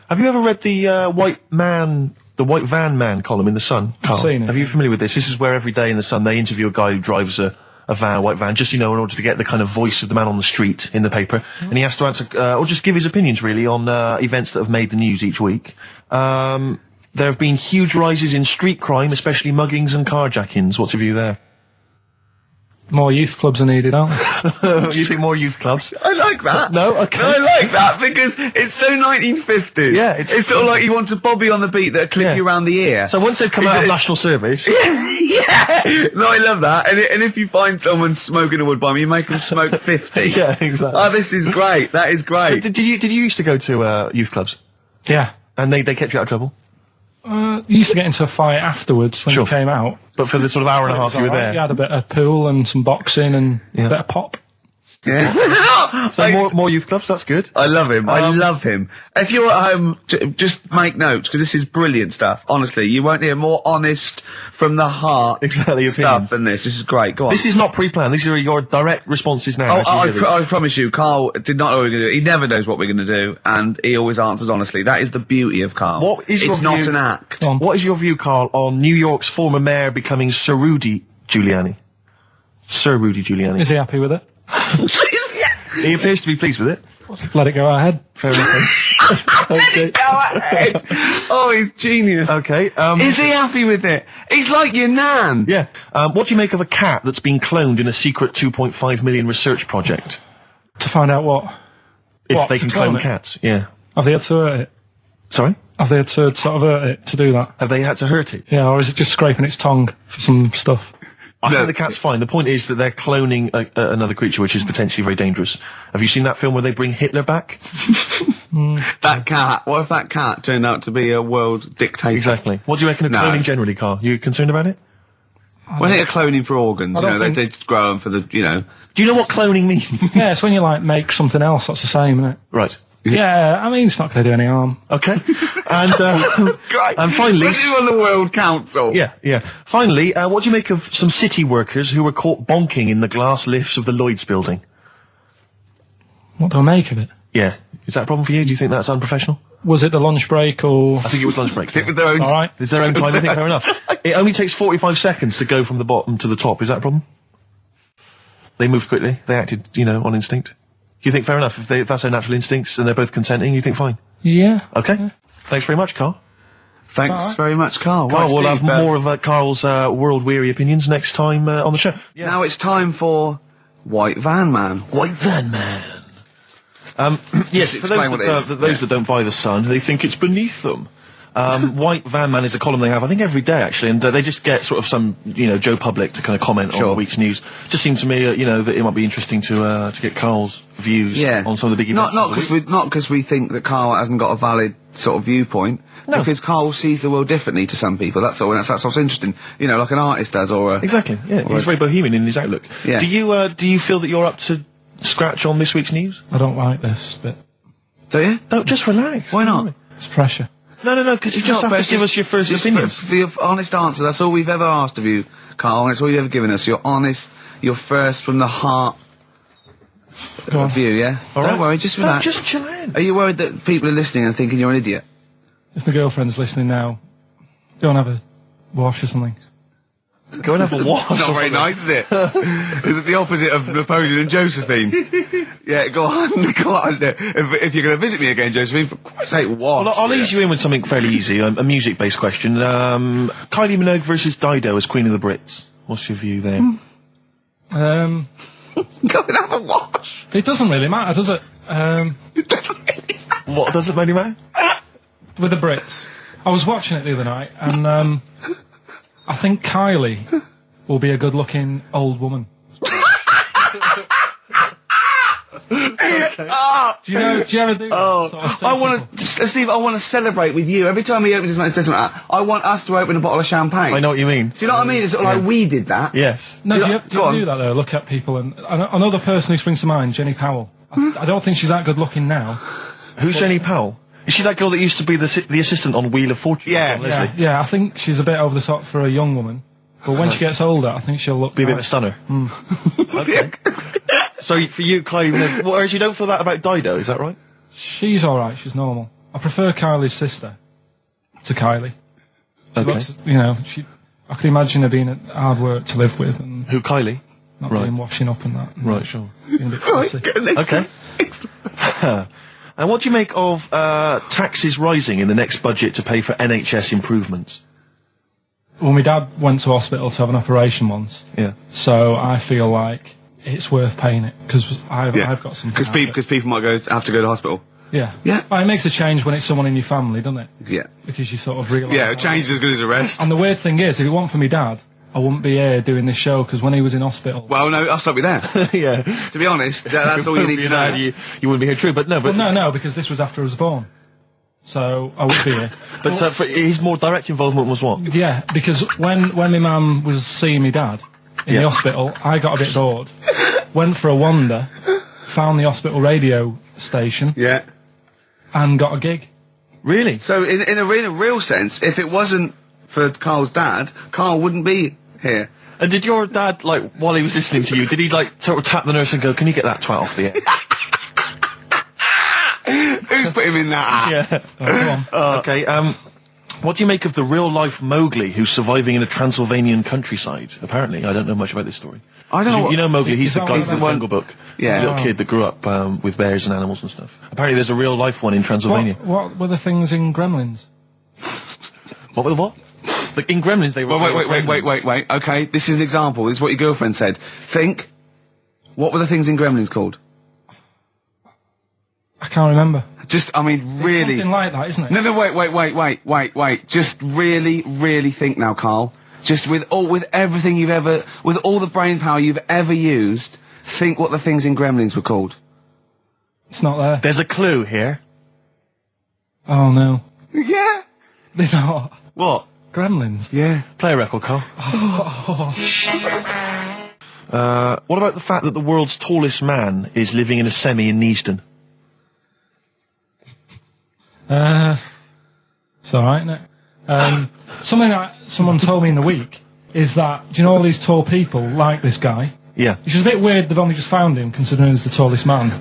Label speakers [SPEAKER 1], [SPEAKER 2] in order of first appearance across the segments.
[SPEAKER 1] Have you ever read the White Van Man column in The Sun, Karl?
[SPEAKER 2] I've seen it.
[SPEAKER 1] Are you familiar with this? This is where every day in The Sun they interview a guy who drives a white van, just, in order to get the kind of voice of the man on the street in the paper. And he has to answer, or just give his opinions, really, on events that have made the news each week. There have been huge rises in street crime, especially muggings and carjackings. What's your view there?
[SPEAKER 2] More youth clubs are needed, aren't there?
[SPEAKER 1] You think more youth clubs?
[SPEAKER 3] I like that.
[SPEAKER 1] No? Okay.
[SPEAKER 3] No, I like that because it's so 1950s.
[SPEAKER 1] Yeah,
[SPEAKER 3] it's sort of like you want a bobby on the beat that'll clip you around the ear.
[SPEAKER 1] So once they've come out of national service...
[SPEAKER 3] Yeah! No, I love that. And if you find someone smoking a wood bomb, you make them smoke 50.
[SPEAKER 1] Yeah, exactly.
[SPEAKER 3] Oh, this is great. That is great.
[SPEAKER 1] Did you used to go to youth clubs?
[SPEAKER 2] Yeah.
[SPEAKER 1] And they kept you out of trouble?
[SPEAKER 2] You used to get into a fight afterwards when you came out.
[SPEAKER 1] But for the sort of hour and a half you were there?
[SPEAKER 2] You had a bit of pool and some boxing and a bit of pop.
[SPEAKER 3] Yeah.
[SPEAKER 1] So more youth clubs, that's good.
[SPEAKER 3] I love him. I love him. If you're at home, just make notes, because this is brilliant stuff. Honestly, you won't hear more honest, from the heart stuff
[SPEAKER 1] opinions
[SPEAKER 3] than this. This is great. Go on.
[SPEAKER 1] This is not pre-planned. These are your direct responses now.
[SPEAKER 3] I promise you, Karl did not know what we were going to do. He never knows what we're going to do, and he always answers honestly. That is the beauty of Karl. It's not an act.
[SPEAKER 1] What is your view, Karl, on New York's former mayor becoming Sir Rudy Giuliani? Sir Rudy Giuliani.
[SPEAKER 2] Is he happy with it?
[SPEAKER 1] He appears to be pleased with it.
[SPEAKER 2] Let it go ahead.
[SPEAKER 1] Fair enough.
[SPEAKER 3] Okay. Go ahead. Oh, he's genius.
[SPEAKER 1] Okay.
[SPEAKER 3] Is he happy with it? He's like your nan.
[SPEAKER 1] Yeah. What do you make of a cat that's been cloned in a secret 2.5 million research project?
[SPEAKER 2] To find out what?
[SPEAKER 1] If they can clone cats, yeah.
[SPEAKER 2] Have they had to hurt it?
[SPEAKER 1] Sorry?
[SPEAKER 2] Have they had to sort of hurt it to do that?
[SPEAKER 1] Have they had to hurt it?
[SPEAKER 2] Yeah, or is it just scraping its tongue for some stuff?
[SPEAKER 1] I think the cat's fine. The point is that they're cloning another creature, which is potentially very dangerous. Have you seen that film where they bring Hitler back?
[SPEAKER 3] That cat. What if that cat turned out to be a world dictator?
[SPEAKER 1] Exactly. What do you reckon of cloning generally, Karl? You concerned about it?
[SPEAKER 3] Well, they're cloning for organs, they just grow them for the,
[SPEAKER 1] Do you know what cloning means?
[SPEAKER 2] Yeah, it's when you, make something else that's the same, isn't it?
[SPEAKER 1] Right.
[SPEAKER 2] Yeah, I mean, it's not going to do any harm.
[SPEAKER 1] Okay. And finally...
[SPEAKER 3] When you're on the World Council.
[SPEAKER 1] Yeah. Finally, what do you make of some city workers who were caught bonking in the glass lifts of the Lloyd's building?
[SPEAKER 2] What do I make of it?
[SPEAKER 1] Yeah. Is that a problem for you? Do you think that's unprofessional?
[SPEAKER 2] Was it the lunch break or...?
[SPEAKER 1] I think it was lunch break.
[SPEAKER 3] It was their own...
[SPEAKER 2] All right.
[SPEAKER 1] It's their own time, I think, fair enough. It only takes 45 seconds to go from the bottom to the top. Is that a problem? They moved quickly. They acted, on instinct. You think fair enough? If that's their natural instincts and they're both consenting, you think fine?
[SPEAKER 2] Yeah.
[SPEAKER 1] Okay.
[SPEAKER 2] Yeah.
[SPEAKER 1] Thanks very much, Karl.
[SPEAKER 3] Thanks very much, Karl.
[SPEAKER 1] Karl, we'll have more of Karl's world-weary opinions next time on the show.
[SPEAKER 3] Yeah. Now it's time for White Van Man.
[SPEAKER 1] White Van Man. Yes, for those that don't buy The Sun, they think it's beneath them. White Van Man is a column they have, I think, every day, actually, and they just get sort of some, Joe Public to kind of comment on the week's news. Just seems to me, that it might be interesting to get Karl's views on some of the big events.
[SPEAKER 3] Not because we think that Karl hasn't got a valid sort of viewpoint. No. Because Karl sees the world differently to some people, that's all, and that's what's interesting. Like an artist does, or
[SPEAKER 1] Exactly, yeah. He's very bohemian in his outlook.
[SPEAKER 3] Yeah.
[SPEAKER 1] Do you feel that you're up to scratch on this week's news?
[SPEAKER 2] I don't like this bit.
[SPEAKER 3] Do you?
[SPEAKER 1] No, just relax.
[SPEAKER 3] Why not?
[SPEAKER 2] It's pressure.
[SPEAKER 1] No, because you just have to give us your first opinions.
[SPEAKER 3] For your honest answer, that's all we've ever asked of you, Karl, and it's all you've ever given us. Your honest, your first from the heart view, yeah? Don't worry, just relax.
[SPEAKER 1] Just chill in.
[SPEAKER 3] Are you worried that people are listening and thinking you're an idiot?
[SPEAKER 2] If my girlfriend's listening now, go and have a wash or something.
[SPEAKER 1] Go and have a wash.
[SPEAKER 3] Not very nice, is it? Is it the opposite of Napoleon and Josephine? Yeah, go on. If you're going to visit me again, Josephine, for Christ's sake, wash.
[SPEAKER 1] Well, I'll ease you in with something fairly easy, a music-based question. Kylie Minogue versus Dido as Queen of the Brits. What's your view there?
[SPEAKER 3] Go and have a wash.
[SPEAKER 2] It doesn't really matter, does it?
[SPEAKER 3] It doesn't really matter.
[SPEAKER 1] What doesn't really matter?
[SPEAKER 2] With the Brits. I was watching it the other night, and I think Kylie will be a good-looking old woman. Do you ever do that? Sort of
[SPEAKER 3] Steve, I want to celebrate with you. Every time he opens his mouth and says something like that, I want us to open a bottle of champagne.
[SPEAKER 1] I know what you mean.
[SPEAKER 3] Do you know what I mean? It's sort of like we did that.
[SPEAKER 1] Yes.
[SPEAKER 2] No, do you ever do that, though? Look at people, and another person who springs to mind, Jenny Powell. I don't think she's that good-looking now.
[SPEAKER 1] Who's Jenny Powell? Is she that girl that used to be the assistant on Wheel of Fortune?
[SPEAKER 2] Yeah, I think she's a bit over the top for a young woman. But when she gets older, I think she'll
[SPEAKER 1] be a bit of a stunner. Okay. So for you, Kylie, whereas you don't feel that about Dido, is that right?
[SPEAKER 2] She's alright, she's normal. I prefer Kylie's sister to Kylie. She
[SPEAKER 1] Okay.
[SPEAKER 2] looks, I can imagine her being hard work to live with and
[SPEAKER 1] Who, Kylie?
[SPEAKER 2] not
[SPEAKER 1] Right.
[SPEAKER 2] doing washing up and that. And
[SPEAKER 1] Right, sure.
[SPEAKER 2] being a bit fussy.
[SPEAKER 1] Okay. And what do you make of taxes rising in the next budget to pay for NHS improvements?
[SPEAKER 2] Well, my dad went to hospital to have an operation once,
[SPEAKER 1] Yeah.
[SPEAKER 2] so I feel like it's worth paying it because I've got something.
[SPEAKER 3] Because people might have to go to hospital.
[SPEAKER 2] Yeah.
[SPEAKER 3] Yeah.
[SPEAKER 2] But it makes a change when it's someone in your family, doesn't it?
[SPEAKER 3] Yeah.
[SPEAKER 2] Because you sort of realise.
[SPEAKER 3] Yeah, it changes as good as the rest.
[SPEAKER 2] And the weird thing is, if it weren't for my dad, I wouldn't be here doing this show because when he was in hospital.
[SPEAKER 3] Well, no, I'll stop you there.
[SPEAKER 1] Yeah.
[SPEAKER 3] To be honest, that's all you need to know.
[SPEAKER 1] You wouldn't be here, true, but no. But
[SPEAKER 2] No, because this was after I was born. So I would be here.
[SPEAKER 1] But for his more direct involvement was what?
[SPEAKER 2] Yeah, because when my mum was seeing my dad in the hospital, I got a bit bored, went for a wander, found the hospital radio station,
[SPEAKER 3] Yeah.
[SPEAKER 2] and got a gig.
[SPEAKER 1] Really?
[SPEAKER 3] So in a real sense, if it wasn't for Karl's dad, Karl wouldn't be here.
[SPEAKER 1] And did your dad, like, while he was listening to you, did he, like, sort of tap the nurse and go, can you get that twat off the air?
[SPEAKER 3] Who's put him in that?
[SPEAKER 1] Yeah.
[SPEAKER 2] Oh, go on.
[SPEAKER 1] Okay, what do you make of the real-life Mowgli who's surviving in a Transylvanian countryside? Apparently, I don't know much about this story.
[SPEAKER 3] I don't know.
[SPEAKER 1] You know Mowgli, he's the guy
[SPEAKER 2] He's
[SPEAKER 1] from
[SPEAKER 2] the
[SPEAKER 1] the Jungle Book.
[SPEAKER 3] Yeah.
[SPEAKER 1] The little kid that grew up with bears and animals and stuff. Apparently there's a real-life one in Transylvania.
[SPEAKER 2] What were the things in Gremlins?
[SPEAKER 1] What were the what? Like, in Gremlins they were...
[SPEAKER 3] Wait. Okay, this is an example. This is what your girlfriend said. Think. What were the things in Gremlins called?
[SPEAKER 2] I can't remember.
[SPEAKER 3] Really.
[SPEAKER 2] Something like that, isn't it?
[SPEAKER 3] No, wait. Just really think now, Karl. Just with everything with all the brain power you've ever used, think what the things in Gremlins were called.
[SPEAKER 2] It's not there.
[SPEAKER 1] There's a clue here.
[SPEAKER 2] Oh no.
[SPEAKER 3] Yeah.
[SPEAKER 2] They're not.
[SPEAKER 1] What?
[SPEAKER 2] Gremlins.
[SPEAKER 3] Yeah.
[SPEAKER 1] Play a record, Carl. What about the fact that the world's tallest man is living in a semi in Neasden?
[SPEAKER 2] It's alright, isn't it? Something that someone told me in the week is that, do you know all these tall people like this guy?
[SPEAKER 1] Yeah.
[SPEAKER 2] Which is a bit weird they've only just found him, considering he's the tallest man. I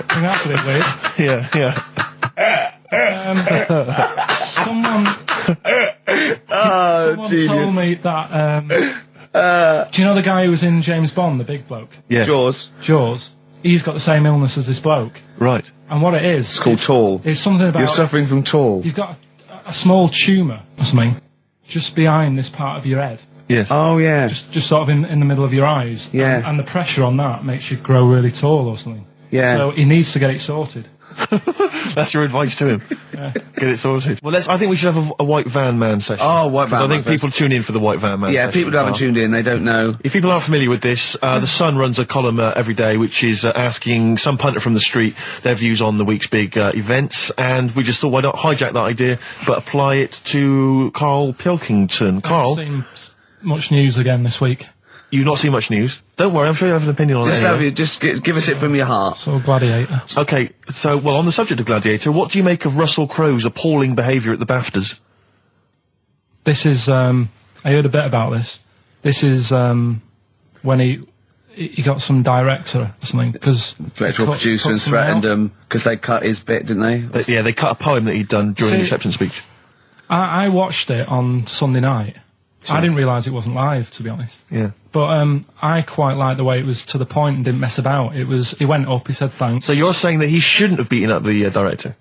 [SPEAKER 2] think that's a bit weird.
[SPEAKER 1] Yeah.
[SPEAKER 2] Someone
[SPEAKER 3] genius.
[SPEAKER 2] told me that, do you know the guy who was in James Bond, the big bloke?
[SPEAKER 1] Yes.
[SPEAKER 2] Jaws. He's got the same illness as this bloke.
[SPEAKER 1] Right.
[SPEAKER 2] And what it is...
[SPEAKER 3] It's called tall.
[SPEAKER 2] It's something about...
[SPEAKER 3] You're suffering from tall.
[SPEAKER 2] You've got a small tumour or something just behind this part of your head.
[SPEAKER 1] Yes.
[SPEAKER 3] Oh yeah.
[SPEAKER 2] Just sort of in the middle of your eyes.
[SPEAKER 3] Yeah.
[SPEAKER 2] And the pressure on that makes you grow really tall or something.
[SPEAKER 3] Yeah.
[SPEAKER 2] So he needs to get it sorted.
[SPEAKER 1] That's your advice to him.
[SPEAKER 2] Yeah.
[SPEAKER 1] Get it sorted. Well, I think we should have a white van man session.
[SPEAKER 3] Oh, white van
[SPEAKER 1] I think
[SPEAKER 3] man
[SPEAKER 1] people tune in for the white van man
[SPEAKER 3] Yeah,
[SPEAKER 1] session.
[SPEAKER 3] people who haven't tuned in, they don't know.
[SPEAKER 1] If people aren't familiar with this, the Sun runs a column every day which is asking some punter from the street their views on the week's big events, and we just thought, why not hijack that idea, but apply it to Karl Pilkington. Karl,
[SPEAKER 2] I've seen much news again this week.
[SPEAKER 1] you've not seen much news. Don't worry, I'm sure you have an opinion on it.
[SPEAKER 3] Just give us it from your heart.
[SPEAKER 2] So Gladiator.
[SPEAKER 1] Okay, so, well, on the subject of Gladiator, what do you make of Russell Crowe's appalling behaviour at the BAFTAs?
[SPEAKER 2] This is, I heard a bit about this. This is, when he got some director or something, because...
[SPEAKER 3] Director or producer and threatened them, because they cut his bit, didn't they?
[SPEAKER 1] They cut a poem that he'd done during the acceptance speech.
[SPEAKER 2] I watched it on Sunday night. Sure. I didn't realise it wasn't live, to be honest.
[SPEAKER 1] Yeah.
[SPEAKER 2] But I quite liked the way it was to the point and didn't mess about. He went up, he said thanks.
[SPEAKER 1] So you're saying that he shouldn't have beaten up the director?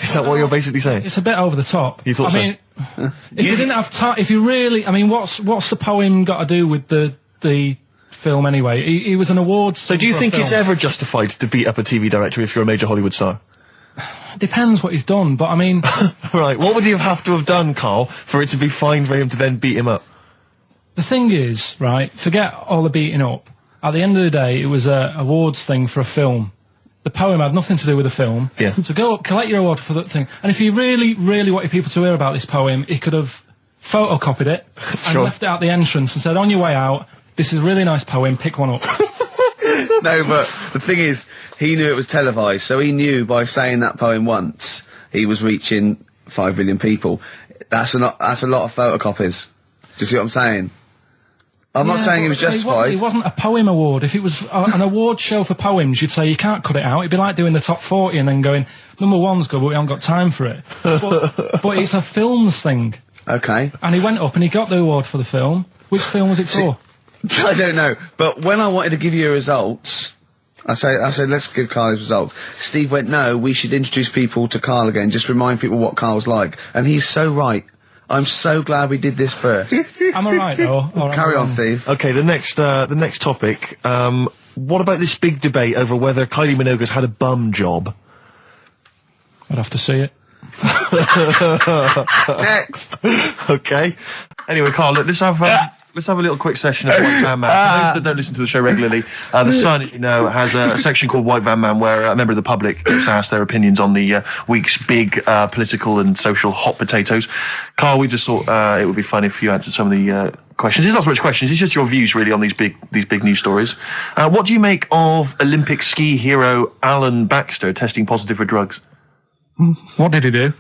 [SPEAKER 1] Is that what you're basically saying?
[SPEAKER 2] It's a bit over the top.
[SPEAKER 1] You thought
[SPEAKER 2] I mean, if you didn't have time, if you really, I mean, what's the poem got to do with the film anyway? He was an awards.
[SPEAKER 1] So do you think it's ever justified to beat up a TV director if you're a major Hollywood star?
[SPEAKER 2] Depends what he's done, but I mean...
[SPEAKER 1] Right, what would he have to have done, Karl, for it to be fine for him to then beat him up?
[SPEAKER 2] The thing is, right, forget all the beating up. At the end of the day, it was a awards thing for a film. The poem had nothing to do with the film.
[SPEAKER 1] Yeah.
[SPEAKER 2] So go up, collect your award for that thing. And if he really, really wanted people to hear about this poem, he could have photocopied it and left it at the entrance and said, on your way out, this is a really nice poem, pick one up.
[SPEAKER 3] No, but the thing is, he knew it was televised, so he knew by saying that poem once, he was reaching 5 billion people. That's a lot of photocopies. Do you see what I'm saying? I'm not saying it was justified.
[SPEAKER 2] It wasn't a poem award. If it was an award show for poems, you'd say you can't cut it out. It'd be like doing the top 40 and then going, number 1's good, but we haven't got time for it. But it's a films thing.
[SPEAKER 3] Okay.
[SPEAKER 2] And he went up and he got the award for the film. Which film was it for?
[SPEAKER 3] I don't know. But when I wanted to give you results, I said, let's give Karl his results. Steve went, no, we should introduce people to Karl again, just remind people what Karl's like. And he's so right. I'm so glad we did this first.
[SPEAKER 2] Am I right, though?
[SPEAKER 3] Carry on, Steve.
[SPEAKER 1] Okay, the next topic. What about this big debate over whether Kylie Minogue's had a bum job?
[SPEAKER 2] I'd have to see it.
[SPEAKER 3] Next.
[SPEAKER 1] Okay. Anyway, Karl, let's have a little quick session of White Van Man. For those that don't listen to the show regularly, The Sun, as you know, has a section called White Van Man where a member of the public gets asked their opinions on the week's big political and social hot potatoes. Karl, we just thought it would be fun if you answered some of the questions. It's not so much questions, it's just your views really on these big news stories. What do you make of Olympic ski hero Alan Baxter testing positive for drugs?
[SPEAKER 2] What did he do?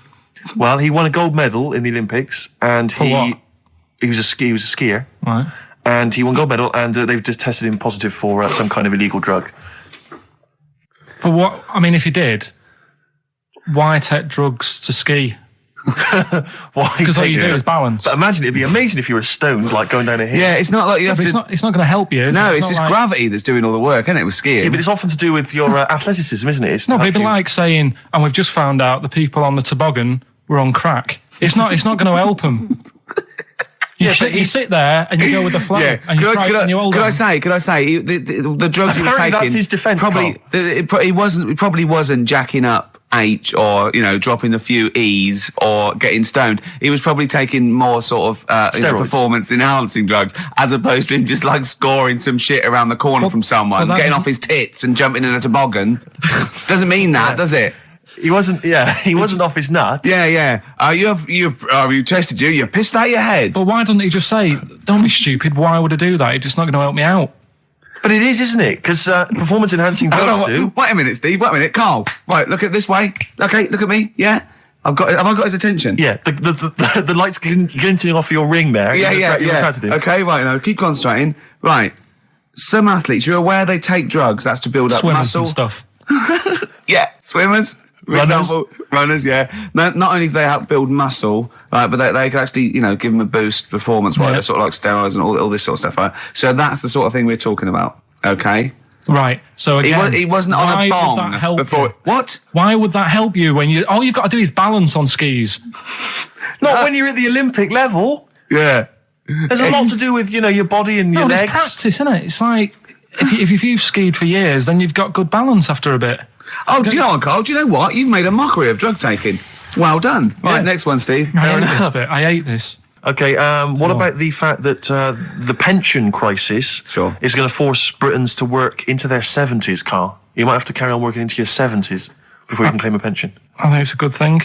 [SPEAKER 1] Well, he won a gold medal in the Olympics, and
[SPEAKER 2] what?
[SPEAKER 1] He was a skier.
[SPEAKER 2] Right.
[SPEAKER 1] And he won gold medal, and they've just tested him positive for some kind of illegal drug.
[SPEAKER 2] But what? I mean, if he did, why take drugs to ski?
[SPEAKER 1] Why?
[SPEAKER 2] Because all you do is balance.
[SPEAKER 1] But imagine it'd be amazing if you were stoned, like going down a hill.
[SPEAKER 3] Yeah, it's not like you have to.
[SPEAKER 2] It's not going to help you.
[SPEAKER 3] No, it's
[SPEAKER 2] not
[SPEAKER 3] just
[SPEAKER 2] like
[SPEAKER 3] gravity that's doing all the work, isn't it? With skiing.
[SPEAKER 1] Yeah, but it's often to do with your athleticism, isn't it? It's
[SPEAKER 2] no, but it'd be like saying, and we've just found out the people on the toboggan were on crack. It's not going to help them. You sit there and you go with the flow, and you try and you hold on.
[SPEAKER 3] Could I say the drugs he was taking?
[SPEAKER 1] That's his defence.
[SPEAKER 3] It probably wasn't jacking up H or dropping a few E's or getting stoned. He was probably taking more sort of performance enhancing drugs as opposed to him just like scoring some shit around the corner from someone, getting off his tits and jumping in a toboggan. Doesn't mean that, does it?
[SPEAKER 1] He wasn't off his nut.
[SPEAKER 3] Yeah. You tested you pissed out your head.
[SPEAKER 2] But why doesn't he just say, don't be stupid, why would I do that? It's just not going to help me out.
[SPEAKER 1] But it is, isn't it? Because performance enhancing drugs do.
[SPEAKER 3] Wait a minute, Steve, wait a minute. Karl, right, look at this way. Okay, look at me, yeah? Have I got his attention?
[SPEAKER 1] Yeah, the light's glinting off your ring there.
[SPEAKER 3] Yeah. Okay, right, now keep concentrating. Right, some athletes, you're aware they take drugs, that's to build up muscle.
[SPEAKER 2] Swimmers and stuff.
[SPEAKER 3] Yeah, swimmers. For example, runners, yeah. Not only do they help build muscle, right, but they can actually, give them a boost performance-wise. They're sort of like steroids and all this sort of stuff, right? So that's the sort of thing we're talking about, okay?
[SPEAKER 2] Right. So again,
[SPEAKER 3] he wasn't on a bong
[SPEAKER 2] would that help
[SPEAKER 3] before.
[SPEAKER 2] You?
[SPEAKER 3] What?
[SPEAKER 2] Why would that help you when all you've got to do is balance on skis?
[SPEAKER 1] Not when you're at the Olympic level.
[SPEAKER 3] Yeah.
[SPEAKER 1] There's a lot to do with your body and your legs.
[SPEAKER 2] It's practice, isn't it? It's like if you've skied for years, then you've got good balance after a bit.
[SPEAKER 3] Oh, do you know what, Karl? Do you know what? You've made a mockery of drug taking. Well done. Yeah. Right, next one, Steve.
[SPEAKER 2] I hate this.
[SPEAKER 1] Okay, what about the fact that the pension crisis is going to force Britons to work into their 70s, Karl? You might have to carry on working into your 70s before you can claim a pension.
[SPEAKER 2] I think it's a good thing.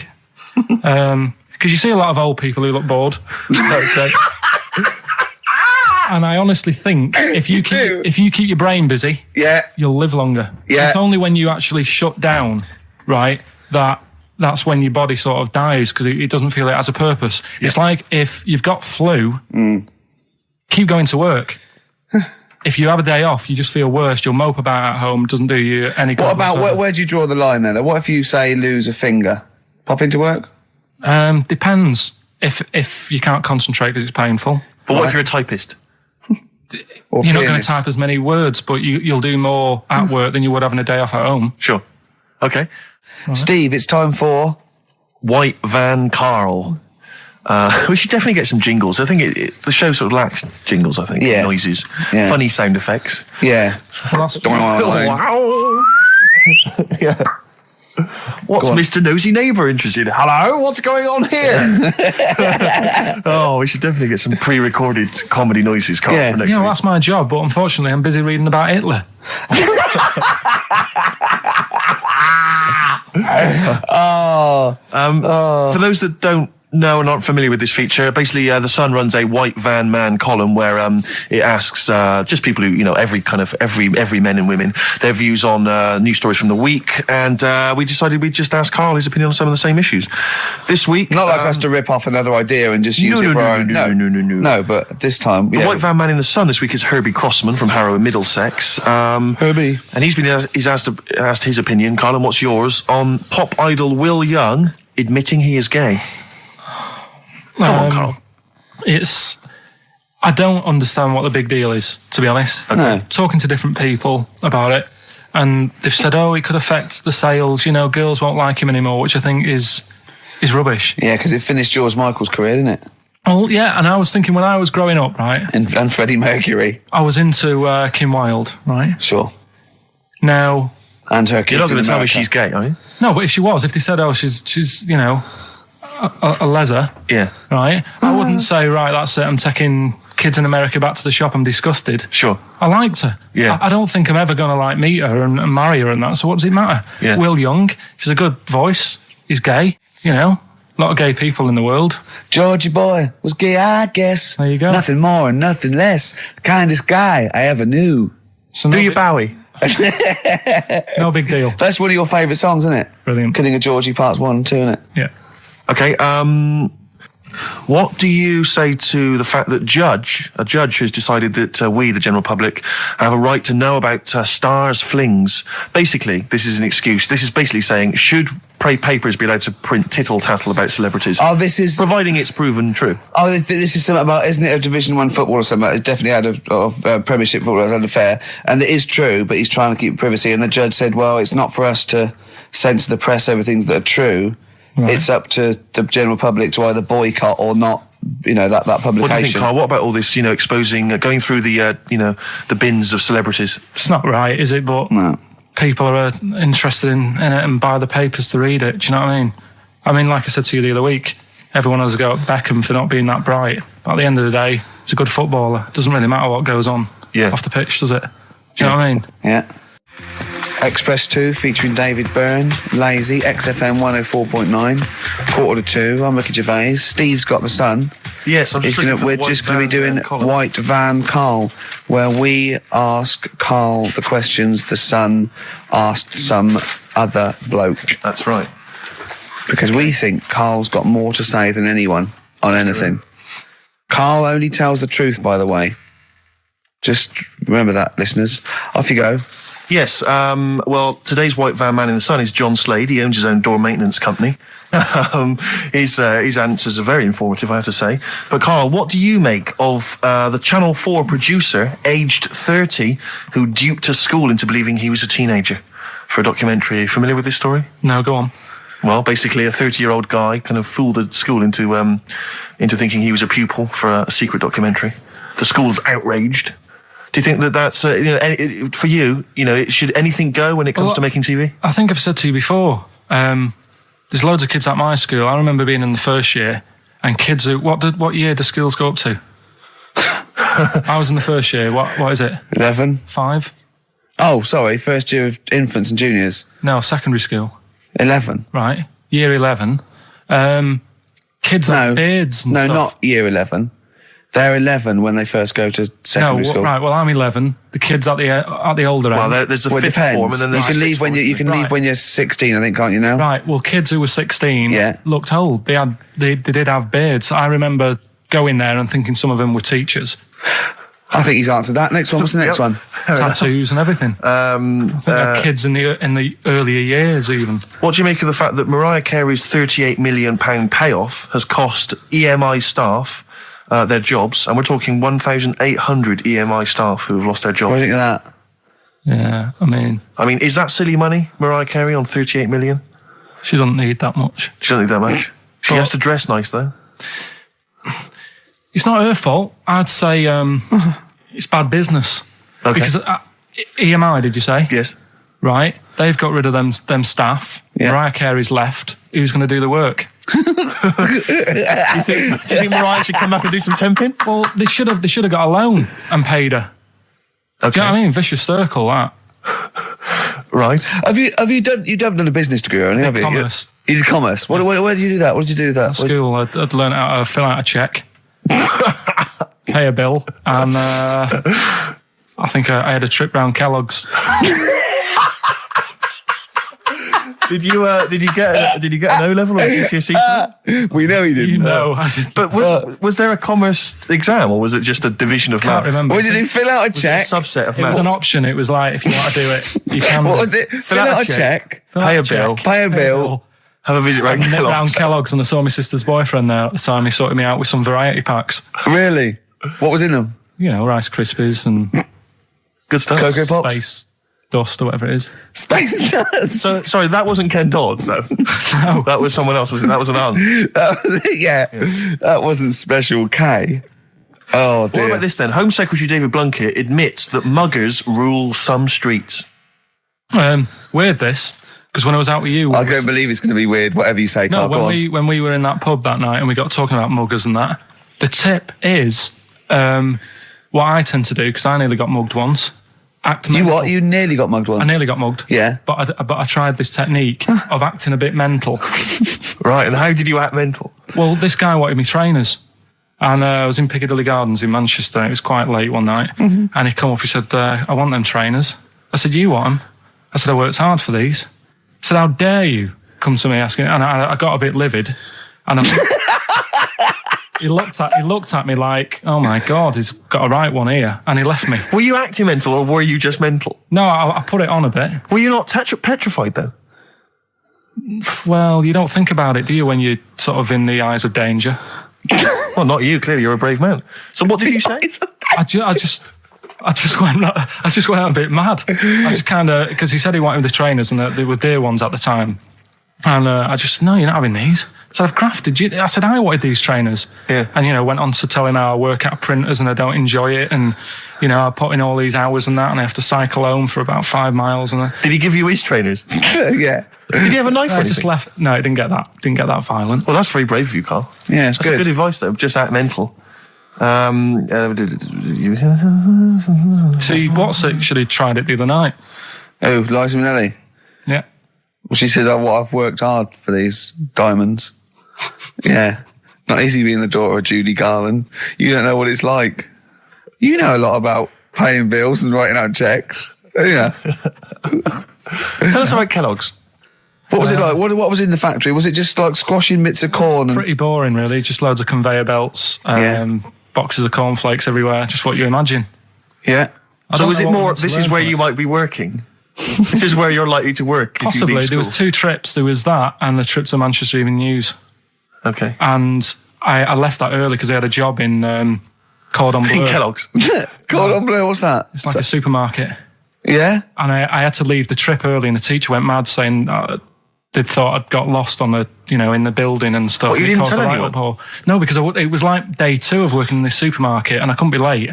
[SPEAKER 2] Because you see a lot of old people who look bored.
[SPEAKER 1] Okay.
[SPEAKER 2] And I honestly think if you keep your brain busy, you'll live longer. Yeah. It's only when you actually shut down, right, that's when your body sort of dies because it doesn't feel it has a purpose. Yeah. It's like if you've got flu, keep going to work. If you have a day off, you just feel worse. You'll mope about at home. It doesn't do you any good.
[SPEAKER 3] What about where do you draw the line there? What if you say lose a finger? Pop into work?
[SPEAKER 2] Depends. If you can't concentrate because it's painful.
[SPEAKER 1] But what if you're a typist?
[SPEAKER 2] You're not going to type as many words, but you'll do more at work than you would having a day off at home.
[SPEAKER 1] Sure. Okay.
[SPEAKER 3] Right. Steve, it's time for
[SPEAKER 1] White Van Karl. We should definitely get some jingles. I think the show sort of lacks jingles, I think.
[SPEAKER 3] Yeah.
[SPEAKER 1] Noises.
[SPEAKER 3] Yeah.
[SPEAKER 1] Funny sound effects.
[SPEAKER 3] Yeah.
[SPEAKER 1] Wow. Yeah. What's Mr. Nosy Neighbour interested in? Hello, what's going on here? Oh, we should definitely get some pre-recorded comedy noises, Karl, for next week.
[SPEAKER 2] That's my job, but unfortunately I'm busy reading about Hitler. For
[SPEAKER 1] those that don't No, not familiar with this feature. Basically, The Sun runs a White Van Man column where it asks just people who, every men and women, their views on news stories from the week. And we decided we'd just ask Karl his opinion on some of the same issues. This week...
[SPEAKER 3] Not like us to rip off another idea and just use it for our own... No, but this time...
[SPEAKER 1] The White Van Man in The Sun this week is Herbie Crossman from Harrow in Middlesex.
[SPEAKER 3] Herbie.
[SPEAKER 1] And he's asked his opinion. Karl, and what's yours on pop idol Will Young admitting he is gay? Come on, Karl.
[SPEAKER 2] I don't understand what the big deal is, to be honest.
[SPEAKER 3] Okay. No.
[SPEAKER 2] Talking to different people about it, and they've said, it could affect the sales, girls won't like him anymore, which I think is rubbish.
[SPEAKER 3] Yeah, because it finished George Michael's career, didn't it?
[SPEAKER 2] Well, yeah, and I was thinking when I was growing up, right?
[SPEAKER 3] And Freddie Mercury.
[SPEAKER 2] I was into Kim Wilde, right?
[SPEAKER 3] Sure.
[SPEAKER 2] Now...
[SPEAKER 3] And her kids.
[SPEAKER 1] You're not going to tell me she's gay, are you?
[SPEAKER 2] No, but if they said, she's a leather,
[SPEAKER 1] yeah,
[SPEAKER 2] right? I wouldn't say, right, that's it, I'm taking kids in America back to the shop, I'm disgusted.
[SPEAKER 1] Sure.
[SPEAKER 2] I liked her.
[SPEAKER 1] Yeah.
[SPEAKER 2] I don't think I'm ever going to meet her and marry her and that, so what does it matter?
[SPEAKER 1] Yeah.
[SPEAKER 2] Will Young, he's a good voice, he's gay, a lot of gay people in the world.
[SPEAKER 3] Georgie boy was gay, I guess.
[SPEAKER 2] There you go.
[SPEAKER 3] Nothing more and nothing less. The kindest guy I ever knew.
[SPEAKER 2] So
[SPEAKER 1] Do you Bowie?
[SPEAKER 2] No big deal.
[SPEAKER 3] That's one of your favourite songs, isn't it?
[SPEAKER 2] Brilliant.
[SPEAKER 3] Killing of Georgie Parts 1 and 2, isn't it?
[SPEAKER 2] Yeah.
[SPEAKER 1] Okay, what do you say to the fact that a judge has decided that we, the general public, have a right to know about stars' flings? Basically, this is an excuse. This is basically saying, should papers be allowed to print tittle-tattle about celebrities?
[SPEAKER 3] Oh, this is...
[SPEAKER 1] Providing it's proven true.
[SPEAKER 3] Oh, this is something about, isn't it, a Division 1 football or something? It's definitely had Premiership football as an affair. And it is true, but he's trying to keep privacy. And the judge said, well, it's not for us to censor the press over things that are true. Right. It's up to the general public to either boycott or not, that publication.
[SPEAKER 1] What do you think, Karl? What about all this, exposing, going through the, the bins of celebrities?
[SPEAKER 2] It's not right, is it? But
[SPEAKER 3] no.
[SPEAKER 2] People are interested in it and buy the papers to read it. Do you know what I mean? I mean, like I said to you the other week, everyone has a go at Beckham for not being that bright. But at the end of the day, he's a good footballer. It doesn't really matter what goes on off the pitch, does it? Do you know what I mean?
[SPEAKER 3] Yeah. Express 2 featuring David Byrne, Lazy, XFM 104.9, 1:45. I'm Ricky Gervais. Steve's got the Sun.
[SPEAKER 1] Yes,
[SPEAKER 3] we're just going to be doing White Van Karl, where we ask Karl the questions the Sun asked some other bloke.
[SPEAKER 1] That's right.
[SPEAKER 3] Because we think Karl's got more to say than anyone on anything. Karl only tells the truth, by the way. Just remember that, listeners. Off you go.
[SPEAKER 1] Yes, well, today's White Van Man in the Sun is John Slade. He owns his own door maintenance company. His answers are very informative, I have to say. But Karl, what do you make of the Channel 4 producer, aged 30, who duped a school into believing he was a teenager for a documentary? Are you familiar with this story?
[SPEAKER 2] No, go on.
[SPEAKER 1] Well, basically, a 30-year-old guy kind of fooled the school into thinking he was a pupil for a secret documentary. The school's outraged. Do you think that that's, for you, should anything go when it comes to making TV?
[SPEAKER 2] I think I've said to you before, there's loads of kids at my school. I remember being in the first year, and kids who, what year do schools go up to? I was in the first year. What is it?
[SPEAKER 3] 11.
[SPEAKER 2] 5?
[SPEAKER 3] Oh, sorry, first year of infants and juniors.
[SPEAKER 2] No, secondary school.
[SPEAKER 3] 11.
[SPEAKER 2] Right, year 11. Kids have beards and stuff.
[SPEAKER 3] No, not year 11. They're 11 when they first go to secondary school.
[SPEAKER 2] Right. Well, I'm 11. The kids at the older end.
[SPEAKER 1] Well, there's a fifth form, and then there's
[SPEAKER 3] you can leave when you're 16, I think, can't you now?
[SPEAKER 2] Right. Well, kids who were 16 looked old. They did have beards. I remember going there and thinking some of them were teachers.
[SPEAKER 3] I think he's answered that. Next one. What's the next one?
[SPEAKER 2] Tattoos and everything. I think they're kids in the earlier years even.
[SPEAKER 1] What do you make of the fact that Mariah Carey's £38 million payoff has cost EMI staff their jobs, and we're talking 1,800 EMI staff who have lost their jobs?
[SPEAKER 3] What do you think of that?
[SPEAKER 2] Yeah, I mean, is that silly money, Mariah Carey, on 38 million? She doesn't need that much.
[SPEAKER 1] She doesn't need that much. She has to dress nice, though.
[SPEAKER 2] It's not her fault. I'd say it's bad business.
[SPEAKER 1] Okay.
[SPEAKER 2] Because EMI, did you say?
[SPEAKER 1] Yes.
[SPEAKER 2] Right. They've got rid of them staff. Yeah. Mariah Carey's left. Who's going to do the work?
[SPEAKER 1] do you think Mariah should come back and do some temping?
[SPEAKER 2] Well, they should have got a loan and paid her.
[SPEAKER 1] Okay.
[SPEAKER 2] Do you know what I mean? Vicious circle, that.
[SPEAKER 1] Right.
[SPEAKER 3] You've done a business degree, have you?
[SPEAKER 2] Commerce.
[SPEAKER 3] You did commerce. Where did you do that? What did you do with that?
[SPEAKER 2] At school, I'd learned how to fill out a cheque, pay a bill, and I think I had a trip round Kellogg's.
[SPEAKER 1] Did you get an O level or a GCSE?
[SPEAKER 3] We know he didn't.
[SPEAKER 2] You know,
[SPEAKER 1] but was there a commerce exam or was it just a division of maths?
[SPEAKER 2] Remember.
[SPEAKER 3] What did he fill out a check?
[SPEAKER 1] Was it a subset of maths?
[SPEAKER 2] It was an option. It was like if you want to do it, you can.
[SPEAKER 3] What was it? Fill out a check.
[SPEAKER 1] Pay a bill. Have a visit round
[SPEAKER 2] Kellogg's, and I saw my sister's boyfriend there at the time. He sorted me out with some variety packs.
[SPEAKER 3] Really? What was in them?
[SPEAKER 2] You know, Rice Krispies and
[SPEAKER 1] good stuff.
[SPEAKER 3] Cocoa Pops.
[SPEAKER 2] Space Dust or whatever it is.
[SPEAKER 3] Space Dust.
[SPEAKER 1] So, sorry, that wasn't Ken Dodd, no.
[SPEAKER 2] No.
[SPEAKER 1] That was someone else, was it? That was an aunt.
[SPEAKER 3] That wasn't Special K. Oh, dear.
[SPEAKER 1] What about this then? Home Secretary David Blunkett admits that muggers rule some streets.
[SPEAKER 2] Weird this, because when I was out with you...
[SPEAKER 3] I don't believe it's going to be weird, whatever you say, Karl.
[SPEAKER 2] No, when we were in that pub that night and we got talking about muggers and that, the tip is what I tend to do, because I nearly got mugged once.
[SPEAKER 3] You nearly got mugged once?
[SPEAKER 2] I nearly got mugged.
[SPEAKER 3] Yeah.
[SPEAKER 2] But I tried this technique of acting a bit mental.
[SPEAKER 1] Right, and how did you act mental?
[SPEAKER 2] Well, this guy wanted me trainers. And I was in Piccadilly Gardens in Manchester. It was quite late one night. Mm-hmm. And he come up, he said, I want them trainers. I said, you want them? I said, I worked hard for these. I said, how dare you come to me asking? And I got a bit livid. And he looked at me like, oh my God, he's got a right one here. And he left me.
[SPEAKER 1] Were you acting mental or were you just mental?
[SPEAKER 2] No, I put it on a bit.
[SPEAKER 1] Were you not petrified though?
[SPEAKER 2] Well, you don't think about it, do you, when you're sort of in the eyes of danger?
[SPEAKER 1] Well, not you. Clearly, you're a brave man. So, what did you say?
[SPEAKER 2] I just went a bit mad. I just kind of, because he said he wanted the trainers and they were dear ones at the time, and I just said, no, you're not having these. So I've crafted you. I said I wanted these trainers.
[SPEAKER 1] Yeah.
[SPEAKER 2] And went on to tell him how I work at printers and I don't enjoy it, and I put in all these hours and that, and I have to cycle home for about 5 miles. And
[SPEAKER 1] did he give you his trainers?
[SPEAKER 3] Yeah.
[SPEAKER 1] Did he have a knife?
[SPEAKER 2] I just left. No, it didn't get that. Didn't get that violent.
[SPEAKER 1] Well, that's very brave of you, Karl.
[SPEAKER 3] Yeah, it's
[SPEAKER 1] good. That's good advice, though. Just act mental.
[SPEAKER 2] See, Watts actually tried it the other night.
[SPEAKER 3] Oh, Liza Minnelli?
[SPEAKER 2] Yeah.
[SPEAKER 3] Well, she said, I've worked hard for these diamonds. Yeah. Not easy being the daughter of Judy Garland. You don't know what it's like. You know a lot about paying bills and writing out checks. Yeah.
[SPEAKER 1] Tell us about Kellogg's.
[SPEAKER 3] What was it like? What was in the factory? Was it just like squashing bits of corn?
[SPEAKER 2] Pretty boring, really. Just loads of conveyor belts, boxes of cornflakes everywhere. Just what you imagine.
[SPEAKER 3] Yeah.
[SPEAKER 1] So is it more, this is where you might be working? This is where you're likely to work?
[SPEAKER 2] Possibly. There was 2 trips. There was that and the trip to Manchester Evening News.
[SPEAKER 1] Okay.
[SPEAKER 2] And I left that early because I had a job in Cordon Bleu.
[SPEAKER 1] In Kellogg's?
[SPEAKER 3] Cordon Bleu, what's that?
[SPEAKER 2] It's like a supermarket.
[SPEAKER 3] Yeah?
[SPEAKER 2] And I had to leave the trip early, and the teacher went mad saying they'd thought I'd got lost on the, in the building and stuff.
[SPEAKER 1] What, you didn't tell anyone?
[SPEAKER 2] No, because it was like day 2 of working in this supermarket, and I couldn't be late.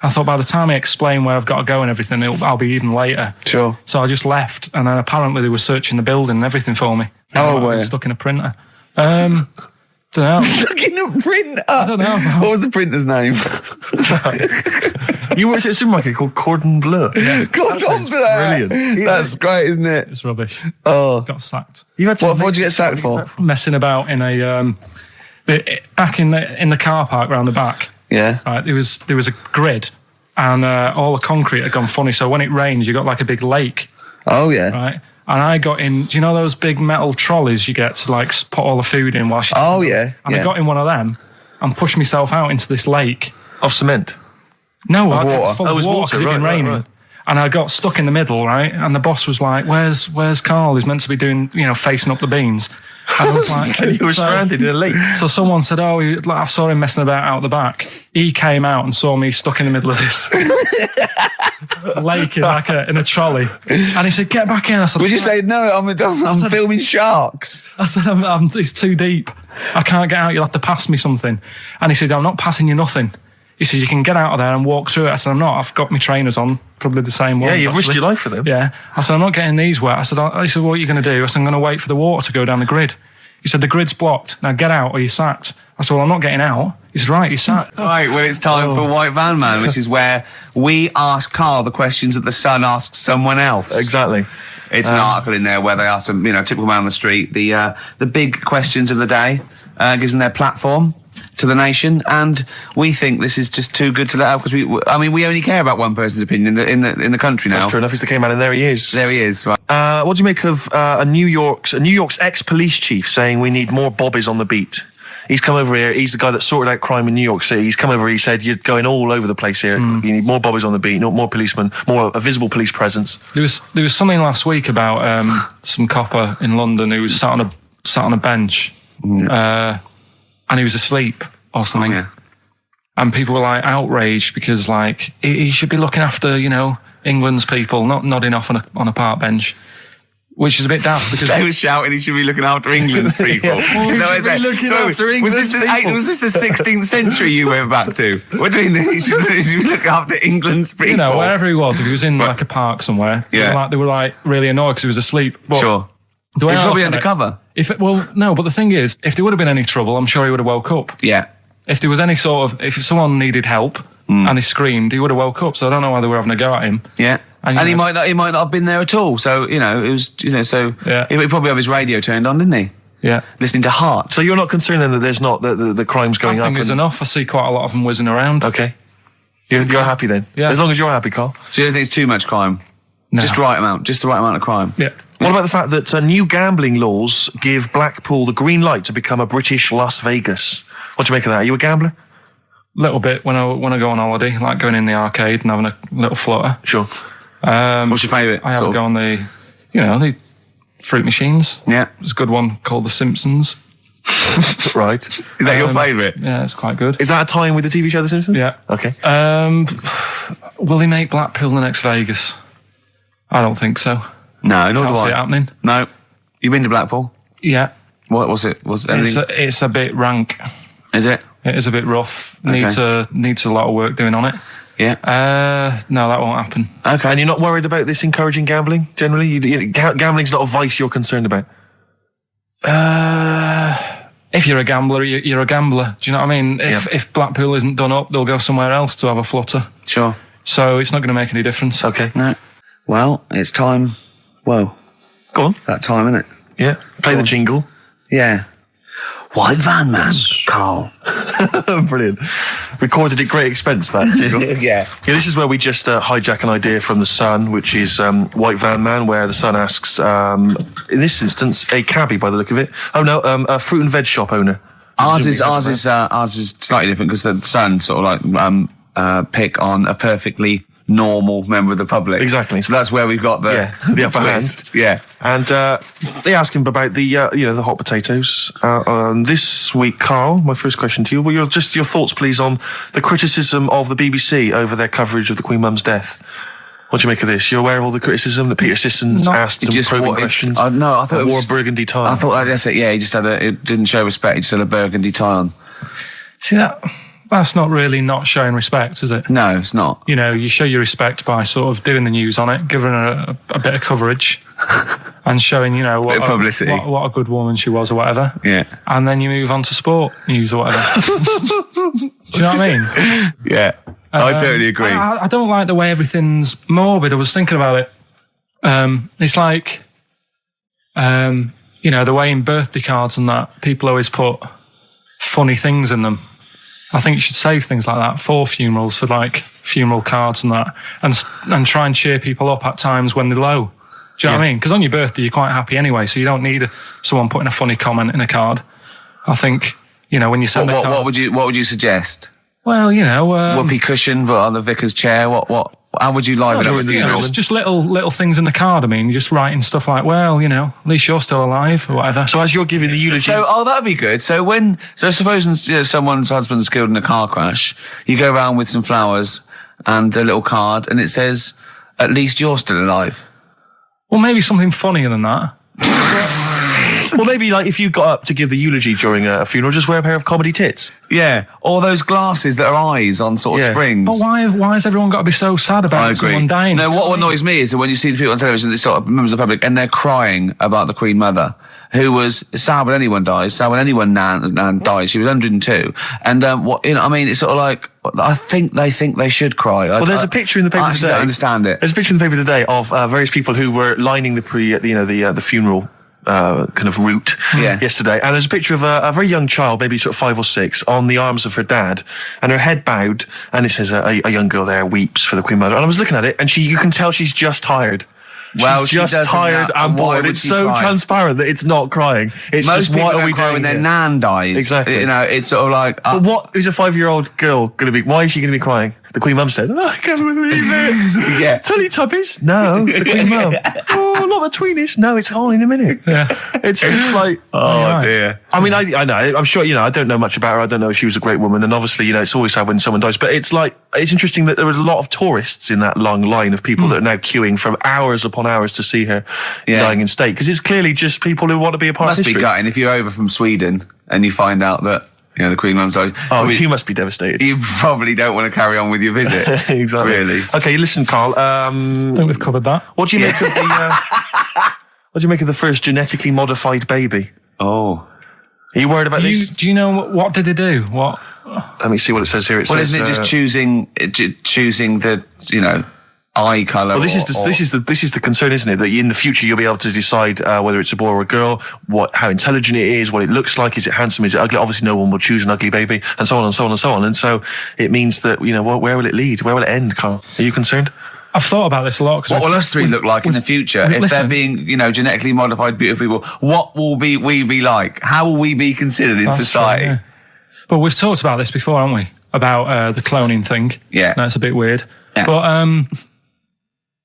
[SPEAKER 2] I thought by the time I explain where I've got to go and everything, I'll be even later.
[SPEAKER 3] Sure.
[SPEAKER 2] So I just left, and then apparently they were searching the building and everything for me.
[SPEAKER 3] Oh, where?
[SPEAKER 2] Stuck in a printer. Don't know.
[SPEAKER 3] Stuck in a printer?
[SPEAKER 2] I don't know.
[SPEAKER 3] What was the printer's name?
[SPEAKER 1] You worked at a supermarket called Cordon Bleu.
[SPEAKER 3] Yeah. Cordon Bleu! Brilliant. That's great, isn't it?
[SPEAKER 2] It's rubbish.
[SPEAKER 3] Oh.
[SPEAKER 2] Got sacked.
[SPEAKER 3] What did you get sacked for?
[SPEAKER 2] Messing about in a... back in the car park round the back.
[SPEAKER 3] Yeah.
[SPEAKER 2] Right, there was a grid, and all the concrete had gone funny, so when it rains, you got like a big lake.
[SPEAKER 3] Oh, yeah.
[SPEAKER 2] Right? And I got in, do you know those big metal trolleys you get to like put all the food in while
[SPEAKER 3] Oh, yeah.
[SPEAKER 2] And I got in one of them and pushed myself out into this lake.
[SPEAKER 1] Of cement?
[SPEAKER 2] No,
[SPEAKER 3] water.
[SPEAKER 2] It was full of water because it'd been raining. Right. And I got stuck in the middle, right? And the boss was like, where's Karl? He's meant to be doing, facing up the beans. And I was like...
[SPEAKER 1] You were stranded in a lake.
[SPEAKER 2] So someone said, I saw him messing about out the back. He came out and saw me stuck in the middle of this lake in a trolley. And he said, get back in. I said,
[SPEAKER 3] would you say, no, I'm filming sharks?
[SPEAKER 2] I said, it's too deep. I can't get out. You'll have to pass me something. And he said, I'm not passing you nothing. He said, you can get out of there and walk through it. I said, I'm not. I've got my trainers on, probably the same ones.
[SPEAKER 1] Yeah, you've risked your life for them.
[SPEAKER 2] Yeah. I said, I'm not getting these wet. He said, what are you going to do? I said, I'm going to wait for the water to go down the grid. He said, the grid's blocked. Now get out or you're sacked. I said, well, I'm not getting out. He said, right, you're sacked.
[SPEAKER 3] Right, well, it's time for White Van Man, which is where we ask Karl the questions that the Sun asks someone else.
[SPEAKER 1] Exactly.
[SPEAKER 3] It's an article in there where they ask them, typical man on the street, the big questions of the day, gives them their platform to the nation, and we think this is just too good to let out because we only care about one person's opinion in the country now.
[SPEAKER 1] That's true enough. He's the K-man, and there he is.
[SPEAKER 3] Right.
[SPEAKER 1] What do you make of New York's ex-police chief saying we need more bobbies on the beat? He's come over here. He's the guy that sorted out crime in New York City. He's come over. He said you're going all over the place here. You need more bobbies on the beat, more policemen, a visible police presence.
[SPEAKER 2] There was something last week about some copper in London who was sat on a bench. And he was asleep or something. Oh, yeah. And people were like outraged because he should be looking after, England's people, not nodding off on a park bench. Which is a bit daft because
[SPEAKER 3] they were shouting he should be looking after England's people.
[SPEAKER 1] Was this the 16th century you went back to? What do you mean he should be looking after England's people?
[SPEAKER 2] Wherever he was, if he was in a park somewhere, they were really annoyed because he was asleep. But
[SPEAKER 3] sure. He was probably undercover.
[SPEAKER 2] But the thing is, if there would have been any trouble, I'm sure he would have woke up.
[SPEAKER 3] Yeah.
[SPEAKER 2] If there was any if someone needed help and he screamed, he would have woke up. So I don't know why they were having a go at him.
[SPEAKER 3] Yeah. And he might not have been there at all. So, it was, he probably have his radio turned on, didn't he?
[SPEAKER 2] Yeah.
[SPEAKER 3] Listening to Heart.
[SPEAKER 1] So you're not concerned then that there's not the crime's going up?
[SPEAKER 2] I think there's enough. I see quite a lot of them whizzing around.
[SPEAKER 1] Okay. You're happy then?
[SPEAKER 2] Yeah.
[SPEAKER 1] As long as you're happy, Karl.
[SPEAKER 3] So you don't think it's too much crime? No. Just the right amount of crime?
[SPEAKER 2] Yeah.
[SPEAKER 1] What about the fact that new gambling laws give Blackpool the green light to become a British Las Vegas? What do you make of that? Are you a gambler?
[SPEAKER 2] Little bit when I go on holiday, like going in the arcade and having a little flutter.
[SPEAKER 1] Sure.
[SPEAKER 3] What's your favourite?
[SPEAKER 2] I have a go on the fruit machines.
[SPEAKER 3] Yeah.
[SPEAKER 2] There's a good one called The Simpsons.
[SPEAKER 1] Right.
[SPEAKER 3] Is that your favourite?
[SPEAKER 2] Yeah, it's quite good.
[SPEAKER 1] Is that a tie-in with the TV show The Simpsons?
[SPEAKER 2] Yeah.
[SPEAKER 1] Okay.
[SPEAKER 2] Will he make Blackpool the next Vegas? I don't think so.
[SPEAKER 3] No, nor do I.
[SPEAKER 2] Can't see it happening.
[SPEAKER 3] No. You been to Blackpool?
[SPEAKER 2] Yeah.
[SPEAKER 3] What was it?
[SPEAKER 2] It's a bit rank.
[SPEAKER 3] Is it?
[SPEAKER 2] It is a bit rough.
[SPEAKER 3] Okay.
[SPEAKER 2] Needs a lot of work doing on it.
[SPEAKER 3] Yeah.
[SPEAKER 2] No, that won't happen.
[SPEAKER 1] Okay. And you're not worried about this encouraging gambling, generally? Gambling's not a vice you're concerned about?
[SPEAKER 2] If you're a gambler, you're a gambler. Do you know what I mean? If Blackpool isn't done up, they'll go somewhere else to have a flutter.
[SPEAKER 3] Sure.
[SPEAKER 2] So it's not going to make any difference.
[SPEAKER 1] Okay.
[SPEAKER 3] No. Well, it's time. Whoa.
[SPEAKER 1] Go on.
[SPEAKER 3] That time, isn't it?
[SPEAKER 1] Yeah. Play the jingle.
[SPEAKER 3] Yeah. White Van Man, Karl.
[SPEAKER 1] Brilliant. Recorded at great expense, that jingle.
[SPEAKER 3] Yeah.
[SPEAKER 1] This is where we just hijack an idea from The Sun, which is White Van Man, where The Sun asks, in this instance, a cabbie by the look of it. Oh no, a fruit and veg shop owner.
[SPEAKER 3] Ours is slightly different because The Sun sort of pick on a perfectly normal member of the public.
[SPEAKER 1] Exactly.
[SPEAKER 3] So that's where we've got the
[SPEAKER 1] upper hand.
[SPEAKER 3] Yeah.
[SPEAKER 1] And they ask him about the hot potatoes. This week, Karl, my first question to you, your thoughts, please, on the criticism of the BBC over their coverage of the Queen Mum's death. What do you make of this? You're aware of all the criticism that Peter Sissons asked some probing questions?
[SPEAKER 3] No, I thought it was
[SPEAKER 1] wore a burgundy tie.
[SPEAKER 3] I thought that's it. Yeah, he just it didn't show respect. He just had a burgundy tie on.
[SPEAKER 2] See that? That's not really not showing respect, is it?
[SPEAKER 3] No, it's not.
[SPEAKER 2] You show your respect by sort of doing the news on it, giving her a bit of coverage, and showing, what a good woman she was or whatever.
[SPEAKER 3] Yeah.
[SPEAKER 2] And then you move on to sport news or whatever. Do you know what I mean?
[SPEAKER 3] Yeah. I totally agree.
[SPEAKER 2] I don't like the way everything's morbid. I was thinking about it. It's like, the way in birthday cards and that, people always put funny things in them. I think you should save things like that for funerals, for funeral cards and that, and try and cheer people up at times when they're low. Do you know what I mean? Because on your birthday, you're quite happy anyway, so you don't need someone putting a funny comment in a card. I think, when you send a card...
[SPEAKER 3] What would you suggest?
[SPEAKER 2] Well,
[SPEAKER 3] whoopee cushion, but on the vicar's chair. How would you liven up?
[SPEAKER 2] Just little things in the card. I mean, you're just writing stuff like, well, at least you're still alive or whatever.
[SPEAKER 1] So as you're giving the eulogy,
[SPEAKER 3] that'd be good. So supposing someone's husband's killed in a car crash, you go around with some flowers and a little card, and it says, "At least you're still alive."
[SPEAKER 2] Well, maybe something funnier than that.
[SPEAKER 1] Well, maybe if you got up to give the eulogy during a funeral, just wear a pair of comedy tits.
[SPEAKER 3] Yeah, or those glasses that are eyes on sort of springs.
[SPEAKER 2] But why has everyone got to be so sad about someone dying?
[SPEAKER 3] No, what annoys me is that when you see the people on television, they sort of members of the public, and they're crying about the Queen Mother, who was sad when anyone dies, sad when anyone nan dies. She was 102. And it's sort of like, I think they should cry.
[SPEAKER 1] Well, there's a picture in the paper today.
[SPEAKER 3] I don't understand it.
[SPEAKER 1] There's a picture in the paper today of various people who were lining the funeral kind of route yesterday, and there's a picture of a very young child, maybe sort of 5 or 6, on the arms of her dad, and her head bowed, and it says a young girl there weeps for the Queen Mother. And I was looking at it, and you can tell she's just tired. Well, she's just tired and bored. It's so transparent that it's not crying. It's
[SPEAKER 3] most
[SPEAKER 1] just, what are we doing
[SPEAKER 3] when their nan dies?
[SPEAKER 1] Exactly.
[SPEAKER 3] It's sort of like...
[SPEAKER 1] But what is a 5-year-old girl going to be? Why is she going to be crying? The Queen Mum said, I can't believe it.
[SPEAKER 3] Yeah.
[SPEAKER 1] Teletubbies? No. The Queen Mum. Oh, not the Tweenies? No, it's all in a minute.
[SPEAKER 2] Yeah.
[SPEAKER 1] It's just like...
[SPEAKER 3] Oh, dear.
[SPEAKER 1] I mean, I know. I'm sure, I don't know much about her. I don't know if she was a great woman. And obviously, it's always sad when someone dies. But it's interesting that there was a lot of tourists in that long line of people that are now queuing for hours upon hours to see her dying in state. Because it's clearly just people who want to be a part of history.
[SPEAKER 3] Must be gutting if you're over from Sweden and you find out that the Queen Mum's died.
[SPEAKER 1] Oh, you must be devastated.
[SPEAKER 3] You probably don't want to carry on with your visit.
[SPEAKER 1] Exactly.
[SPEAKER 3] Really.
[SPEAKER 1] Okay, listen, Karl.
[SPEAKER 2] I think we've covered that.
[SPEAKER 1] What do you make of the? What do you make of the first genetically modified baby?
[SPEAKER 3] Oh,
[SPEAKER 1] are you worried about this?
[SPEAKER 2] Do you know what did they do? What?
[SPEAKER 1] Let me see what it says here.
[SPEAKER 3] Isn't it just choosing the eye colour?
[SPEAKER 1] Well, this is the concern, isn't it? That in the future you'll be able to decide whether it's a boy or a girl, how intelligent it is, what it looks like, is it handsome, is it ugly? Obviously, no one will choose an ugly baby, and so on and so on and so on. And so it means that where will it lead? Where will it end, Karl? Are you concerned?
[SPEAKER 2] I've thought about this a lot.
[SPEAKER 3] What will us three look like in the future if they're being, genetically modified, beautiful people? What will we be like? How will we be considered in society?
[SPEAKER 2] True, yeah. But we've talked about this before, haven't we? About the cloning thing.
[SPEAKER 3] Yeah,
[SPEAKER 2] that's a bit weird.
[SPEAKER 3] Yeah.
[SPEAKER 2] But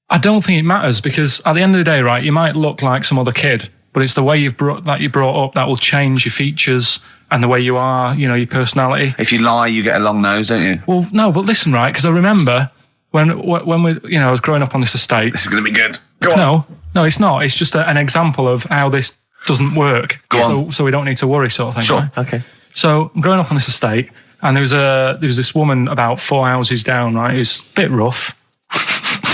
[SPEAKER 2] I don't think it matters, because at the end of the day, right, you might look like some other kid, but it's the way you brought up that will change your features and the way you are, your personality.
[SPEAKER 3] If you lie, you get a long nose, don't you?
[SPEAKER 2] Well, no, but listen, right, because I remember when we, I was growing up on this estate.
[SPEAKER 3] This is going to be good. Go on.
[SPEAKER 2] No, it's not. It's just an example of how this doesn't work.
[SPEAKER 3] Go on.
[SPEAKER 2] So we don't need to worry, sort of thing.
[SPEAKER 1] Sure.
[SPEAKER 2] Right?
[SPEAKER 1] Okay.
[SPEAKER 2] So I'm growing up on this estate, and there was this woman about 4 houses down, right, who's a bit rough.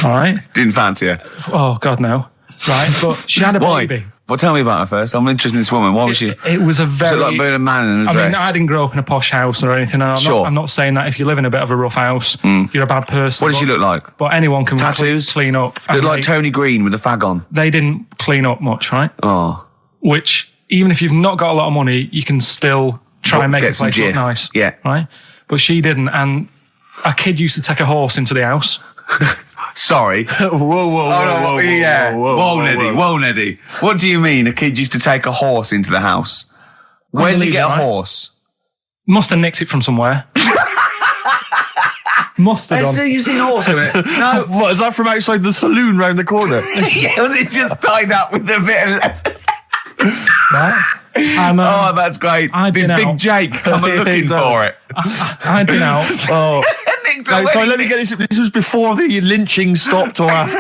[SPEAKER 2] All right.
[SPEAKER 3] Didn't fancy her.
[SPEAKER 2] Oh God, no. Right, but she had a baby.
[SPEAKER 3] Well, tell me about her first. I'm interested in this woman. Why was she?
[SPEAKER 2] It was a very...
[SPEAKER 3] Was it like being a man in a dress?
[SPEAKER 2] I mean, I didn't grow up in a posh house or anything. And I'm not saying that if you live in a bit of a rough house, you're a bad person.
[SPEAKER 3] What did she look like?
[SPEAKER 2] But anyone can
[SPEAKER 3] tattoos?
[SPEAKER 2] Clean up.
[SPEAKER 3] Looked like Tony Green with a fag on.
[SPEAKER 2] They didn't clean up much, right?
[SPEAKER 3] Oh.
[SPEAKER 2] Which, even if you've not got a lot of money, you can still try and make the place look nice.
[SPEAKER 3] Yeah.
[SPEAKER 2] Right? But she didn't. And a kid used to take a horse into the house.
[SPEAKER 3] Sorry. Whoa, Neddy. What do you mean a kid used to take a horse into the house? Where did they get a horse?
[SPEAKER 2] Must have nicked it from somewhere. Must have done.
[SPEAKER 3] You've seen a horse doing it? No.
[SPEAKER 1] What, is that from outside the saloon round the corner?
[SPEAKER 3] Yeah, was it just tied up with a bit of leather?
[SPEAKER 2] Right.
[SPEAKER 3] Oh, that's great. Did Big Jake come looking for it?
[SPEAKER 2] I'd been out.
[SPEAKER 1] Oh. Sorry, let me get this. This was before the lynching stopped or after.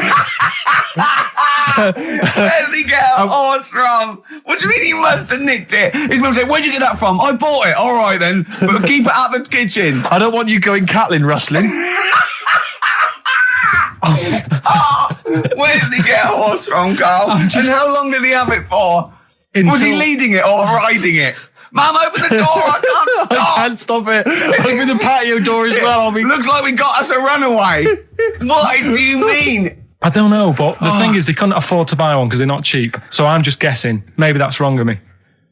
[SPEAKER 3] Where did he get a horse from? What do you mean he must have nicked it? His mum said, where'd you get that from? I bought it. All right then, but keep it out of the kitchen.
[SPEAKER 1] I don't want you going cattling rustling.
[SPEAKER 3] Where did he get a horse from, Karl? And how long did he have it for? Was he leading it or riding it? Mum, open the door, I can't stop.
[SPEAKER 1] I can't stop it. Open the patio door as well.
[SPEAKER 3] Looks like we got us a runaway. What do you mean?
[SPEAKER 2] I don't know, but the thing is they couldn't afford to buy one because they're not cheap. So I'm just guessing. Maybe that's wrong of me.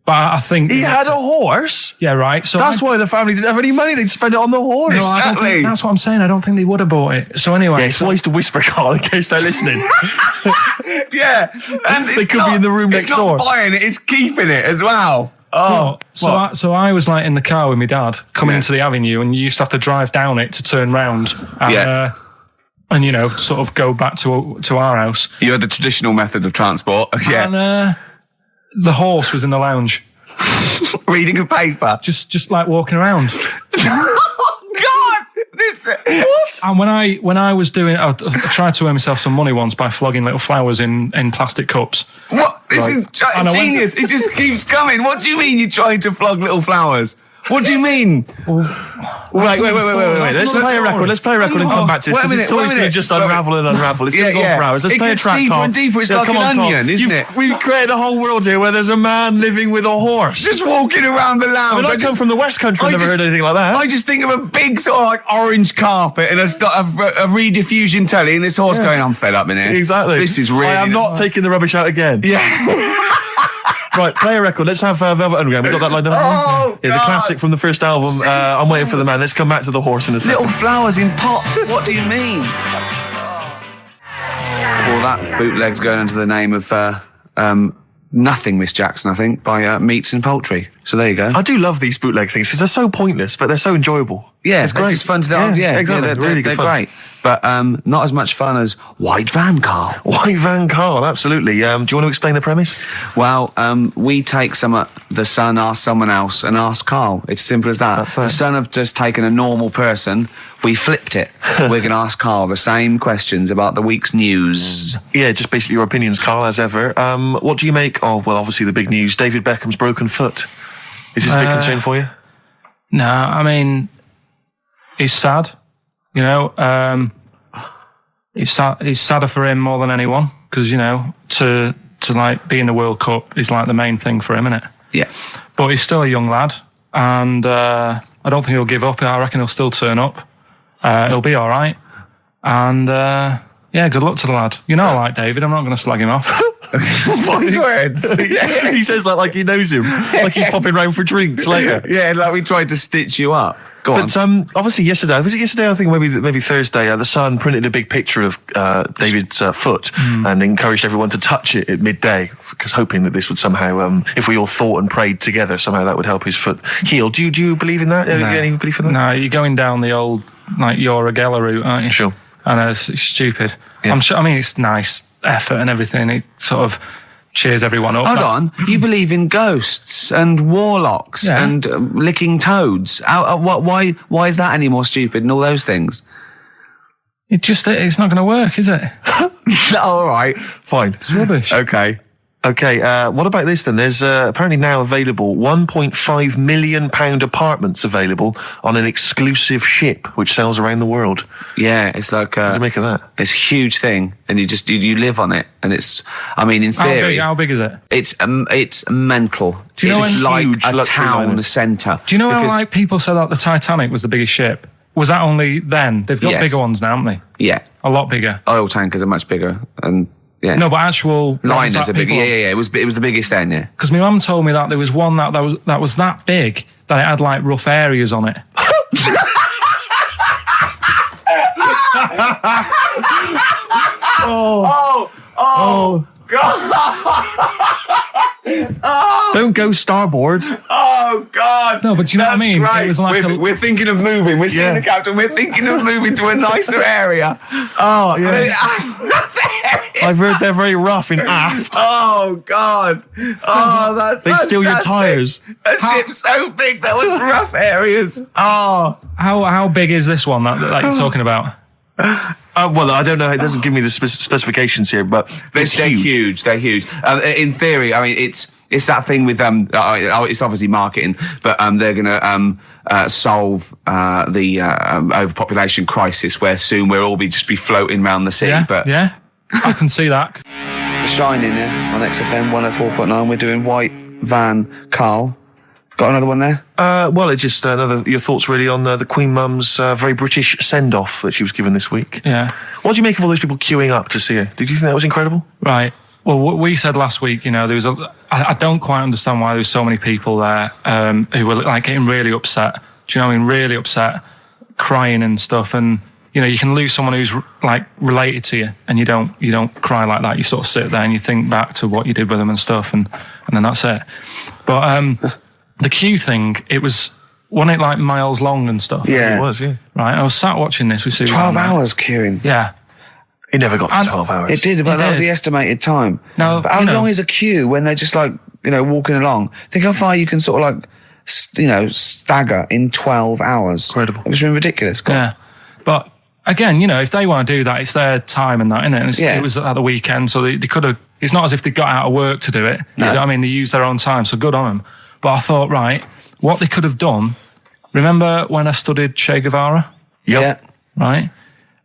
[SPEAKER 2] But I think...
[SPEAKER 1] He had a horse?
[SPEAKER 2] Yeah, right. So
[SPEAKER 1] that's why the family didn't have any money. They'd spend it on the horse.
[SPEAKER 2] No,
[SPEAKER 3] exactly.
[SPEAKER 2] That's what I'm saying. I don't think they would have bought it. So anyway...
[SPEAKER 1] Yeah, it's wise to whisper, Karl, in case they're listening.
[SPEAKER 3] Yeah. And
[SPEAKER 1] they could be in the room next door.
[SPEAKER 3] It's not buying it, it's keeping it as well. Oh,
[SPEAKER 2] so I was like in the car with my dad coming into the avenue, and you used to have to drive down it to turn round and sort of go back to our house. You
[SPEAKER 3] had the traditional method of transport,
[SPEAKER 2] and the horse was in the lounge,
[SPEAKER 3] reading a paper,
[SPEAKER 2] just like walking around.
[SPEAKER 3] What?
[SPEAKER 2] And when I was doing, I tried to earn myself some money once by flogging little flowers in plastic cups.
[SPEAKER 3] What? This is genius. It just keeps coming. What do you mean you're trying to flog little flowers? What do you mean?
[SPEAKER 1] Wait. Let's play a record. Let's play a record and come back to this, because the story's going to just unravel and unravel. It's going to go on for hours. Let's play a track,
[SPEAKER 3] deeper
[SPEAKER 1] Karl.
[SPEAKER 3] and deeper. It's like an onion, isn't it?
[SPEAKER 1] We've created a whole world here where there's a man living with a horse.
[SPEAKER 3] Just walking around the lounge.
[SPEAKER 1] I come from the West Country. I've never heard anything like that.
[SPEAKER 3] I just think of a big sort of like orange carpet and a rediffusion telly and this horse going, I'm fed up in here.
[SPEAKER 1] Exactly.
[SPEAKER 3] This is really...
[SPEAKER 1] I am not taking the rubbish out again.
[SPEAKER 3] Yeah.
[SPEAKER 1] Right, play a record. Let's have Velvet Underground. We've got that lined up.
[SPEAKER 3] Oh,
[SPEAKER 1] yeah, the classic from the first album. I'm Waiting for the Man. Let's come back to the horse in a second.
[SPEAKER 3] Little flowers in pots. What do you mean? Well, that bootleg's going under the name of Nothing, Miss Jackson, I think, by Meats and Poultry. So there you go.
[SPEAKER 1] I do love these bootleg things because they're so pointless, but they're so enjoyable.
[SPEAKER 3] Yeah, it's great. It's fun to do. Yeah,
[SPEAKER 1] exactly.
[SPEAKER 3] Yeah,
[SPEAKER 1] really good
[SPEAKER 3] fun. They're great. But not as much fun as White Van, Karl.
[SPEAKER 1] White Van, Karl, absolutely. Do you want to explain the premise?
[SPEAKER 3] Well, we take the Sun, ask someone else, and ask Karl. It's as simple as that. The Sun have just taken a normal person. We flipped it. We're going to ask Karl the same questions about the week's news.
[SPEAKER 1] Yeah, just basically your opinions, Karl, as ever. What do you make of, well, obviously the big news, David Beckham's broken foot? Is this a big concern for you?
[SPEAKER 2] No, I mean... He's sad, you know. He's sadder for him more than anyone because, you know, to like be in the World Cup is like the main thing for him, isn't it?
[SPEAKER 3] Yeah.
[SPEAKER 2] But he's still a young lad, and I don't think he'll give up. I reckon he'll still turn up. He'll be all right, and yeah, good luck to the lad. You know, I like David. I'm not going to slag him off.
[SPEAKER 3] Wise words.
[SPEAKER 1] Yeah. He says that like he knows him, like he's popping round for drinks later.
[SPEAKER 3] Yeah, like we tried to stitch you up. Go on.
[SPEAKER 1] But obviously yesterday, was it yesterday? I think maybe Thursday. The Sun printed a big picture of David's foot and encouraged everyone to touch it at midday, because hoping that this would somehow, if we all thought and prayed together, somehow that would help his foot heal. Do you believe in that?
[SPEAKER 2] No.
[SPEAKER 1] Any belief in that?
[SPEAKER 2] No, you're going down the old like Yoragella route, aren't you?
[SPEAKER 1] Sure.
[SPEAKER 2] And it's stupid. Yeah. I'm sure. I mean, it's nice effort and everything. It sort of cheers everyone up.
[SPEAKER 3] Hold on, you believe in ghosts and warlocks and licking toads? Why is that any more stupid than all those things?
[SPEAKER 2] It's not going to work, is it?
[SPEAKER 3] All right, fine.
[SPEAKER 2] It's rubbish.
[SPEAKER 1] Okay, what about this then? There's apparently now available £1.5 million apartments available on an exclusive ship which sails around the world.
[SPEAKER 3] Yeah, it's like...
[SPEAKER 1] what do you make of that?
[SPEAKER 3] It's a huge thing, and you live on it, and it's... I mean, in theory...
[SPEAKER 2] How big is it?
[SPEAKER 3] It's mental.
[SPEAKER 2] Do you know
[SPEAKER 3] it's like a town centre.
[SPEAKER 2] Do you know how like people said that the Titanic was the biggest ship? Was that only then? They've got bigger ones now, haven't they?
[SPEAKER 3] Yeah.
[SPEAKER 2] A lot bigger.
[SPEAKER 3] Oil tankers are much bigger, and... Yeah.
[SPEAKER 2] No, but actual
[SPEAKER 3] liners are bigger. Yeah. It was the biggest then. Yeah.
[SPEAKER 2] Because my mum told me that there was one that was that big that it had like rough areas on it.
[SPEAKER 3] Oh God!
[SPEAKER 1] Don't go starboard.
[SPEAKER 3] Oh God!
[SPEAKER 2] No, but do you know what I mean?
[SPEAKER 3] Great.
[SPEAKER 2] It was like
[SPEAKER 3] we're thinking of moving. We're seeing the captain. We're thinking of moving to a nicer area. Oh yeah.
[SPEAKER 1] I've heard they're very rough in aft.
[SPEAKER 3] Oh God! Oh, that's
[SPEAKER 1] they steal your tyres.
[SPEAKER 3] A ship's so big that was rough areas. Oh,
[SPEAKER 2] how big is this one that you're talking about?
[SPEAKER 1] Well, I don't know. It doesn't give me the specifications here, but
[SPEAKER 3] they're huge. They're huge. In theory, I mean, it's that thing with it's obviously marketing, but they're going to solve the overpopulation crisis, where soon we'll all just be floating around the sea.
[SPEAKER 2] Yeah,
[SPEAKER 3] but
[SPEAKER 2] yeah, I can see that.
[SPEAKER 3] The Shining on XFM 104.9. We're doing White Van, Karl. Got another one there?
[SPEAKER 1] Well, it's just your thoughts really on the Queen Mum's very British send-off that she was given this week.
[SPEAKER 2] Yeah.
[SPEAKER 1] What do you make of all those people queuing up to see her? Did you think that was incredible?
[SPEAKER 2] Right. Well, what we said last week, you know, there was I don't quite understand why there was so many people there who were like getting really upset. Do you know what I mean? Really upset, crying and stuff. And, you know, you can lose someone who's like related to you and you don't cry like that. You sort of sit there and you think back to what you did with them and stuff and then that's it. But, the queue thing, wasn't it like miles long and stuff?
[SPEAKER 3] Yeah.
[SPEAKER 1] It was, yeah.
[SPEAKER 2] Right, I was sat watching this with Susan.
[SPEAKER 3] 12 hours queuing.
[SPEAKER 2] Yeah.
[SPEAKER 1] It never got to 12 hours.
[SPEAKER 3] It did, but that was the estimated time.
[SPEAKER 2] No,
[SPEAKER 3] but how long is a queue when they're just like, you know, walking along? Think how far you can sort of like, you know, stagger in 12 hours.
[SPEAKER 1] Incredible.
[SPEAKER 3] It's been ridiculous.
[SPEAKER 2] Yeah. But again, you know, if they want to do that, it's their time and that, isn't it? And it was at the weekend, so they could have, it's not as if they got out of work to do it. No. You know what I mean? They used their own time, so good on them. But I thought, right, what they could have done Remember when I studied Che Guevara?
[SPEAKER 3] Yeah.
[SPEAKER 2] Right?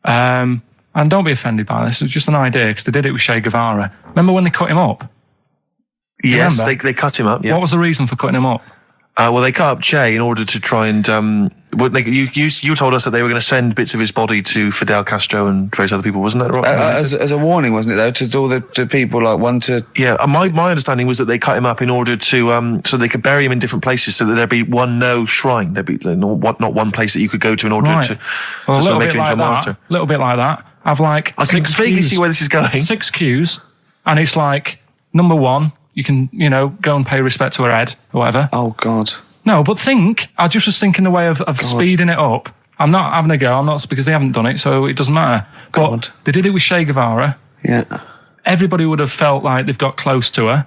[SPEAKER 2] And don't be offended by this. It's just an idea because they did it with Che Guevara. Remember when they cut him up?
[SPEAKER 1] Yes, they cut him up. Yeah.
[SPEAKER 2] What was the reason for cutting him up?
[SPEAKER 1] Well, they cut up Che in order to try and you told us that they were going to send bits of his body to Fidel Castro and various other people, wasn't that right?
[SPEAKER 3] As a warning, wasn't it, though, to all the people, like one to...
[SPEAKER 1] Yeah, my understanding was that they cut him up in order to so they could bury him in different places, so that there'd be no shrine, there'd be not one place that you could go to in order to sort of make him into a martyr.
[SPEAKER 2] A little bit like that. I've like
[SPEAKER 1] I can vaguely see where this is going.
[SPEAKER 2] 6 queues, and it's like number 1. You can, go and pay respect to her head or whatever.
[SPEAKER 3] Oh, God.
[SPEAKER 2] No, but I just was thinking the way of speeding it up. I'm not having a go. I'm not, because they haven't done it, so it doesn't matter. But they did it with Che Guevara.
[SPEAKER 3] Yeah.
[SPEAKER 2] Everybody would have felt like they've got close to her.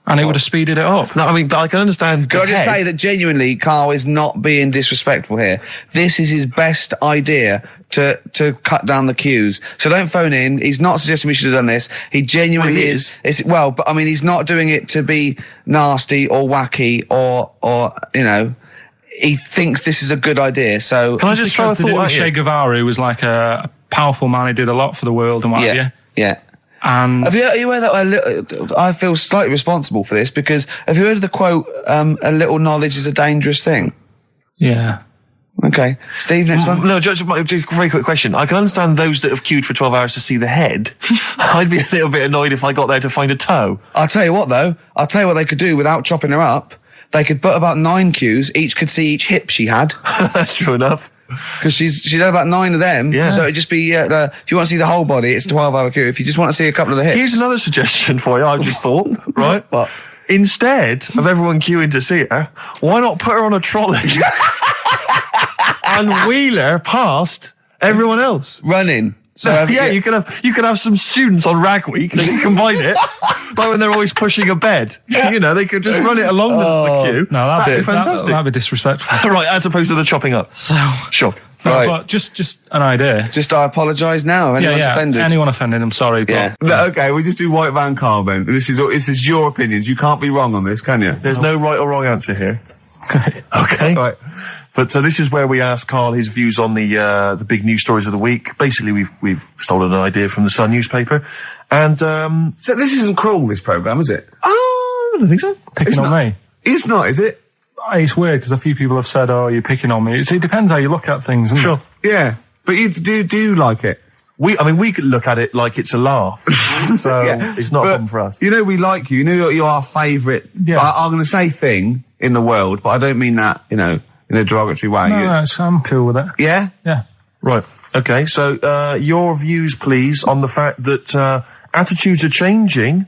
[SPEAKER 2] And it would have speeded it up.
[SPEAKER 1] No, I mean, but I can understand.
[SPEAKER 3] Can I just say that genuinely, Karl is not being disrespectful here. This is his best idea to cut down the queues. So don't phone in. He's not suggesting we should have done this. He genuinely is. But I mean, he's not doing it to be nasty or wacky or he thinks this is a good idea. So
[SPEAKER 1] can I just throw a thought at
[SPEAKER 2] Che Guevara, who was like a powerful man. He did a lot for the world and what have you.
[SPEAKER 3] Yeah.
[SPEAKER 2] And
[SPEAKER 3] are you aware that I feel slightly responsible for this, because have you heard of the quote, a little knowledge is a dangerous thing?
[SPEAKER 2] Yeah.
[SPEAKER 3] Okay. Steve, next one?
[SPEAKER 1] No, just a very quick question. I can understand those that have queued for 12 hours to see the head. I'd be a little bit annoyed if I got there to find a toe.
[SPEAKER 3] I'll tell you what, though. I'll tell you what they could do without chopping her up. They could put about 9 queues. Each could see each hip she had.
[SPEAKER 1] That's true enough.
[SPEAKER 3] Because she's had about 9 of them.
[SPEAKER 1] Yeah.
[SPEAKER 3] So it'd just be, if you want to see the whole body, it's a 12-hour queue. If you just want to see a couple of the hips.
[SPEAKER 1] Here's another suggestion for you, I just thought, right?
[SPEAKER 3] What?
[SPEAKER 1] Instead of everyone queuing to see her, why not put her on a trolley and wheel her past everyone else?
[SPEAKER 3] Running. So
[SPEAKER 1] you could have some students on Rag Week and they can combine it, like when they're always pushing a bed. They could just run it along the queue.
[SPEAKER 2] No,
[SPEAKER 1] that'd be fantastic.
[SPEAKER 2] That'd be disrespectful.
[SPEAKER 1] Right, as opposed to the chopping up.
[SPEAKER 2] So
[SPEAKER 1] sure.
[SPEAKER 2] No,
[SPEAKER 3] right.
[SPEAKER 2] But just an idea.
[SPEAKER 3] Just I apologise now if anyone's offended.
[SPEAKER 2] Anyone offended, I'm sorry. But,
[SPEAKER 3] Okay, we just do white van Karl then. This is your opinions. You can't be wrong on this, can you?
[SPEAKER 1] There's no right or wrong answer here. Okay.
[SPEAKER 3] Right.
[SPEAKER 1] But so this is where we ask Karl his views on the big news stories of the week. Basically, we've stolen an idea from the Sun newspaper, and
[SPEAKER 3] so this isn't cruel, this programme, is it?
[SPEAKER 1] Oh, I don't think so.
[SPEAKER 2] Picking on me.
[SPEAKER 3] It's not, is it?
[SPEAKER 2] It's weird because a few people have said, "Oh, you're picking on me." It depends how you look at things, isn't it?
[SPEAKER 3] Yeah, but you do like it.
[SPEAKER 1] We could look at it like it's a laugh, so it's not a problem for us.
[SPEAKER 3] We like you. You're our favourite. Yeah. I'm going to say thing in the world, but I don't mean that. In a derogatory way.
[SPEAKER 2] No, I'm cool with it.
[SPEAKER 3] Yeah?
[SPEAKER 2] Yeah.
[SPEAKER 1] Right. Okay, so your views, please, on the fact that attitudes are changing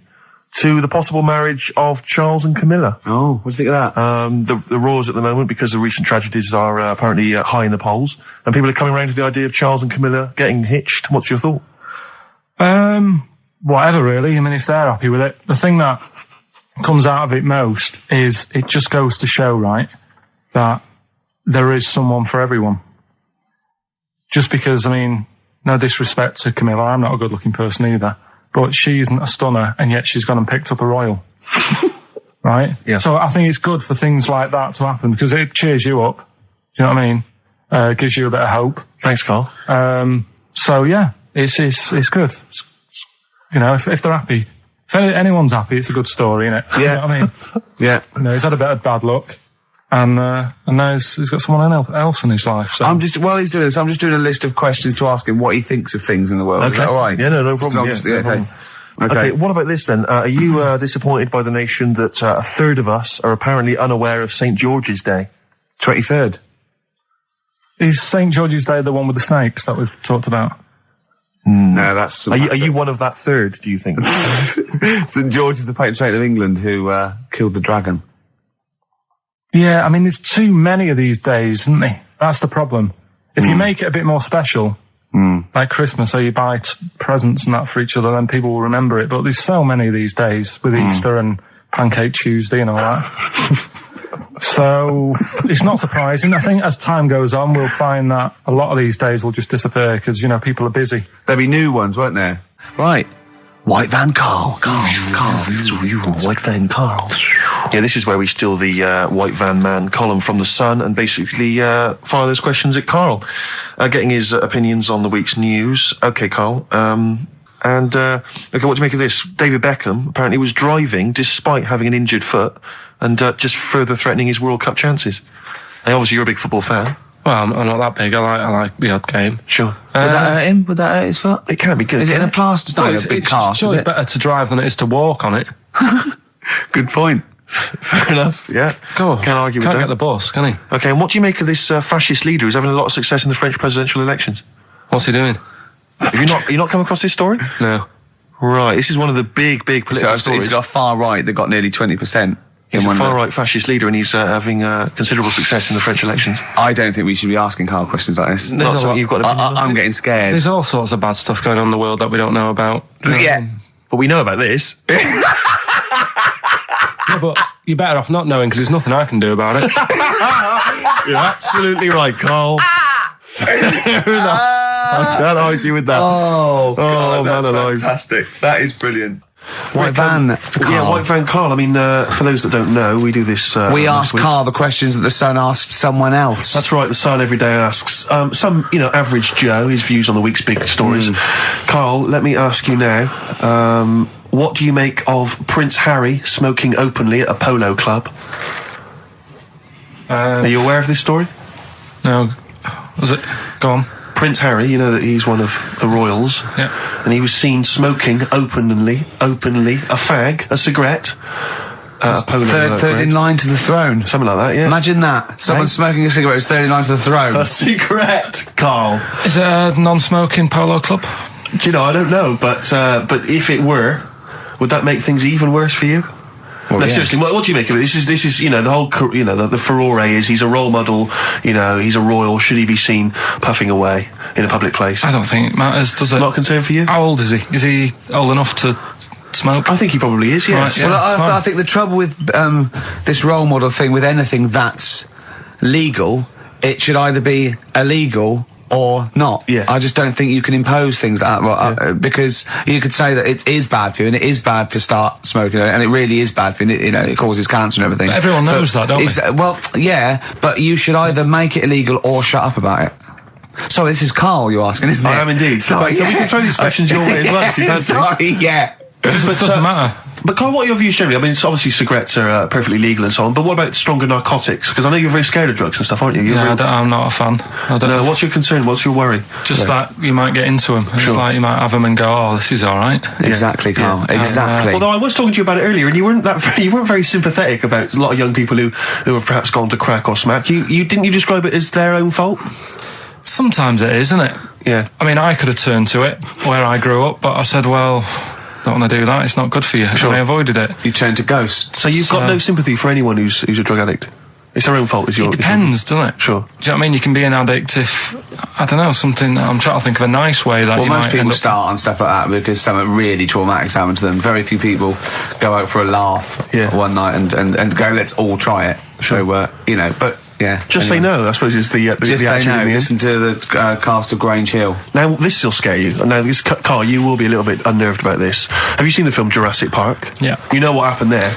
[SPEAKER 1] to the possible marriage of Charles and Camilla.
[SPEAKER 3] Oh, what do you think of
[SPEAKER 1] that? The roars at the moment, because the recent tragedies are apparently high in the polls, and people are coming around to the idea of Charles and Camilla getting hitched. What's your thought?
[SPEAKER 2] Whatever, really. I mean, if they're happy with it. The thing that comes out of it most is it just goes to show, right, that there is someone for everyone. Just because, I mean, no disrespect to Camilla, I'm not a good-looking person either, but she isn't a stunner, and yet she's gone and picked up a royal. Right?
[SPEAKER 1] Yeah.
[SPEAKER 2] So I think it's good for things like that to happen, because it cheers you up. Do you know what I mean? Gives you a bit of hope.
[SPEAKER 1] Thanks, Karl.
[SPEAKER 2] So, yeah, it's good. If they're happy. If anyone's happy, it's a good story, isn't it?
[SPEAKER 3] Yeah.
[SPEAKER 2] You know what I mean?
[SPEAKER 3] Yeah.
[SPEAKER 2] He's had a bit of bad luck. And now he's got someone else in his life. So.
[SPEAKER 3] While he's doing this, I'm just doing a list of questions to ask him what he thinks of things in the world.
[SPEAKER 1] Okay.
[SPEAKER 3] Is that all right?
[SPEAKER 1] Yeah, no problem. No problem. Okay, what about this then? Are you disappointed by the nation that a third of us are apparently unaware of St. George's Day?
[SPEAKER 3] 23rd.
[SPEAKER 2] Is St. George's Day the one with the snakes that we've talked about?
[SPEAKER 3] No, that's...
[SPEAKER 1] Are you one of that third, do you think?
[SPEAKER 3] St. George is the patron saint of England who killed the dragon.
[SPEAKER 2] Yeah, I mean, there's too many of these days, isn't there? That's the problem. If you make it a bit more special, like Christmas, so you buy presents and that for each other, then people will remember it. But there's so many of these days with Easter and Pancake Tuesday and all that. So it's not surprising. I think as time goes on, we'll find that a lot of these days will just disappear because, people are busy.
[SPEAKER 3] There'll be new ones, won't there? Right. White Van Karl.
[SPEAKER 1] White Van Karl. Yeah, this is where we steal the White Van Man column from The Sun and basically fire those questions at Karl, getting his opinions on the week's news. Okay, Karl. Okay, what do you make of this? David Beckham apparently was driving despite having an injured foot and just further threatening his World Cup chances. And obviously, you're a big football fan.
[SPEAKER 2] Well, I'm not that big. I like the odd game.
[SPEAKER 1] Sure.
[SPEAKER 3] Would that hurt him? Would that hurt his foot?
[SPEAKER 1] It can be good.
[SPEAKER 3] Is it in a plaster? It's not a big cast.
[SPEAKER 2] Sure, it's better to drive than it is to walk on it.
[SPEAKER 3] Good point.
[SPEAKER 1] Fair enough. Yeah.
[SPEAKER 2] Go on.
[SPEAKER 1] Can't argue with that.
[SPEAKER 2] Can't get the bus, can he?
[SPEAKER 1] Okay, and what do you make of this fascist leader who's having a lot of success in the French presidential elections?
[SPEAKER 2] What's he doing?
[SPEAKER 1] Have you not come across this story?
[SPEAKER 2] No.
[SPEAKER 1] Right. This is one of the big political stories.
[SPEAKER 3] He's got a far right that got nearly 20%.
[SPEAKER 1] He's a far-right fascist leader, and he's having considerable success in the French elections.
[SPEAKER 3] I don't think we should be asking Karl questions like this.
[SPEAKER 1] You've got
[SPEAKER 3] I'm getting scared.
[SPEAKER 2] There's all sorts of bad stuff going on in the world that we don't know about.
[SPEAKER 3] Yeah.
[SPEAKER 1] But we know about this.
[SPEAKER 2] Yeah, but you're better off not knowing because there's nothing I can do about it.
[SPEAKER 1] You're absolutely right, Karl. Fair enough. I can't argue with that.
[SPEAKER 3] Oh, God,
[SPEAKER 1] man,
[SPEAKER 3] that's fantastic. That is brilliant.
[SPEAKER 1] White Van Karl. Yeah, White Van Karl. I mean, for those that don't know, we do this.
[SPEAKER 3] We ask Karl the questions that The Sun asked someone else.
[SPEAKER 1] That's right. The Sun every day asks some, average Joe his views on the week's big stories. Karl, let me ask you now. What do you make of Prince Harry smoking openly at a polo club? Are you aware of this story?
[SPEAKER 2] No. Was it? Go on.
[SPEAKER 1] Prince Harry, you know that he's one of the royals.
[SPEAKER 2] Yeah.
[SPEAKER 1] And he was seen smoking openly, a fag, a cigarette. A polo
[SPEAKER 3] third in line to the throne.
[SPEAKER 1] Something like that, yeah.
[SPEAKER 3] Imagine that. Someone smoking a cigarette is third in line to the throne.
[SPEAKER 1] A cigarette, Karl.
[SPEAKER 2] Is it a non-smoking polo club?
[SPEAKER 1] Do you know, I don't know, but if it were, would that make things even worse for you? Well, no, seriously, what do you make of it? This is, the whole, the furore is he's a role model, he's a royal. Should he be seen puffing away in a public place?
[SPEAKER 2] I don't think it matters, does it?
[SPEAKER 1] Not a concern for you?
[SPEAKER 2] How old is he? Is he old enough to smoke?
[SPEAKER 1] I think he probably is, yes.
[SPEAKER 2] Right, yeah.
[SPEAKER 3] Well, I think the trouble with this role model thing, with anything that's legal, it should either be illegal or not.
[SPEAKER 1] Yeah.
[SPEAKER 3] I just don't think you can impose things like that, because you could say that it is bad for you, and it is bad to start smoking, and it really is bad for you, it causes cancer and everything.
[SPEAKER 2] But everyone knows that, don't they?
[SPEAKER 3] Well, yeah, but you should either make it illegal or shut up about it. So this is Karl you're asking, isn't it?
[SPEAKER 1] I am indeed.
[SPEAKER 3] Sorry,
[SPEAKER 1] so we can throw these questions your way as well if you fancy.
[SPEAKER 3] Sorry, yeah.
[SPEAKER 2] But it doesn't matter.
[SPEAKER 1] But Karl, what are your views generally? I mean, obviously cigarettes are perfectly legal and so on, but what about stronger narcotics? Because I know you're very scared of drugs and stuff, aren't you?
[SPEAKER 2] I'm not a fan.
[SPEAKER 1] No, what's your concern? What's your worry?
[SPEAKER 2] Just that you might get into them. It's like you might have them and go, oh, this is all right.
[SPEAKER 3] Exactly, Karl. Yeah. Exactly.
[SPEAKER 1] Although I was talking to you about it earlier, and you weren't very sympathetic about a lot of young people who have perhaps gone to crack or smack. You didn't you describe it as their own fault?
[SPEAKER 2] Sometimes it is, isn't it?
[SPEAKER 1] Yeah.
[SPEAKER 2] I mean, I could have turned to it where I grew up, but I said, well, don't want to do that, it's not good for you. Sure. And I avoided it.
[SPEAKER 3] You turned to ghosts.
[SPEAKER 1] So you've got no sympathy for anyone who's a drug addict? It's their own fault, is your...
[SPEAKER 2] It depends, doesn't it?
[SPEAKER 1] Sure.
[SPEAKER 2] Do you know what I mean? You can be an addict if, I don't know, something... I'm trying to think of a nice way that you might...
[SPEAKER 3] Well, most people start on stuff like that because something really traumatic's happened to them. Very few people go out for a laugh one night and go, let's all try it.
[SPEAKER 1] Sure.
[SPEAKER 3] So, but... Yeah.
[SPEAKER 1] Just say no, I suppose, is the
[SPEAKER 3] just
[SPEAKER 1] the
[SPEAKER 3] say no.
[SPEAKER 1] The
[SPEAKER 3] listen to the cast of Grange Hill.
[SPEAKER 1] Now, this will scare you. Now, Karl, you will be a little bit unnerved about this. Have you seen the film Jurassic Park?
[SPEAKER 2] Yeah.
[SPEAKER 1] You know what happened there?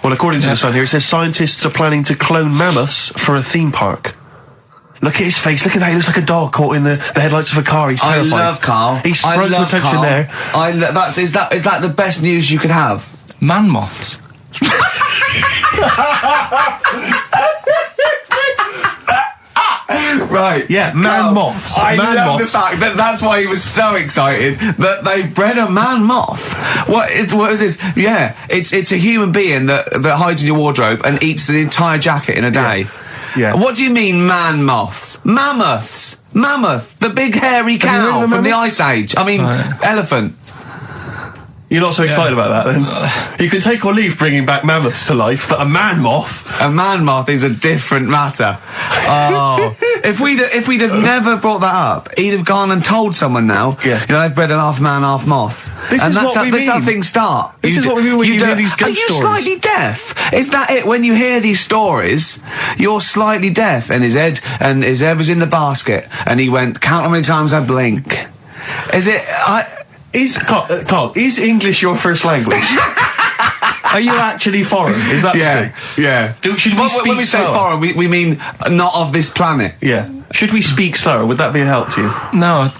[SPEAKER 1] Well, according to The Sun here, it says scientists are planning to clone mammoths for a theme park. Look at his face. Look at that. He looks like a dog caught in the headlights of a car. He's terrified.
[SPEAKER 3] I love Karl.
[SPEAKER 1] He sprung to attention
[SPEAKER 3] Karl.
[SPEAKER 1] there.
[SPEAKER 3] Is that the best news you could have?
[SPEAKER 2] Man moths.
[SPEAKER 3] Right,
[SPEAKER 1] yeah, man moths.
[SPEAKER 3] I love the fact that that's why he was so excited that they bred a man moth. What is this? Yeah, it's a human being that hides in your wardrobe and eats an entire jacket in a day.
[SPEAKER 1] Yeah.
[SPEAKER 3] What do you mean, man moths? Mammoths. Mammoth, the big hairy cow from the Ice Age. I mean, elephant.
[SPEAKER 1] You're not so excited about that, then? You can take or leave bringing back mammoths to life, but a man moth...
[SPEAKER 3] A man moth is a different matter. Oh. If we'd have never brought that up, he'd have gone and told someone now, they've bred an half man, half moth. This is how things start.
[SPEAKER 1] This is what we mean when you hear these ghost stories.
[SPEAKER 3] Are you slightly deaf? Is that it? When you hear these stories, you're slightly deaf, and his head was in the basket, and he went, count how many times I blink. Is it...
[SPEAKER 4] Karl, is English your first language? Are you actually foreign? Is that the thing?
[SPEAKER 3] Yeah.
[SPEAKER 4] Should we speak
[SPEAKER 3] when we say foreign, we mean not of this planet.
[SPEAKER 4] Yeah. Should we speak slower? Would that be a help to you?
[SPEAKER 2] No.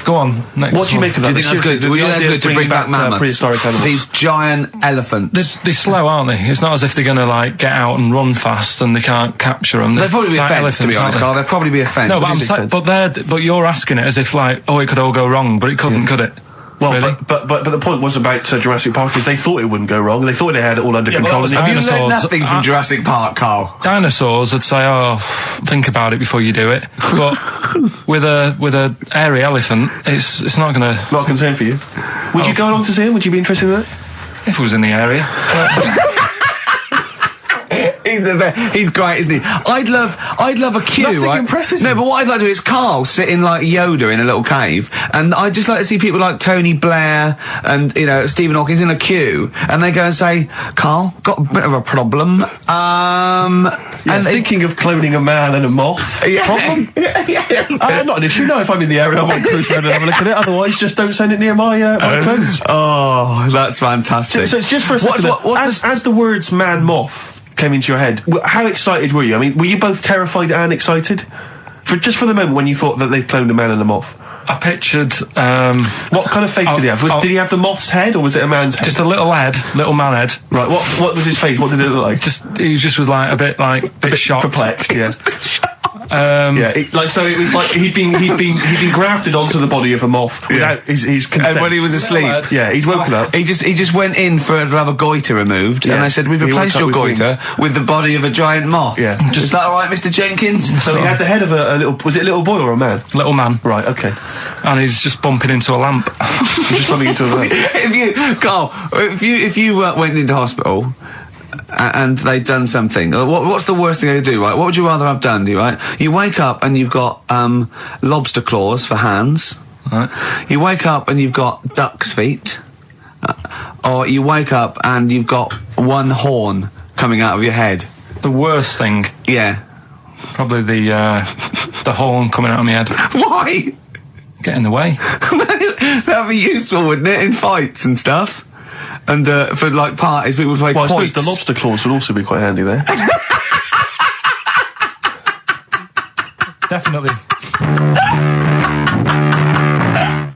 [SPEAKER 2] Go on. Next
[SPEAKER 4] what do you make of that?
[SPEAKER 3] Do you think that's good? Would you think to bring back mammoths?
[SPEAKER 4] Prehistoric animals?
[SPEAKER 3] These giant elephants.
[SPEAKER 2] They're slow, aren't they? It's not as if they're going to like get out and run fast and they can't capture them.
[SPEAKER 3] They'd probably be a fence, to be honest, Karl. They'd probably be a fence.
[SPEAKER 2] No, but you're asking it as if like, it could all go wrong, but it couldn't, could it?
[SPEAKER 4] Well,
[SPEAKER 2] really?
[SPEAKER 4] but the point was about Jurassic Park is they thought it wouldn't go wrong. They thought they had it all under control.
[SPEAKER 3] Have you learned nothing from Jurassic Park, Karl?
[SPEAKER 2] Dinosaurs would say, think about it before you do it. But with a airy elephant, it's not going to...
[SPEAKER 4] Not a concern for you? Would you go along to see him? Would you be interested in that?
[SPEAKER 2] If it was in the area.
[SPEAKER 3] He's great, isn't he? I'd love a queue.
[SPEAKER 4] Nothing
[SPEAKER 3] right?
[SPEAKER 4] impresses
[SPEAKER 3] No,
[SPEAKER 4] him.
[SPEAKER 3] but what I'd like to do is Karl sitting like Yoda in a little cave, and I'd just like to see people like Tony Blair and Stephen Hawking in a queue, and they go and say, "Karl, got a bit of a problem."
[SPEAKER 4] And thinking of cloning a man and a moth. Problem? Not an issue. No, if I'm in the area, I might cruise around and have a look at it. Otherwise, just don't send it near my clothes.
[SPEAKER 3] Oh, that's fantastic.
[SPEAKER 4] So it's just for a second. As the words "man moth" came into your head, how excited were you? I mean, were you both terrified and excited? For the moment when you thought that they'd cloned a man and a moth?
[SPEAKER 2] I pictured...
[SPEAKER 4] what kind of face did he have? Did he have the moth's head, or was it a man's head?
[SPEAKER 2] Just a little man head.
[SPEAKER 4] Right, what was his face? What did it look like?
[SPEAKER 2] He just was like a bit shocked.
[SPEAKER 4] Perplexed, yeah. So it was like he'd been grafted onto the body of a moth without his consent.
[SPEAKER 3] And when he was asleep,
[SPEAKER 4] he'd woken up.
[SPEAKER 3] He just went in to have a goiter removed, and they said, "We've replaced your goiter with the body of a giant moth."
[SPEAKER 4] Yeah,
[SPEAKER 3] is that all right, Mr. Jenkins?
[SPEAKER 4] So he had the head of a little. Was it a little boy or a man?
[SPEAKER 2] Little man.
[SPEAKER 4] Right. Okay.
[SPEAKER 2] And he's just bumping into a lamp.
[SPEAKER 4] Just bumping into a lamp.
[SPEAKER 3] Karl, if you went into hospital and they'd done something, what's the worst thing they could do, right? What would you rather have done, right? You wake up and you've got lobster claws for hands.
[SPEAKER 2] Right.
[SPEAKER 3] You wake up and you've got duck's feet. Or you wake up and you've got one horn coming out of your head.
[SPEAKER 2] The worst thing?
[SPEAKER 3] Yeah.
[SPEAKER 2] Probably the horn coming out of my head.
[SPEAKER 3] Why?
[SPEAKER 2] Get in the way.
[SPEAKER 3] That'd be useful, wouldn't it, in fights and stuff? And for like parties, people would play quoits.
[SPEAKER 4] I suppose the lobster claws would also be quite handy there.
[SPEAKER 2] Definitely.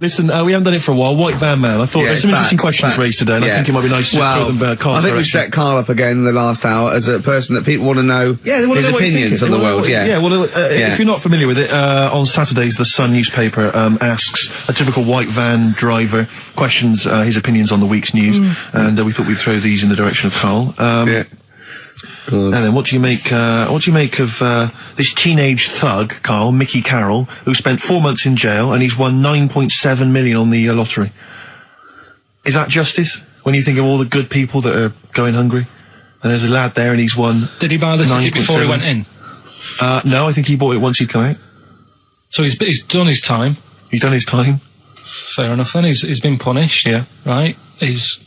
[SPEAKER 1] Listen, we haven't done it for a while. White Van Man. I thought there's some interesting questions raised today, and I think it might be nice to just throw them back.
[SPEAKER 3] I think we set Karl up again in the last hour as a person that people want to know his opinions on the world.
[SPEAKER 1] If you're not familiar with it, on Saturdays, the Sun newspaper asks a typical white van driver questions his opinions on the week's news, and we thought we'd throw these in the direction of Karl. And then what do you make of this teenage thug, Karl, Mickey Carroll, who spent 4 months in jail and he's won 9.7 million on the lottery? Is that justice? When you think of all the good people that are going hungry? And there's a lad there and he's won.
[SPEAKER 2] Did he buy the ticket before he went in?
[SPEAKER 1] No, I think he bought it once he'd come out.
[SPEAKER 2] So he's done his time.
[SPEAKER 1] He's done his time.
[SPEAKER 2] Fair enough then. He's been punished.
[SPEAKER 1] Yeah.
[SPEAKER 2] Right. He's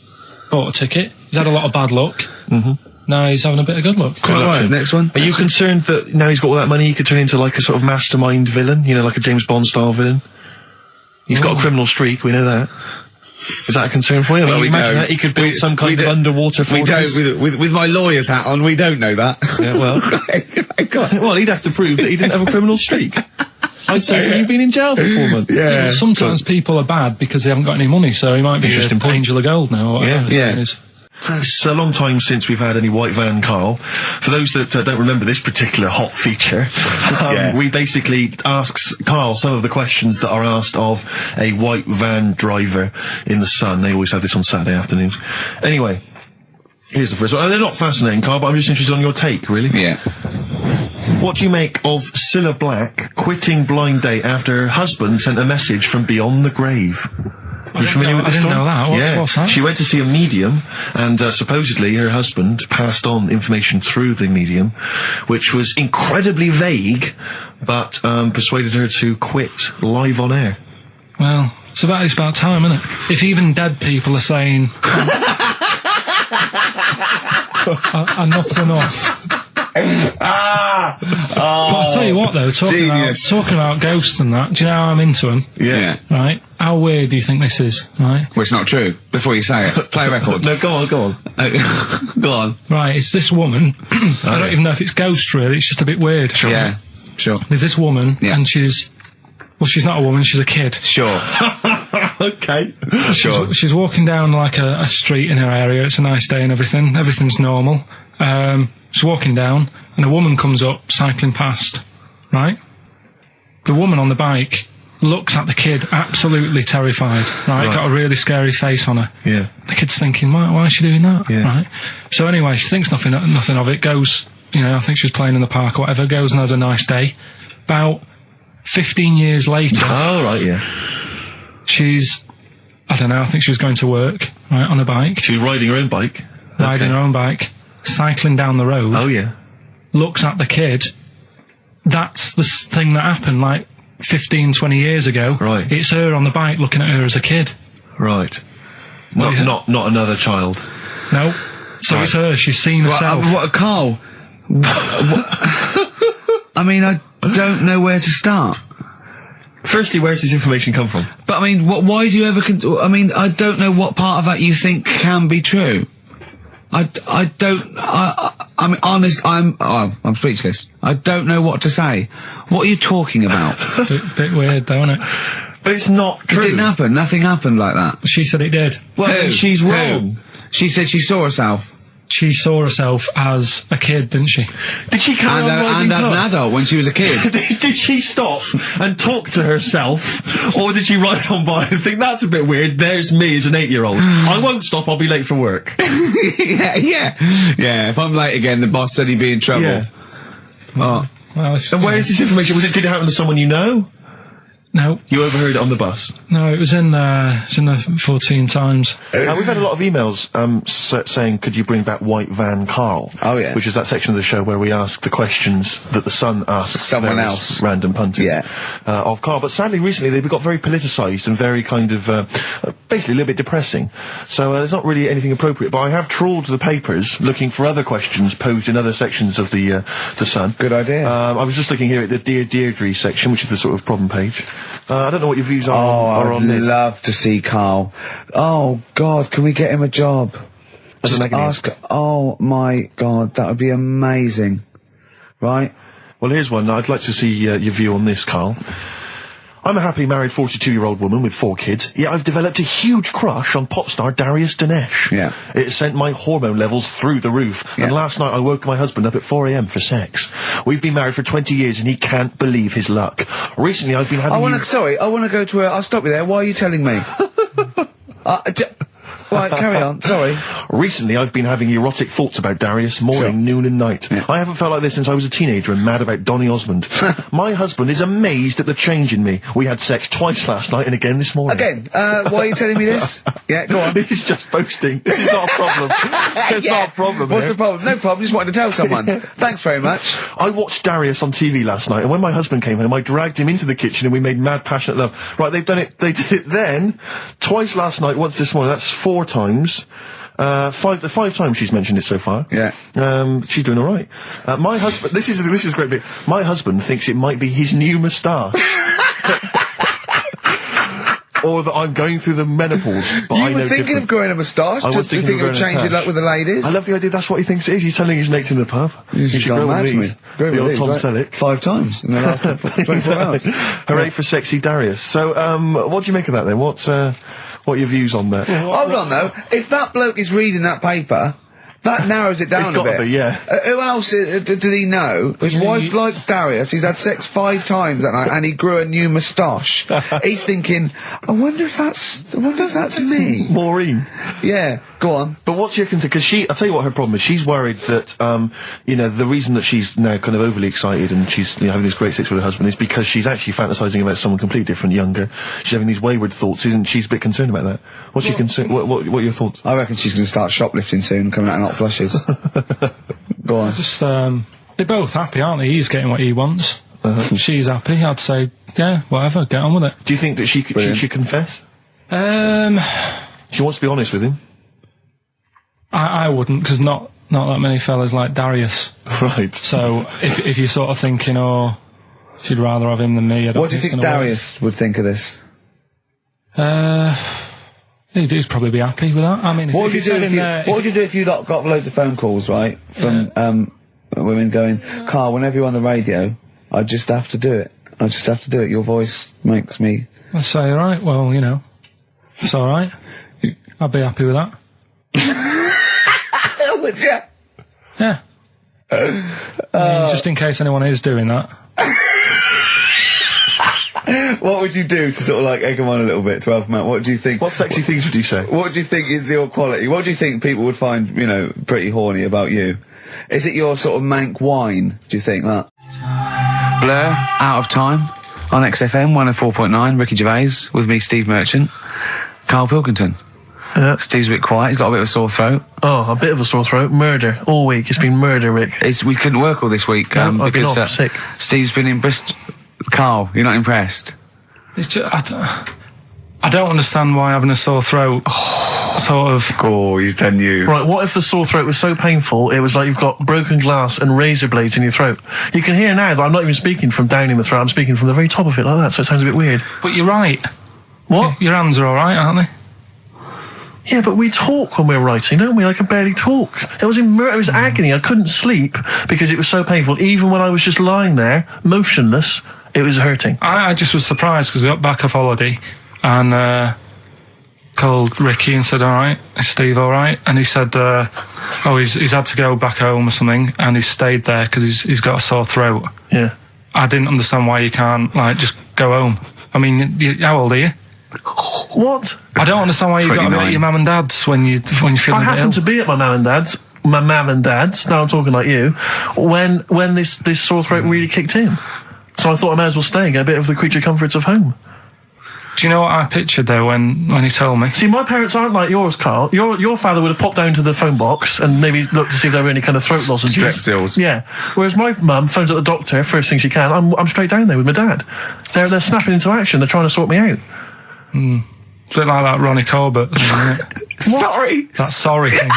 [SPEAKER 2] bought a ticket. He's had a lot of bad luck.
[SPEAKER 1] Mm-hmm.
[SPEAKER 2] Now he's having a bit of good luck.
[SPEAKER 3] Quite right. Next one.
[SPEAKER 1] Are you concerned that now he's got all that money, he could turn into like a sort of mastermind villain? You know, like a James Bond style villain? He's got a criminal streak, we know that. Is that a concern for you?
[SPEAKER 3] Well,
[SPEAKER 1] imagine that he could build some kind of underwater fortress.
[SPEAKER 3] We don't, with my lawyer's hat on, we don't know that.
[SPEAKER 1] Yeah, well. Well, he'd have to prove that he didn't have a criminal streak. I'd say that you've been in jail for 4 months.
[SPEAKER 2] Yeah. Sometimes people are bad because they haven't got any money, so he might be an angel of gold now, or whatever it is.
[SPEAKER 1] It's a long time since we've had any white van, Karl. For those that don't remember this particular hot feature, we basically ask Karl some of the questions that are asked of a white van driver in the Sun. They always have this on Saturday afternoons. Anyway, here's the first one. They're not fascinating, Karl, but I'm just interested on your take, really.
[SPEAKER 3] Yeah.
[SPEAKER 1] What do you make of Cilla Black quitting Blind Date after her husband sent a message from beyond the grave? Are you familiar with this story?
[SPEAKER 2] I didn't know that. What's that?
[SPEAKER 1] She went to see a medium, and supposedly her husband passed on information through the medium, which was incredibly vague, but persuaded her to quit live on air.
[SPEAKER 2] Well, it's about time, isn't it? If even dead people are saying, enough's enough. But I'll tell you what, though, talking about ghosts and that, do you know how I'm into them?
[SPEAKER 3] Yeah.
[SPEAKER 2] Right? how weird do you think this is, right?
[SPEAKER 3] Well, it's not true. Before you say it, play a record.
[SPEAKER 1] No, go on.
[SPEAKER 3] Go on.
[SPEAKER 2] Right, it's this woman. I don't even know if it's ghost, really. It's just a bit weird.
[SPEAKER 3] Sure. Yeah, sure.
[SPEAKER 2] There's this woman, and she's not a woman, she's a kid.
[SPEAKER 3] Sure.
[SPEAKER 1] Okay.
[SPEAKER 3] Sure.
[SPEAKER 2] She's walking down, like, a street in her area. It's a nice day and everything. Everything's normal. She's walking down, and a woman comes up, cycling past, right? The woman on the bike looks at the kid, absolutely terrified, right? Got a really scary face on her.
[SPEAKER 1] Yeah.
[SPEAKER 2] The kid's thinking, why is she doing that?
[SPEAKER 1] Yeah.
[SPEAKER 2] Right? So anyway, she thinks nothing of it, goes, I think she was playing in the park or whatever, goes and has a nice day. About 15 years later...
[SPEAKER 1] Oh, right, yeah.
[SPEAKER 2] She's, I don't know, I think she was going to work, right, on a bike.
[SPEAKER 1] She was riding her own bike?
[SPEAKER 2] Riding her own bike, cycling down the road.
[SPEAKER 1] Oh, yeah.
[SPEAKER 2] Looks at the kid. That's the thing that happened, like, 15, 20 years ago.
[SPEAKER 1] Right.
[SPEAKER 2] It's her on the bike looking at her as a kid.
[SPEAKER 1] Right. Not another child.
[SPEAKER 2] No. So It's her. She's seen herself.
[SPEAKER 3] Carl? I mean, I don't know where to start.
[SPEAKER 1] Firstly, where's this information come from?
[SPEAKER 3] But I mean, why do you ever... I mean, I don't know what part of that you think can be true. I mean, honest, I'm speechless. I don't know what to say. What are you talking about?
[SPEAKER 2] Bit weird, though, isn't it?
[SPEAKER 1] But it's not true.
[SPEAKER 3] It didn't happen. Nothing happened like that.
[SPEAKER 2] She said it did.
[SPEAKER 1] Well, she's wrong.
[SPEAKER 3] She said she saw herself.
[SPEAKER 2] She saw herself as a kid, didn't she?
[SPEAKER 1] Did she carry on riding
[SPEAKER 3] as an adult when she was a kid.
[SPEAKER 1] Did she stop and talk to herself, or did she ride on by and think, that's a bit weird, there's me as an 8-year-old. I won't stop, I'll be late for work.
[SPEAKER 3] Yeah, if I'm late again, the boss said he'd be in trouble.
[SPEAKER 1] Yeah.
[SPEAKER 2] Well,
[SPEAKER 1] and where is this information? Did it happen to someone you know?
[SPEAKER 2] No.
[SPEAKER 1] You overheard it on the bus?
[SPEAKER 2] No, it was in the 14 Times.
[SPEAKER 1] We've had a lot of emails saying, could you bring back White Van Karl?
[SPEAKER 3] Oh, yeah.
[SPEAKER 1] Which is that section of the show where we ask the questions that the Sun asks
[SPEAKER 3] someone else,
[SPEAKER 1] random punters of Karl. But sadly, recently, they've got very politicised and very kind of, basically a little bit depressing. So there's not really anything appropriate. But I have trawled the papers looking for other questions posed in other sections of the Sun.
[SPEAKER 3] Good idea.
[SPEAKER 1] I was just looking here at the Dear Deirdre section, which is the sort of problem page. I don't know what your views are on this.
[SPEAKER 3] I'd love to see Karl. Oh, God, can we get him a job? Just ask... Oh, my God, that would be amazing. Right?
[SPEAKER 1] Well, here's one. I'd like to see your view on this, Karl. I'm a happily married 42-year-old woman with 4 kids, yet I've developed a huge crush on pop star Darius Dinesh.
[SPEAKER 3] Yeah.
[SPEAKER 1] It sent my hormone levels through the roof, and last night I woke my husband up at 4 a.m. for sex. We've been married for 20 years and he can't believe his luck. Recently I've been having... I want
[SPEAKER 3] to go to I'll stop you there. Why are you telling me? Right, carry on, sorry.
[SPEAKER 1] Recently, I've been having erotic thoughts about Darius morning, noon and night. Yeah. I haven't felt like this since I was a teenager and mad about Donny Osmond. My husband is amazed at the change in me. We had sex twice last night and again this morning.
[SPEAKER 3] Again? Why are you telling me this? Yeah, go on.
[SPEAKER 1] He's just boasting. This is not a problem. It's not a problem.
[SPEAKER 3] What's the problem? No problem, just wanted to tell someone. Thanks very much.
[SPEAKER 1] I watched Darius on TV last night, and when my husband came home, I dragged him into the kitchen and we made mad, passionate love. Right, they did it then, twice last night, once this morning. That's 4 times. 5 times she's mentioned it so far.
[SPEAKER 3] Yeah.
[SPEAKER 1] She's doing alright. My husband, this is a great bit. My husband thinks it might be his new moustache. Or that I'm going through the menopause, but I know
[SPEAKER 3] You were thinking of growing a moustache?
[SPEAKER 1] I was thinking
[SPEAKER 3] of changing luck with the ladies?
[SPEAKER 1] I love the idea, that's what he thinks it is. He's telling his mates in the pub.
[SPEAKER 3] You should grow with these.
[SPEAKER 1] The old Tom Selleck.
[SPEAKER 3] 5 times in the last 24 hours.
[SPEAKER 1] Hooray for sexy Darius. So, what do you make of that then? What are your views on that?
[SPEAKER 3] Hold on though, if that bloke is reading that paper, that narrows it down a bit.
[SPEAKER 1] It's got to be, yeah.
[SPEAKER 3] Who else did he know? His wife likes Darius, he's had sex 5 times that night, and he grew a new moustache. He's thinking, I wonder if that's me.
[SPEAKER 1] Maureen.
[SPEAKER 3] Yeah, go on.
[SPEAKER 1] But what's your concern? Because I'll tell you what her problem is. She's worried that, the reason that she's now kind of overly excited and she's, having this great sex with her husband is because she's actually fantasizing about someone completely different, younger. She's having these wayward thoughts, isn't she? She's a bit concerned about that. What's your concern? What are your thoughts?
[SPEAKER 3] I reckon she's going to start shoplifting soon and coming out in hot flushes. Go on.
[SPEAKER 2] Just, they're both happy, aren't they? He's getting what he wants. She's happy. I'd say, yeah, whatever, get on with it.
[SPEAKER 1] Do you think that she should confess? She wants to be honest with him.
[SPEAKER 2] I wouldn't, because not that many fellas like Darius.
[SPEAKER 1] Right.
[SPEAKER 2] So, if you're sort of thinking, she'd rather have him than me, I don't
[SPEAKER 3] What do you think Darius would think of this?
[SPEAKER 2] He'd probably be happy with that. I mean,
[SPEAKER 3] what would you do if you got loads of phone calls, right, from women going, Karl, whenever you're on the radio, I just have to do it. Your voice makes me...
[SPEAKER 2] I'd say, alright, well, you know, it's alright. I'd be happy with that.
[SPEAKER 3] Would you?
[SPEAKER 2] Yeah. I mean, just in case anyone is doing that.
[SPEAKER 3] What would you do to sort of like egg them on a little bit to help them out? What do you think?
[SPEAKER 1] What sexy things would you say?
[SPEAKER 3] What do you think is your quality? What do you think people would find, you know, pretty horny about you? Is it your sort of mank wine, do you think, that? Blur, Out of Time, on XFM 104.9, Ricky Gervais, with me, Steve Merchant, Karl Pilkington.
[SPEAKER 1] Yeah.
[SPEAKER 3] Steve's a bit quiet, he's got a bit of a sore throat.
[SPEAKER 1] Oh, a bit of a sore throat. Murder. All week. It's been murder, Rick.
[SPEAKER 3] We couldn't work all this week.
[SPEAKER 1] I've been
[SPEAKER 3] because
[SPEAKER 1] off, sick.
[SPEAKER 3] Steve's been in Bristol. Karl, you're not impressed?
[SPEAKER 2] It's just, I don't understand why having a sore throat sort of...
[SPEAKER 3] Oh, he's done you.
[SPEAKER 1] Right, what if the sore throat was so painful it was like you've got broken glass and razor blades in your throat? You can hear now that I'm not even speaking from down in the throat, I'm speaking from the very top of it like that, so it sounds a bit weird.
[SPEAKER 2] But you're right.
[SPEAKER 1] What?
[SPEAKER 2] Your hands are alright, aren't they?
[SPEAKER 1] Yeah, but we talk when we're writing, don't we? I can barely talk. It was agony. I couldn't sleep because it was so painful. Even when I was just lying there, motionless, it was hurting.
[SPEAKER 2] I just was surprised because we got back off holiday and called Ricky and said, alright, is Steve alright? And he said, he's had to go back home or something and he's stayed there because he's got a sore throat.
[SPEAKER 1] Yeah.
[SPEAKER 2] I didn't understand why you can't, like, just go home. I mean, how old are you?
[SPEAKER 1] What?
[SPEAKER 2] I don't understand why you've got to be at your mum and dad's when you're feeling
[SPEAKER 1] I happened to be at my mum and dad's. Now I'm talking like you. When this sore throat really kicked in, so I thought I may as well stay and get a bit of the creature comforts of home.
[SPEAKER 2] Do you know what I pictured though when he told me?
[SPEAKER 1] See, my parents aren't like yours, Karl. Your father would have popped down to the phone box and maybe looked to see if there were any kind of throat lozenges.
[SPEAKER 3] Strepsils.
[SPEAKER 1] Yeah. Whereas my mum phones at the doctor first thing she can. I'm straight down there with my dad. They're snapping into action. They're trying to sort me out.
[SPEAKER 2] It's a bit like that Ronnie Corbett thing, isn't it?
[SPEAKER 3] Sorry.
[SPEAKER 2] That sorry thing.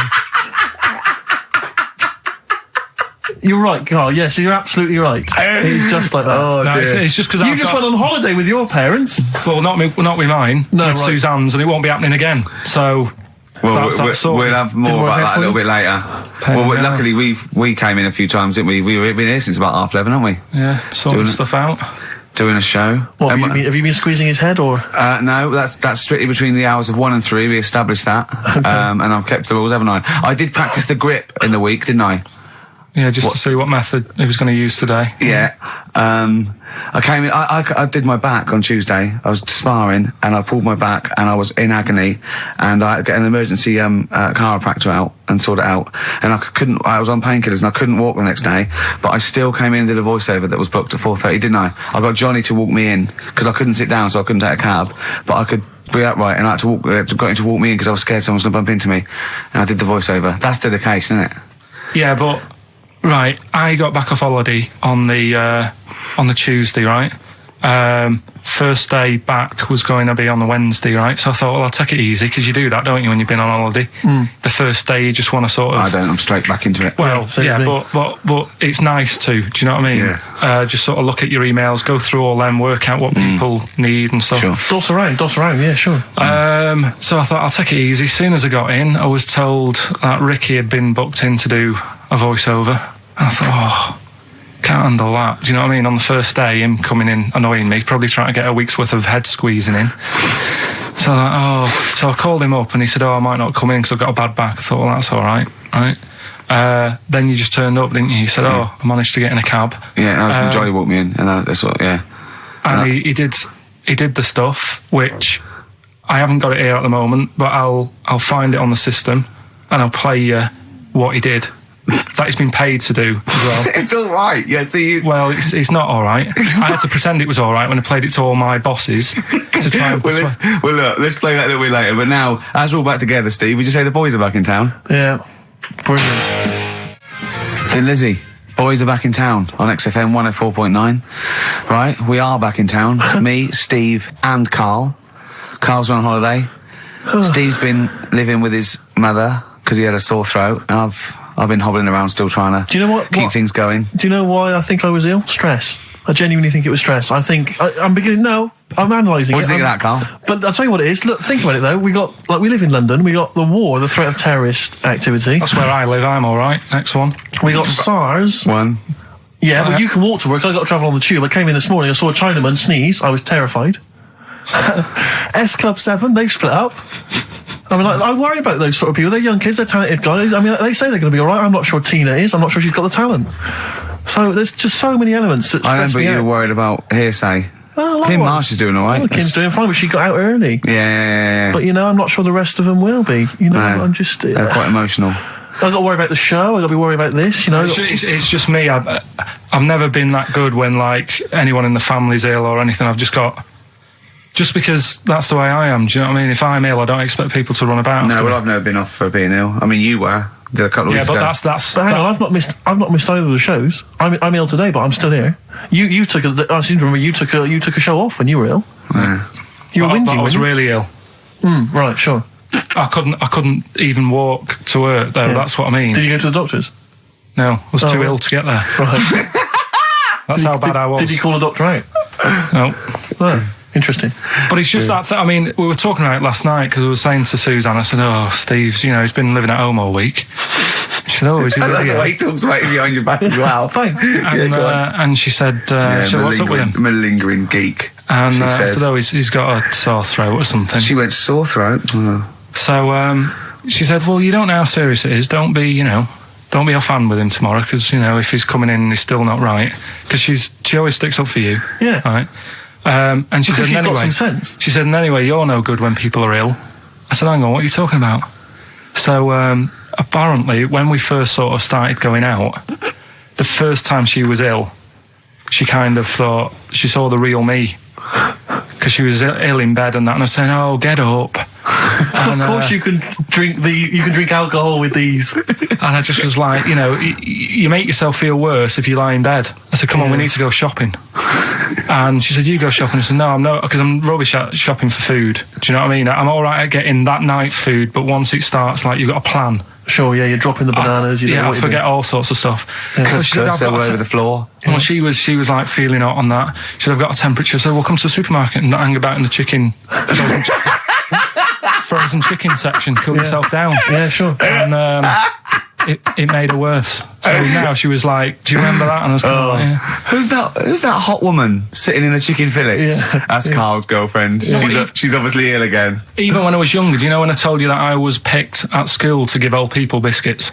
[SPEAKER 1] You're right, Karl. Yes, you're absolutely right. He's just like that.
[SPEAKER 2] Oh, no, it's just because
[SPEAKER 1] you just went on holiday with your parents.
[SPEAKER 2] Well, not with mine.
[SPEAKER 1] No,
[SPEAKER 2] with
[SPEAKER 1] right.
[SPEAKER 2] Suzanne's, and it won't be happening again. So,
[SPEAKER 3] well, we'll have more about that a little bit later. Luckily we came in a few times, didn't we? We've been here since about 11:30, haven't we?
[SPEAKER 2] Yeah, sorting stuff out.
[SPEAKER 3] Doing a show.
[SPEAKER 1] What, have you been squeezing his head, or?
[SPEAKER 3] No, that's strictly between the hours of 1 and 3. We established that,
[SPEAKER 1] okay.
[SPEAKER 3] And I've kept the rules, haven't I? I did practice the grip in the week, didn't I?
[SPEAKER 2] Yeah, just to see what method he was going to use today.
[SPEAKER 3] Yeah. I came in, I did my back on Tuesday. I was sparring and I pulled my back and I was in agony and I had to get an emergency chiropractor out and sort it out. And I was on painkillers and I couldn't walk the next day, but I still came in and did a voiceover that was booked at 4:30, didn't I? I got Johnny to walk me in because I couldn't sit down, so I couldn't take a cab, but I could be upright and I got him to walk me in because I was scared someone was going to bump into me. And I did the voiceover. That's still the case, isn't it?
[SPEAKER 2] Yeah, but... Right, I got back off holiday on the Tuesday, right? First day back was going to be on the Wednesday, right? So I thought, well, I'll take it easy, because you do that, don't you, when you've been on holiday? The first day, you just want to sort of...
[SPEAKER 3] I don't, I'm straight back into it.
[SPEAKER 2] Well, yeah, but it's nice too, do you know what I mean?
[SPEAKER 3] Yeah.
[SPEAKER 2] Just sort of look at your emails, go through all them, work out what people need and stuff.
[SPEAKER 3] Sure.
[SPEAKER 1] Doss around, yeah, sure.
[SPEAKER 2] So I thought, I'll take it easy. As soon as I got in, I was told that Ricky had been booked in to do a voiceover. And I thought, can't handle that. Do you know what I mean? On the first day, him coming in annoying me, probably trying to get a week's worth of head squeezing in. So so I called him up and he said, I might not come in because I've got a bad back. I thought, well, that's all right, right? Then you just turned up, didn't you? He said, I managed to get in a cab.
[SPEAKER 3] Yeah, Johnny walked me in, and that's what, yeah.
[SPEAKER 2] And he did the stuff, which I haven't got it here at the moment, but I'll find it on the system and I'll play you what he did. That he's been paid to do as well.
[SPEAKER 3] It's all right. Yeah,
[SPEAKER 2] well, it's not all right. I had to pretend it was all right when I played it to all my bosses to try and
[SPEAKER 3] look, let's play that a little bit later. But now, as we're all back together, Steve, would you say the boys are back in town?
[SPEAKER 1] Yeah, brilliant.
[SPEAKER 3] Thin Lizzy, boys are back in town on XFM 104.9. Right, we are back in town. Me, Steve, and Karl. Karl's on holiday. Steve's been living with his mother because he had a sore throat, and I've been hobbling around still trying to keep things going.
[SPEAKER 1] Do you know why I think I was ill? Stress. I genuinely think it was stress. I think I'm analysing it.
[SPEAKER 3] What do you think of that, Karl?
[SPEAKER 1] But I'll tell you what it is. Look, think about it though. We live in London. We got the war, the threat of terrorist activity.
[SPEAKER 2] That's where I live. I'm all right. Next one.
[SPEAKER 1] We got SARS.
[SPEAKER 3] One.
[SPEAKER 1] Yeah, but you can walk to work. I got to travel on the tube. I came in this morning. I saw a Chinaman sneeze. I was terrified. S Club 7. They've split up. I mean, I worry about those sort of people. They're young kids. They're talented guys. I mean, they say they're going to be all right. I'm not sure Tina is. I'm not sure she's got the talent. So there's just so many elements that stress me out.
[SPEAKER 3] I remember you were worried about hearsay. Well, Kim Marsh is doing all right.
[SPEAKER 1] Well, Kim's doing fine, but she got out early.
[SPEAKER 3] Yeah.
[SPEAKER 1] But, I'm not sure the rest of them will be. I'm just...
[SPEAKER 3] they're quite emotional.
[SPEAKER 1] I've got to worry about the show. I've got to be worried about this,
[SPEAKER 2] It's just me. I've never been that good when, anyone in the family's ill or anything. I've just got... Just because that's the way I am, do you know what I mean? If I'm ill, I don't expect people to run about.
[SPEAKER 3] No, well, I've never been off for being ill. I mean, you were. A couple of weeks ago.
[SPEAKER 2] But that's.
[SPEAKER 1] But hang on, I've not missed either of the shows. I'm ill today, but I'm still here. You took I seem to remember you took a show off when you were ill.
[SPEAKER 3] Yeah.
[SPEAKER 1] You were whinging.
[SPEAKER 2] I was really ill.
[SPEAKER 1] Right, sure.
[SPEAKER 2] I couldn't even walk to work though. Yeah. That's what I mean.
[SPEAKER 1] Did you go to the doctors?
[SPEAKER 2] No, I was too ill to get there.
[SPEAKER 1] Right.
[SPEAKER 2] That's how bad I was.
[SPEAKER 1] Did you call a doctor out?
[SPEAKER 2] No.
[SPEAKER 1] Oh. Interesting.
[SPEAKER 2] But it's just that, I mean, we were talking about it last night because I was saying to Suzanne, I said, Steve's, he's been living at home all week. She said, is he really?
[SPEAKER 3] The way he talks about you behind your back as well.
[SPEAKER 1] Thanks.
[SPEAKER 2] And she said, what's up with him?
[SPEAKER 3] Malingering geek.
[SPEAKER 2] And I said, he's got a sore throat or something.
[SPEAKER 3] She went, sore throat? Oh.
[SPEAKER 2] So she said, well, you don't know how serious it is. Don't be offhand with him tomorrow because, if he's coming in and he's still not right. Because she always sticks up for you.
[SPEAKER 1] Yeah.
[SPEAKER 2] Right? And she said,
[SPEAKER 1] got some sense.
[SPEAKER 2] She said, and anyway, you're no good when people are ill. I said, hang on, what are you talking about? So apparently, when we first sort of started going out, the first time she was ill, she kind of thought she saw the real me because she was ill in bed and that. And I was saying, "Oh, get up." And,
[SPEAKER 1] of course, you can drink alcohol with these.
[SPEAKER 2] And I just was like, you make yourself feel worse if you lie in bed. I said, come on, we need to go shopping. And she said, you go shopping. I said, no, I'm not, because I'm rubbish at shopping for food. Do you know what I mean? I'm all right at getting that night's food, but once it starts, you've got a plan.
[SPEAKER 1] Sure, yeah, you're dropping the bananas.
[SPEAKER 2] I forget all sorts of stuff.
[SPEAKER 1] Yeah,
[SPEAKER 3] so she said, I've got over the floor.
[SPEAKER 2] Well, she was feeling out on that. She said, I've got a temperature, so we'll come to the supermarket and not hang about in the chicken. Frozen chicken section, cool yourself down.
[SPEAKER 1] Yeah, sure.
[SPEAKER 2] And it made her worse. So now she was like, do you remember that? And I was kind of like,
[SPEAKER 3] Who's that hot woman sitting in the chicken fillets?
[SPEAKER 1] Yeah.
[SPEAKER 3] That's Karl's girlfriend. Yeah. She's obviously ill again.
[SPEAKER 2] Even when I was younger, do you know when I told you that I was picked at school to give old people biscuits?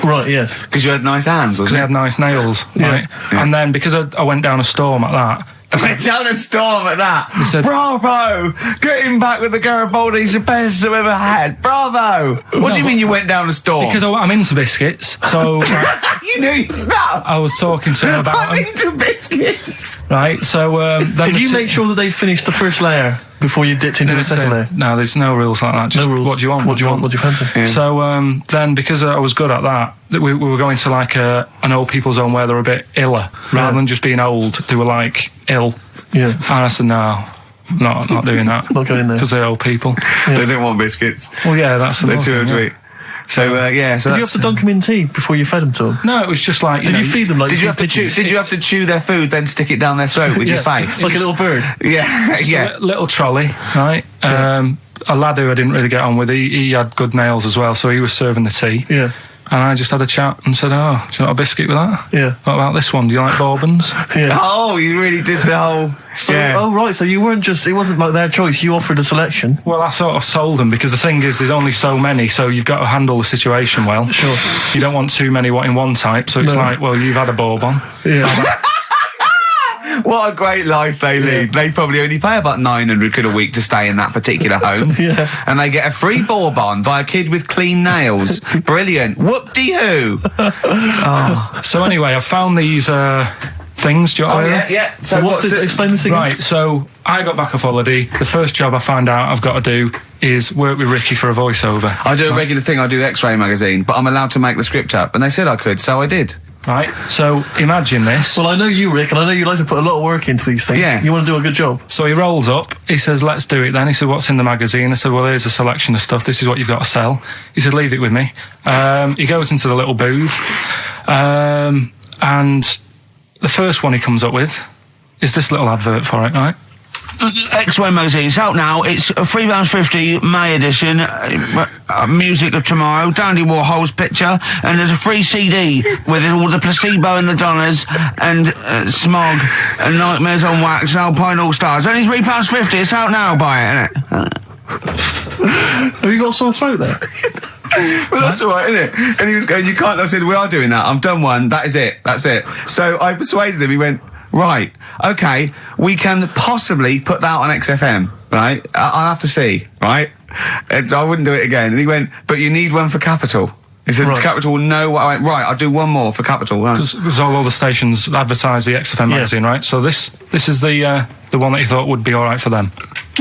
[SPEAKER 1] Right, yes.
[SPEAKER 3] Because you had nice hands,
[SPEAKER 2] Because I had nice nails, right? Yeah. And then because I went down a storm at that,
[SPEAKER 3] went down a storm at that.
[SPEAKER 2] They said,
[SPEAKER 3] bravo! Getting back with the Garibaldi's the best I've ever had. Bravo! What do you mean you went down a storm?
[SPEAKER 2] Because I'm into biscuits, so...
[SPEAKER 3] You knew your stuff!
[SPEAKER 2] I was talking to him about...
[SPEAKER 3] I'm into biscuits!
[SPEAKER 2] Right, so...
[SPEAKER 1] Did you make sure that they finished the first layer before you dipped into the second layer?
[SPEAKER 2] No, there's no rules like that. Just
[SPEAKER 1] no rules.
[SPEAKER 2] What do you want?
[SPEAKER 1] What do you want? What do you fancy?
[SPEAKER 2] Yeah. So then, because I was good at that, we were going to an old people's home where they're a bit iller, rather than just being old. They were ill.
[SPEAKER 1] Yeah.
[SPEAKER 2] And I said, no, not doing that.
[SPEAKER 1] Not going there.
[SPEAKER 2] Because they're old people.
[SPEAKER 3] Yeah. They don't want biscuits.
[SPEAKER 2] Well, yeah, that's the
[SPEAKER 3] They're too sweet. So
[SPEAKER 1] So did you have to dunk them in tea before you fed them to them?
[SPEAKER 2] No, it was just like.
[SPEAKER 1] Did you feed them like?
[SPEAKER 3] Did you have to chew? Did you have to chew their food, then stick it down their throat with your face,
[SPEAKER 1] like a little bird?
[SPEAKER 3] Yeah,
[SPEAKER 2] a little trolley, right? Yeah. A lad who I didn't really get on with. He had good nails as well, so he was serving the tea.
[SPEAKER 1] Yeah.
[SPEAKER 2] And I just had a chat and said, "Oh, do you want a biscuit with that?
[SPEAKER 1] Yeah.
[SPEAKER 2] What about this one? Do you like bourbons?"
[SPEAKER 1] Yeah.
[SPEAKER 3] Oh, you really did the whole.
[SPEAKER 1] Oh, right. So you weren't just. It wasn't like their choice. You offered a selection.
[SPEAKER 2] Well, I sort of sold them because the thing is, there's only so many, so you've got to handle the situation well.
[SPEAKER 1] Sure.
[SPEAKER 2] You don't want too many in one type, so it's like, well, you've had a bourbon.
[SPEAKER 1] Yeah.
[SPEAKER 3] What a great life they lead. They probably only pay about 900 quid a week to stay in that particular home.
[SPEAKER 1] Yeah.
[SPEAKER 3] And they get a free bourbon by a kid with clean nails. Brilliant. Whoop-de-hoo. Oh.
[SPEAKER 2] So anyway, I found these things. Do you want to
[SPEAKER 3] yeah.
[SPEAKER 1] So what's it? Explain this again.
[SPEAKER 2] Right, so I got back off holiday. The first job I found out I've got to do is work with Ricky for a voiceover.
[SPEAKER 3] I do a regular thing. I do X-Ray magazine, but I'm allowed to make the script up. And they said I could, so I did.
[SPEAKER 2] Right, so imagine this.
[SPEAKER 1] Well, I know you, Rick, and I know you like to put a lot of work into these things.
[SPEAKER 3] Yeah.
[SPEAKER 1] You want to do a good job.
[SPEAKER 2] So he rolls up, he says, let's do it then. He said, what's in the magazine? I said, well, here's a selection of stuff. This is what you've got to sell. He said, leave it with me. He goes into the little booth, and the first one he comes up with is this little advert for it, right?
[SPEAKER 3] X-Ray magazine. It's out now. It's £3.50 May edition. Music of Tomorrow. Dandy Warhol's picture, and there's a free CD with all the Placebo and the Donners and Smog and Nightmares on Wax and Alpine All Stars. Only £3.50. It's out now. Buy it, innit?
[SPEAKER 4] Have you got a sore throat there?
[SPEAKER 3] Well, that's all right, isn't it? And he was going, you can't. I said, we are doing that. I've done one. That is it. That's it. So I persuaded him. He went, right, okay, we can possibly put that on XFM, right? I'll have to see, right? And so I wouldn't do it again. And he went, but you need one for Capital. He said, Capital will know what I went, right, I'll do one more for Capital.
[SPEAKER 2] Because all the stations advertise the XFM magazine, right? So this is the one that you thought would be all right for them.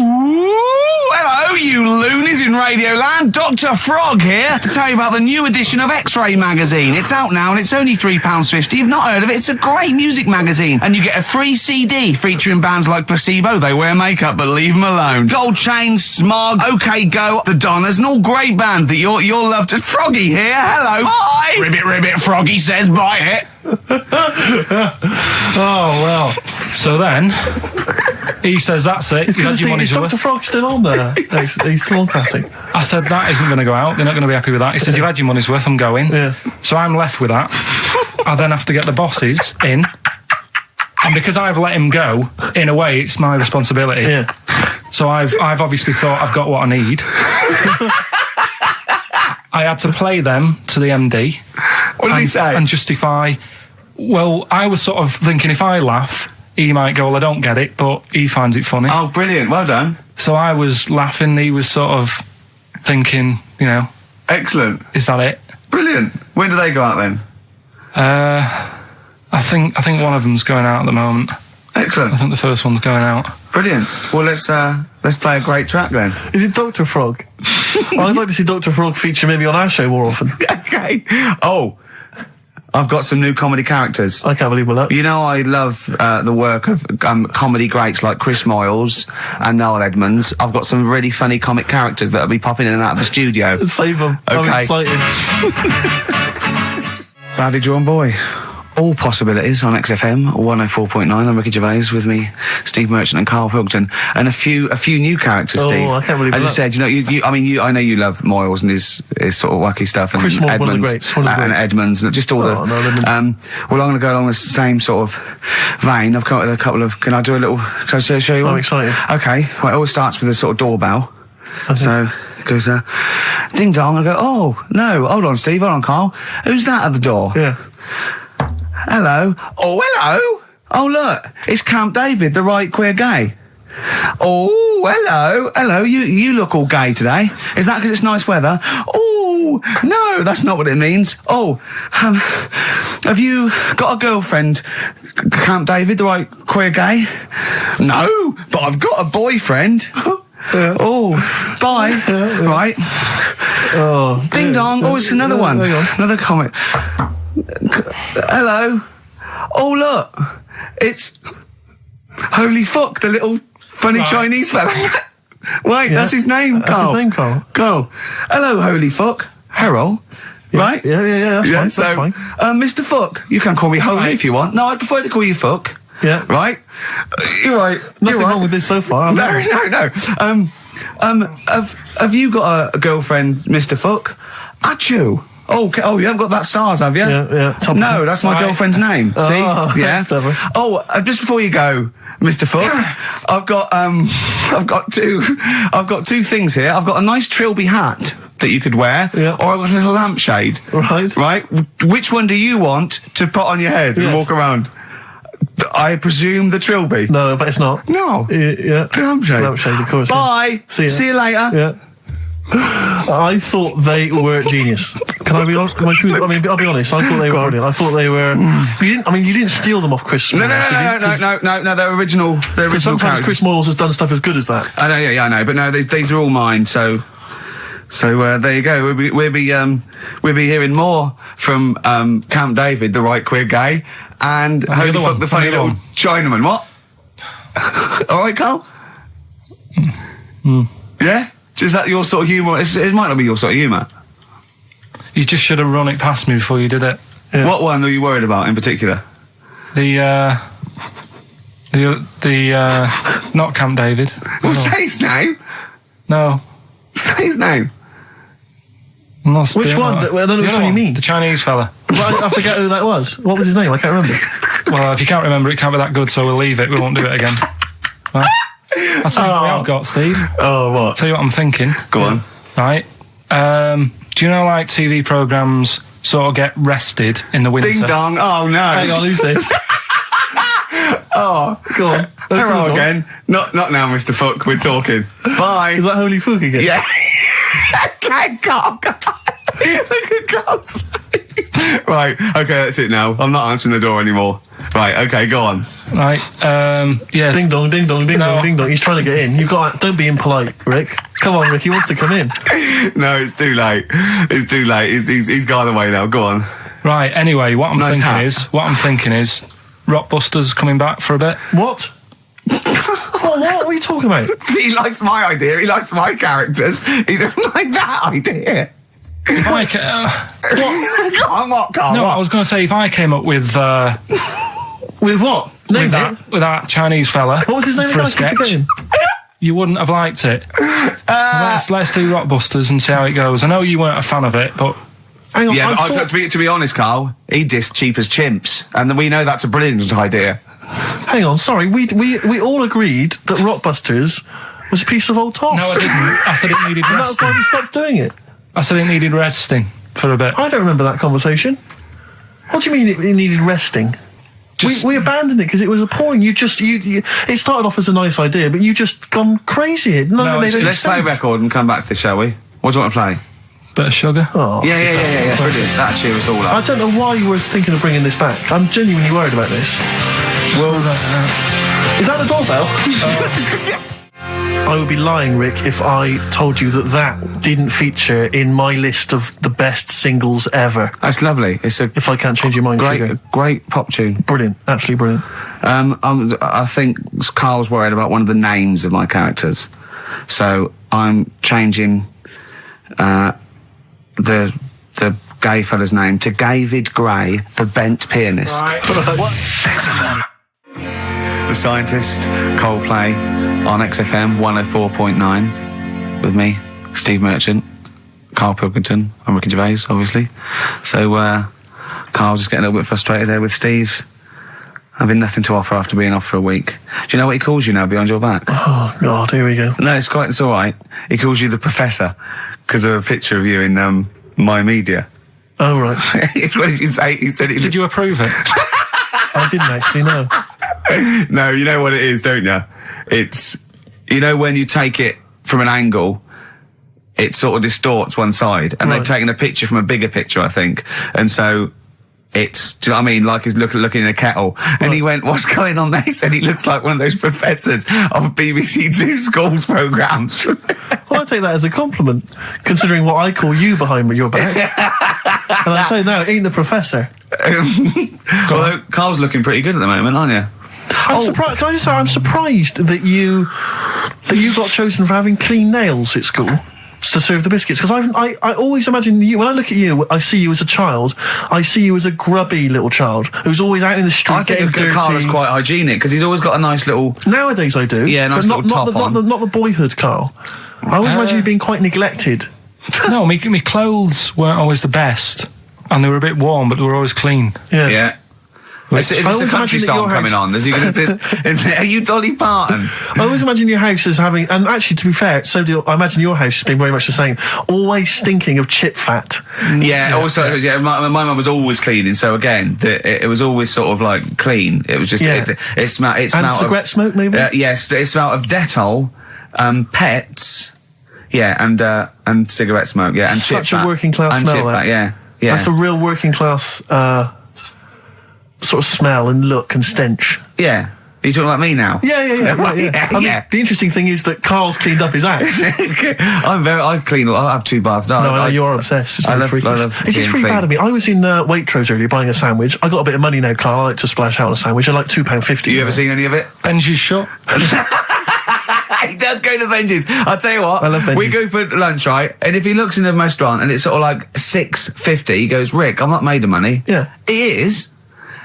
[SPEAKER 3] Ooh, hello, you loonies in Radioland. Dr. Frog here to tell you about the new edition of X-Ray magazine. It's out now and it's only £3.50. You've not heard of it? It's a great music magazine. And you get a free CD featuring bands like Placebo, They Wear Makeup But Leave Them Alone, Gold Chain, Smog, OK Go, The Donners, and all great bands that you'll love to... Froggy here, hello. Bye. Ribbit, Froggy says bye it.
[SPEAKER 2] Oh, well. So then... He says, that's it.
[SPEAKER 4] You had your money's worth. Dr. Frog's still on there. He's still on Classic.
[SPEAKER 2] I said, that isn't going to go out. They're not going to be happy with that. He said, you've had your money's worth. I'm going.
[SPEAKER 4] Yeah.
[SPEAKER 2] So I'm left with that. I then have to get the bosses in. And because I've let him go, in a way, it's my responsibility.
[SPEAKER 4] Yeah.
[SPEAKER 2] So I've obviously thought I've got what I need. I had to play them to the MD.
[SPEAKER 3] What did he say?
[SPEAKER 2] And justify... Well, I was sort of thinking if I laugh... He might go, well, I don't get it, but he finds it funny.
[SPEAKER 3] Oh, brilliant. Well done.
[SPEAKER 2] So I was laughing. He was sort of thinking, you know.
[SPEAKER 3] Excellent.
[SPEAKER 2] Is that it?
[SPEAKER 3] Brilliant. When do they go out then?
[SPEAKER 2] I think one of them's going out at the moment.
[SPEAKER 3] Excellent.
[SPEAKER 2] I think the first one's going out.
[SPEAKER 3] Brilliant. Well, let's play a great track then.
[SPEAKER 4] Is it Dr. Frog? I'd like to see Dr. Frog feature maybe on our show more often.
[SPEAKER 3] Okay. Oh, I've got some new comedy characters.
[SPEAKER 4] I can't believe that.
[SPEAKER 3] You know, I love the work of comedy greats like Chris Moyles and Noel Edmonds. I've got some really funny comic characters that'll be popping in and out of the studio.
[SPEAKER 4] Save them.
[SPEAKER 3] Okay.
[SPEAKER 4] I'm excited.
[SPEAKER 3] Badly Drawn Boy. All possibilities on XFM 104.9. I'm Ricky Gervais, with me, Steve Merchant and Karl Pilkington, and a few new characters. Steve,
[SPEAKER 4] I can't believe
[SPEAKER 3] as
[SPEAKER 4] that.
[SPEAKER 3] I said, you know, I know you love Moyles and his sort of wacky stuff, and
[SPEAKER 4] Chris Moyles,
[SPEAKER 3] Edmonds,
[SPEAKER 4] one of the greats,
[SPEAKER 3] and Edmonds, and just all the.
[SPEAKER 4] No,
[SPEAKER 3] well, I'm going to go along the same sort of vein. I've got a couple of. Can I do a little? Can I show you one?
[SPEAKER 4] I'm excited.
[SPEAKER 3] Okay, well, it always starts with a sort of doorbell. Okay. So it goes, ding dong. I go, oh no, hold on, Steve, hold on, Karl. Who's that at the door?
[SPEAKER 4] Yeah.
[SPEAKER 3] Hello. Oh, hello. Oh, look. It's Camp David, the right queer gay. Oh, hello. Hello. You look all gay today. Is that because it's nice weather? Oh, no, that's not what it means. Oh, have you got a girlfriend, Camp David, the right queer gay? No, but I've got a boyfriend.
[SPEAKER 4] Yeah.
[SPEAKER 3] Oh, bye.
[SPEAKER 4] Yeah.
[SPEAKER 3] Right.
[SPEAKER 4] Oh,
[SPEAKER 3] ding dong. Oh, it's another one. Another comic. Hello. Oh, look. It's Holy Fuck, the little funny Chinese fella. Wait, that's his name, Karl.
[SPEAKER 4] That's his name, Karl.
[SPEAKER 3] Karl. Hello, Holy Fuck. Harold.
[SPEAKER 4] Yeah.
[SPEAKER 3] Right?
[SPEAKER 4] Yeah, that's fine.
[SPEAKER 3] Mr. Fuck. You can call me Holy if you want. No, I'd prefer to call you Fuck.
[SPEAKER 4] Yeah.
[SPEAKER 3] Right? You're right.
[SPEAKER 4] Nothing wrong with this so far.
[SPEAKER 3] No. Have you got a girlfriend, Mr. Fuck? Achoo. Oh, you haven't got that SARS, have you?
[SPEAKER 4] Yeah.
[SPEAKER 3] No, that's my girlfriend's name. See? Yeah. Oh, just before you go, Mr. Fuck, I've got two things here. I've got a nice Trilby hat that you could wear, or I've got a little lampshade. Right. Which one do you want to put on your head and walk around? I presume the Trilby.
[SPEAKER 4] No, but it's not.
[SPEAKER 3] No.
[SPEAKER 4] Yeah.
[SPEAKER 3] The lampshade.
[SPEAKER 4] Lampshade, of course.
[SPEAKER 3] Bye.
[SPEAKER 4] See
[SPEAKER 3] you later.
[SPEAKER 4] Yeah. I thought they were genius. Can I be honest? I'll be honest. I thought they were brilliant. I thought they were. You didn't steal them off Chris Moyles,
[SPEAKER 3] No. They're original.
[SPEAKER 4] Because sometimes Chris Moyles has done stuff as good as that.
[SPEAKER 3] I know. Yeah, I know. But no, these are all mine. So there you go. We'll be hearing more from Camp David, the right queer gay, and Holy Fuck, the funny little Chinaman. What? All right, Karl. Yeah. Is that your sort of humour? It might not be your sort of humour.
[SPEAKER 2] You just should have run it past me before you did it.
[SPEAKER 3] Yeah. What one are you worried about in particular?
[SPEAKER 2] not Camp David.
[SPEAKER 3] Well, say his name.
[SPEAKER 2] No.
[SPEAKER 3] Say his name.
[SPEAKER 1] Which one? I don't know which one you mean.
[SPEAKER 2] The Chinese fella.
[SPEAKER 1] Well, I forget who that was. What was his name? I can't remember.
[SPEAKER 2] Well, if you can't remember, it can't be that good, so we'll leave it. We won't do it again. Right? I'll tell you what I've got, Steve.
[SPEAKER 1] Oh, what?
[SPEAKER 2] I'll tell you what I'm thinking.
[SPEAKER 3] Go on.
[SPEAKER 2] Right. Do you know, like, TV programmes sort of get rested in the winter?
[SPEAKER 3] Ding dong. Oh, no.
[SPEAKER 1] Hang on, who's this?
[SPEAKER 3] Oh, go on. Hello again. Not now, Mr. Fuck. We're talking. Bye.
[SPEAKER 1] Is that Holy Fuck again?
[SPEAKER 3] Yeah. Okay, Carl. Look at Carl's face. Right. Okay, that's it now. I'm not answering the door anymore. Right. Okay, go on.
[SPEAKER 2] Right. Yeah.
[SPEAKER 1] Ding dong, ding dong, ding dong, ding dong. He's trying to get in. You've got. Don't be impolite, Rick. Come on, Rick. He wants to come in.
[SPEAKER 3] No, it's too late. It's too late. He's gone away now. Go on.
[SPEAKER 2] Right. Anyway, what I'm thinking is, Rockbusters coming back for a bit.
[SPEAKER 1] What? What are you talking about?
[SPEAKER 3] He likes my idea. He likes my characters. He doesn't like that idea.
[SPEAKER 2] If I
[SPEAKER 3] what, Carl?
[SPEAKER 2] No, what? I was going to say, if I came up with
[SPEAKER 1] what?
[SPEAKER 2] With that Chinese fella.
[SPEAKER 1] What was his name?
[SPEAKER 2] For a sketch. You wouldn't have liked it. Let's do Rockbusters and see how it goes. I know you weren't a fan of it, but.
[SPEAKER 1] Hang on,
[SPEAKER 3] yeah, but to be honest, Carl, he dissed Cheap as Chimps, and we know that's a brilliant idea.
[SPEAKER 1] Hang on, sorry, we all agreed that Rockbusters was a piece of old toss.
[SPEAKER 2] No, I didn't. I said it needed resting.
[SPEAKER 1] And that's why we stopped doing it.
[SPEAKER 2] I said it needed resting for a bit.
[SPEAKER 1] I don't remember that conversation. What do you mean it needed resting? We abandoned it because it was appalling. It started off as a nice idea, but you just gone crazy.
[SPEAKER 3] Let's play a record and come back to this, shall we? What do you want to play?
[SPEAKER 2] Bit of sugar.
[SPEAKER 3] Oh, yeah. Brilliant. That'll cheer us all up.
[SPEAKER 1] I don't know why you were thinking of bringing this back. I'm genuinely worried about this.
[SPEAKER 3] Well,
[SPEAKER 1] is that the doorbell? I would be lying, Rick, if I told you that didn't feature in my list of the best singles ever.
[SPEAKER 3] That's lovely.
[SPEAKER 1] If I can't change your mind,
[SPEAKER 3] great pop tune.
[SPEAKER 1] Brilliant, absolutely brilliant.
[SPEAKER 3] I think Karl's worried about one of the names of my characters, so I'm changing the gay fella's name to David Gray, the bent pianist.
[SPEAKER 2] Right.
[SPEAKER 3] The Scientist, Coldplay, on XFM 104.9, with me, Steve Merchant, Karl Pilkington, and Ricky Gervais, obviously. So, Karl's just getting a little bit frustrated there with Steve, having nothing to offer after being off for a week. Do you know what he calls you now behind your back?
[SPEAKER 1] Oh, God, here we go.
[SPEAKER 3] No, it's all right. He calls you the Professor, because of a picture of you in My Media.
[SPEAKER 1] Oh, right.
[SPEAKER 3] What did you say? He said it.
[SPEAKER 2] Did you approve it?
[SPEAKER 1] I didn't actually, no.
[SPEAKER 3] No, you know what it is, don't you? It's, when you take it from an angle, it sort of distorts one side, and they've taken a picture from a bigger picture, I think, and so it's, do you know what I mean, like he's looking in a kettle, and he went, what's going on there? He said he looks like one of those professors of BBC Two schools programmes.
[SPEAKER 1] Well, I take that as a compliment, considering what I call you behind your back. And I say, no, it ain't the professor.
[SPEAKER 3] Although Karl's looking pretty good at the moment, aren't you?
[SPEAKER 1] I'm surprised. Can I just say, I'm surprised that you got chosen for having clean nails at school to serve the biscuits. Because I always imagine you, when I look at you, I see you as a child. I see you as a grubby little child who's always out in the street getting dirty. I think
[SPEAKER 3] Karl is quite hygienic because he's always got a nice little.
[SPEAKER 1] Nowadays, I do.
[SPEAKER 3] Yeah, nice little top on.
[SPEAKER 1] Not the boyhood Karl. I always imagine you being quite neglected.
[SPEAKER 2] No, my clothes weren't always the best, and they were a bit warm, but they were always clein.
[SPEAKER 3] Yeah. Is this a country song coming on? Are you Dolly Parton?
[SPEAKER 1] I always imagine your house as having, and actually, to be fair, I imagine your house has been very much the same. Always stinking of chip fat.
[SPEAKER 3] Yeah. Also, my mum was always cleaning, so again, it was always sort of like clean. It was just it smelled. It smelled
[SPEAKER 1] and cigarette smoke, maybe.
[SPEAKER 3] Yes, it smelled of Dettol, pets. Yeah, and cigarette smoke. Yeah, and
[SPEAKER 1] such
[SPEAKER 3] chip fat.
[SPEAKER 1] A working class
[SPEAKER 3] and
[SPEAKER 1] smell.
[SPEAKER 3] Chip fat, yeah.
[SPEAKER 1] That's a real working class sort of smell and look and stench.
[SPEAKER 3] Yeah. Are you talking about me now?
[SPEAKER 1] Yeah. I mean, the interesting thing is that Karl's cleaned up his house.
[SPEAKER 3] I clean. I have 2 baths.
[SPEAKER 1] No, you are obsessed. It's really freakish. It's just really bad of me. I was in Waitrose earlier buying a sandwich. I got a bit of money now, Karl. I like to splash out on a sandwich. I like £2.50.
[SPEAKER 3] You ever seen any of it?
[SPEAKER 2] Benji's shop.
[SPEAKER 3] He does go to Benji's. I'll tell you what.
[SPEAKER 1] I love Benji's.
[SPEAKER 3] We go for lunch, right? And if he looks in the restaurant and it's sort of like $6.50, he goes, Rick, I'm not made of money.
[SPEAKER 1] Yeah.
[SPEAKER 3] He is.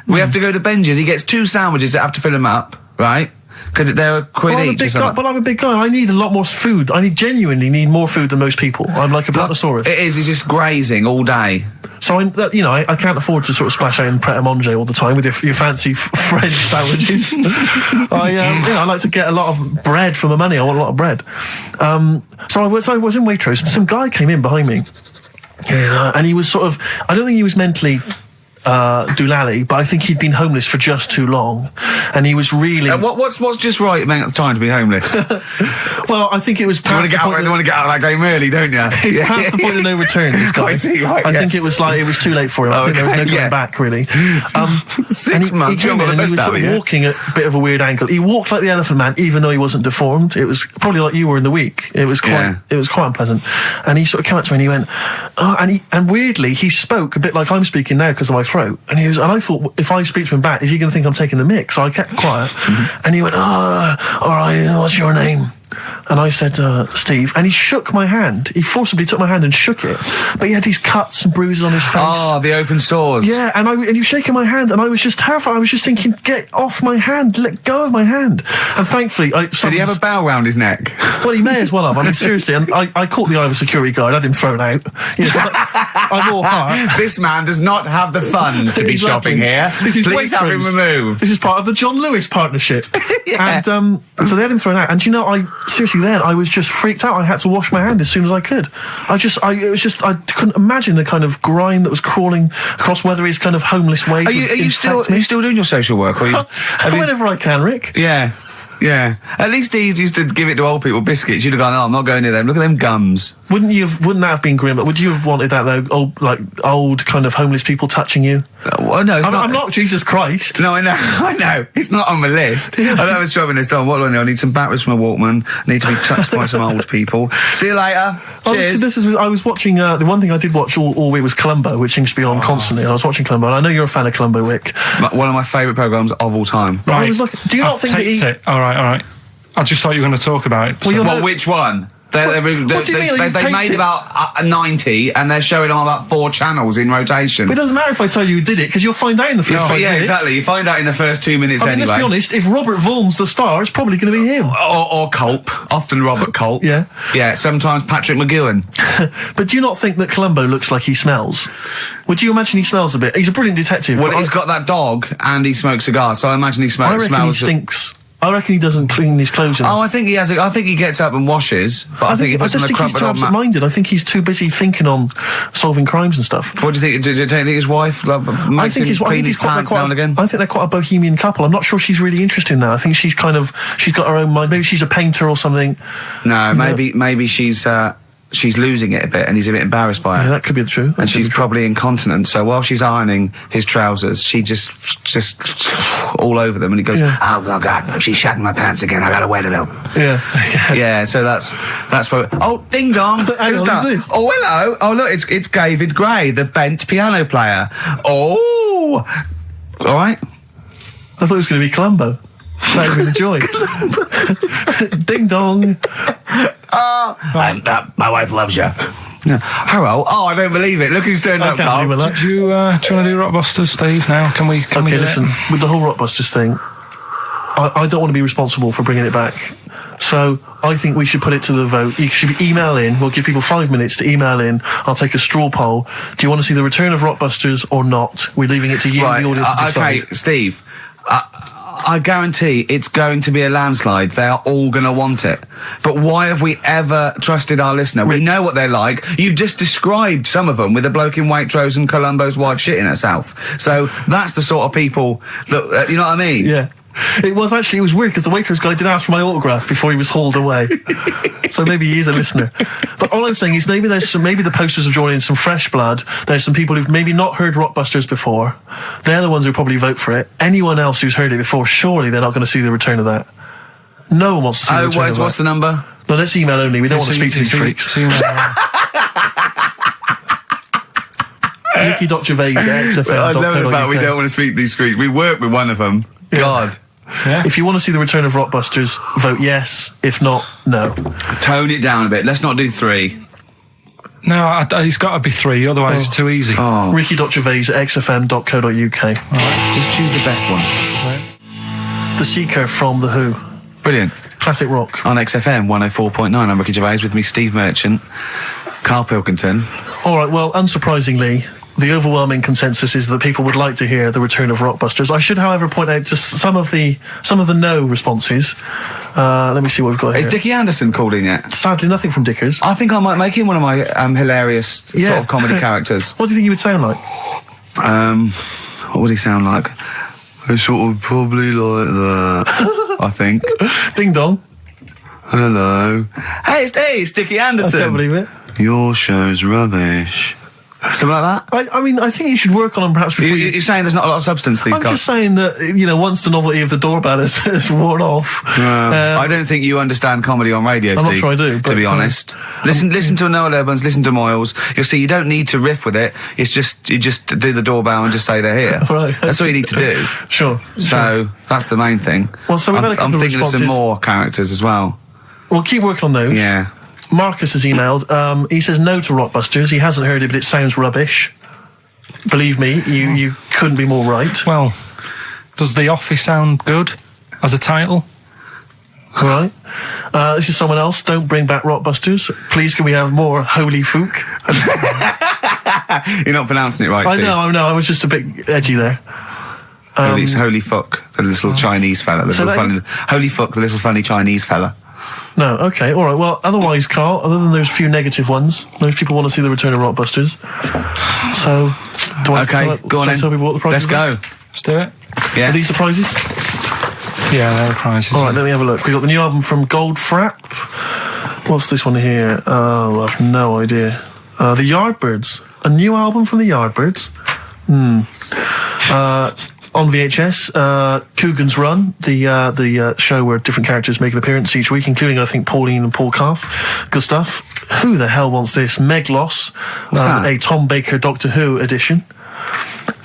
[SPEAKER 3] We have to go to Benji's. He gets 2 sandwiches that have to fill him up, right? Because they're a quid each or something.
[SPEAKER 4] But I'm a big guy. I need a lot more food. I genuinely need more food than most people. I'm like a brontosaurus.
[SPEAKER 3] It is. He's just grazing all day.
[SPEAKER 4] So I can't afford to sort of splash out in Pret a Manger all the time with your fancy French sandwiches. I like to get a lot of bread for the money. I want a lot of bread. So I was in Waitrose, and some guy came in behind me, and he was sort of. I don't think he was mentally doolally, but I think he'd been homeless for just too long, and he was really.
[SPEAKER 3] What's just right amount of time to be homeless?
[SPEAKER 4] Well, I think it was.
[SPEAKER 3] You want to get out of that game early, don't you?
[SPEAKER 4] He's past the point of no return. This guy. I think it was too late for him. I think there was no going back really.
[SPEAKER 3] 6 months.
[SPEAKER 4] He came in and he was sort of walking at a bit of a weird angle. He walked like the Elephant Man, even though he wasn't deformed. It was probably like you were in the week. It was quite unpleasant. And he sort of came up to me and he went, and weirdly he spoke a bit like I'm speaking now because of my throat. And I thought, if I speak to him back, is he going to think I'm taking the mick? So I kept quiet. And he went, all right, what's your name? And I said, Steve. And he shook my hand. He forcibly took my hand and shook it. But he had these cuts and bruises on his face.
[SPEAKER 3] Oh, the open sores.
[SPEAKER 4] Yeah, and he was shaking my hand, and I was just terrified. I was just thinking, get off my hand, let go of my hand. And thankfully,
[SPEAKER 3] did he have a bow round his neck?
[SPEAKER 4] Well, he may as well have. I mean, seriously, and I caught the eye of a security guard. I had him thrown out. I'm all heart.
[SPEAKER 3] This man does not have the funds to be shopping here. Please have him removed.
[SPEAKER 4] This is part of the John Lewis partnership. And so they had him thrown out. And seriously, then I was just freaked out. I had to wash my hand as soon as I could. I couldn't imagine the kind of grime that was crawling across whether his kind of homeless ways.
[SPEAKER 3] Are you still doing your social work? Or
[SPEAKER 4] whenever I can, Rick.
[SPEAKER 3] Yeah. Yeah. At least he used to give it to old people biscuits. You'd have gone, I'm not going near them. Look at them gums. Wouldn't that have been grim? Would you have wanted that though? Old kind of homeless people touching you?
[SPEAKER 4] Well, no, I'm not Jesus Christ.
[SPEAKER 3] No, I know. It's not on my list. I don't have a shopping list on. What do I know? I need some batteries from a Walkman. I need to be touched by some old people. See you later. Cheers.
[SPEAKER 4] I was watching, the one thing I did watch all week was Columbo, which seems to be on constantly. I was watching Columbo, and I know you're a fan of Columbo, Wick.
[SPEAKER 3] One of my favourite programmes of all time.
[SPEAKER 2] Right.
[SPEAKER 4] I was like, do you not think that
[SPEAKER 2] All right. I just thought you were going to talk about it.
[SPEAKER 3] Well, which one? They made about 90, and they're showing on about 4 channels in rotation.
[SPEAKER 4] But it doesn't matter if I tell you who did it, because you'll find out in the first 5 minutes.
[SPEAKER 3] Yeah, exactly. You find out in the first 2 minutes anyway.
[SPEAKER 4] Let's be honest, if Robert Vaughan's the star, it's probably going to be him.
[SPEAKER 3] Or Culp. Often Robert Culp.
[SPEAKER 4] Yeah.
[SPEAKER 3] Yeah, sometimes Patrick McGowan.
[SPEAKER 4] But do you not think that Columbo looks like he smells? Would you imagine he smells a bit? He's a brilliant detective.
[SPEAKER 3] Well, he's got that dog, and he smokes cigars, so I imagine he smells...
[SPEAKER 4] I reckon he stinks. I reckon he doesn't clean his clothes enough.
[SPEAKER 3] Oh, I think he has. I think he gets up and washes. But I think he puts
[SPEAKER 4] I just think he's too absent-minded. I think he's too busy thinking on solving crimes and stuff.
[SPEAKER 3] What do you think? Do you think his wife makes him clean his pants now and again?
[SPEAKER 4] I think they're quite a bohemian couple. I'm not sure she's really interested in that. I think she's got her own mind. Maybe she's a painter or something.
[SPEAKER 3] No, maybe she's losing it a bit, and he's a bit embarrassed by it.
[SPEAKER 4] Yeah, that could be true.
[SPEAKER 3] And she's probably incontinent, so while she's ironing his trousers, she just all over them, and he goes, oh God, she's shatting my pants again, I gotta wear them out. Yeah, so that's what... Oh, ding dong! Who's that? This? Oh, hello! Oh, look, it's David Gray, the bent piano player. Oh! Alright.
[SPEAKER 4] I thought it was going to be Columbo. That would be the joy. Ding dong.
[SPEAKER 3] My wife loves you. No. Hello. Oh, I don't believe it. Look who's turned up, Karl.
[SPEAKER 2] Do you want to do Rockbusters, Steve, now? Can we
[SPEAKER 4] listen, with the whole Rockbusters thing, I don't want to be responsible for bringing it back. So I think we should put it to the vote. You should email in. We'll give people 5 minutes to email in. I'll take a straw poll. Do you want to see the return of Rockbusters or not? We're leaving it to you, the audience, to decide.
[SPEAKER 3] Okay, Steve. I guarantee it's going to be a landslide. They are all going to want it. But why have we ever trusted our listener? We know what they're like. You've just described some of them with a bloke in Waitrose and Columbo's wife shitting herself. So that's the sort of people that, you know what I mean?
[SPEAKER 4] Yeah. It was weird because the Waitrose guy did ask for my autograph before he was hauled away. So maybe he is a listener. But all I'm saying is maybe the posters have drawn in some fresh blood. There's some people who've maybe not heard Rockbusters before. They're the ones who probably vote for it. Anyone else who's heard it before, surely they're not going to see the return of that. No one wants to see the return of that.
[SPEAKER 3] What's the number?
[SPEAKER 4] No, let's email only. We don't want to speak to these freaks. Nicky.Gervais at XFM.
[SPEAKER 3] I know the fact we don't want to speak to these freaks. We work with one of them.
[SPEAKER 4] Yeah.
[SPEAKER 3] God.
[SPEAKER 4] Yeah. If you want to see the return of Rockbusters, vote yes. If not, no.
[SPEAKER 3] Tone it down a bit. Let's not do 3.
[SPEAKER 2] No, it's got to be 3, otherwise it's too easy.
[SPEAKER 4] Ricky.gervais@xfm.co.uk.
[SPEAKER 3] Right, just choose the best one.
[SPEAKER 2] Right.
[SPEAKER 4] The Seeker from The Who.
[SPEAKER 3] Brilliant.
[SPEAKER 4] Classic rock.
[SPEAKER 3] On XFM 104.9, I'm Ricky Gervais, with me Steve Merchant, Karl Pilkington.
[SPEAKER 4] All right, well, unsurprisingly, the overwhelming consensus is that people would like to hear the return of Rockbusters. I should, however, point out just some of the no responses. Let me see what we've got here.
[SPEAKER 3] Is Dickie Anderson called in yet?
[SPEAKER 4] Sadly, nothing from Dickers.
[SPEAKER 3] I think I might make him one of my hilarious sort of comedy characters.
[SPEAKER 4] What do you think he would sound like?
[SPEAKER 3] What would he sound like? I sort of probably like that, I think.
[SPEAKER 4] Ding dong.
[SPEAKER 3] Hello. Hey, it's Dickie Anderson.
[SPEAKER 4] I can't believe it.
[SPEAKER 3] Your show's rubbish. Something like that?
[SPEAKER 4] I mean, I think you should work on them perhaps before
[SPEAKER 3] You're saying there's not a lot of substance to these guys?
[SPEAKER 4] I'm just saying that, once the novelty of the doorbell has worn off...
[SPEAKER 3] I don't think you understand comedy on radio, Steve.
[SPEAKER 4] I'm not sure I do,
[SPEAKER 3] to be honest. Listen to Noel Evans, listen to Moyles. You'll see you don't need to riff with it. It's just, you just do the doorbell and just say they're here.
[SPEAKER 4] Right.
[SPEAKER 3] That's all you need to do.
[SPEAKER 4] Sure.
[SPEAKER 3] So, that's the main thing.
[SPEAKER 4] Well, so we've had a couple
[SPEAKER 3] I'm
[SPEAKER 4] of
[SPEAKER 3] thinking of some
[SPEAKER 4] responses.
[SPEAKER 3] more characters as well.
[SPEAKER 4] We'll keep working on those.
[SPEAKER 3] Yeah.
[SPEAKER 4] Marcus has emailed. He says no to Rockbusters. He hasn't heard it, but it sounds rubbish. Believe me, you couldn't be more right.
[SPEAKER 2] Well, does The Office sound good as a title?
[SPEAKER 4] All right. This is someone else. Don't bring back Rockbusters. Please, can we have more Holy Fook?
[SPEAKER 3] You're not pronouncing it right, Steve.
[SPEAKER 4] I know. I was just a bit edgy there.
[SPEAKER 3] Holy fuck, the little Chinese fella. Holy fuck, the little funny Chinese fella.
[SPEAKER 4] No, okay, all right. Well, otherwise, Karl, other than those few negative ones, most people want to see the return of Rockbusters. So, do I
[SPEAKER 3] go on in.
[SPEAKER 4] Tell people what the prizes
[SPEAKER 3] Let's
[SPEAKER 4] are?
[SPEAKER 3] go.
[SPEAKER 2] Let's do it.
[SPEAKER 3] Yeah.
[SPEAKER 4] Are these the prizes?
[SPEAKER 2] Yeah, they're the prizes.
[SPEAKER 4] All right, let me have a look. We've got the new album from Goldfrapp. What's this one here? Oh, I have no idea. The Yardbirds. A new album from the Yardbirds. On VHS, Coogan's Run, the show where different characters make an appearance each week, including, I think, Pauline and Paul Calf. Good stuff. Who the hell wants this? Meglos, a Tom Baker Doctor Who edition.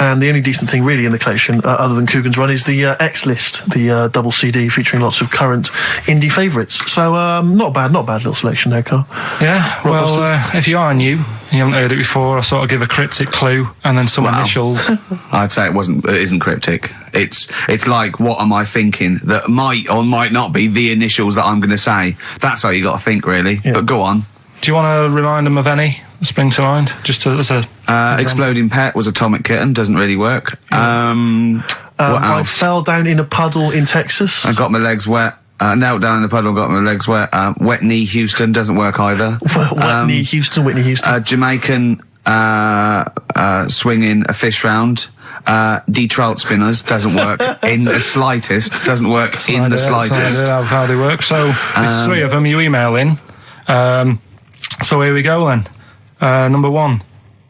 [SPEAKER 4] And the only decent thing really in the collection, other than Coogan's Run, is the X List, the double CD featuring lots of current indie favourites. So not bad little selection there, Karl.
[SPEAKER 2] Yeah, well, if you are new, you haven't heard it before, I sort of give a cryptic clue and then some initials.
[SPEAKER 3] I'd say it isn't cryptic. It's like, what am I thinking that might or might not be the initials that I'm going to say. That's how you got to think, really. Yeah. But go on.
[SPEAKER 2] Do you want to remind them of any that spring to mind? Just as a
[SPEAKER 3] Exploding Pet was Atomic Kitten, doesn't really work. What else?
[SPEAKER 4] I fell down in a puddle in Texas.
[SPEAKER 3] I got my legs wet. Knelt down in the puddle, got my legs wet. Wet Knee Houston doesn't work either.
[SPEAKER 4] Whitney Houston.
[SPEAKER 3] Jamaican swinging a fish round. D-trout spinners doesn't work in the slightest. Doesn't work in the slightest.
[SPEAKER 2] How they work. So there's 3 of them. You email in. So here we go then. Number 1,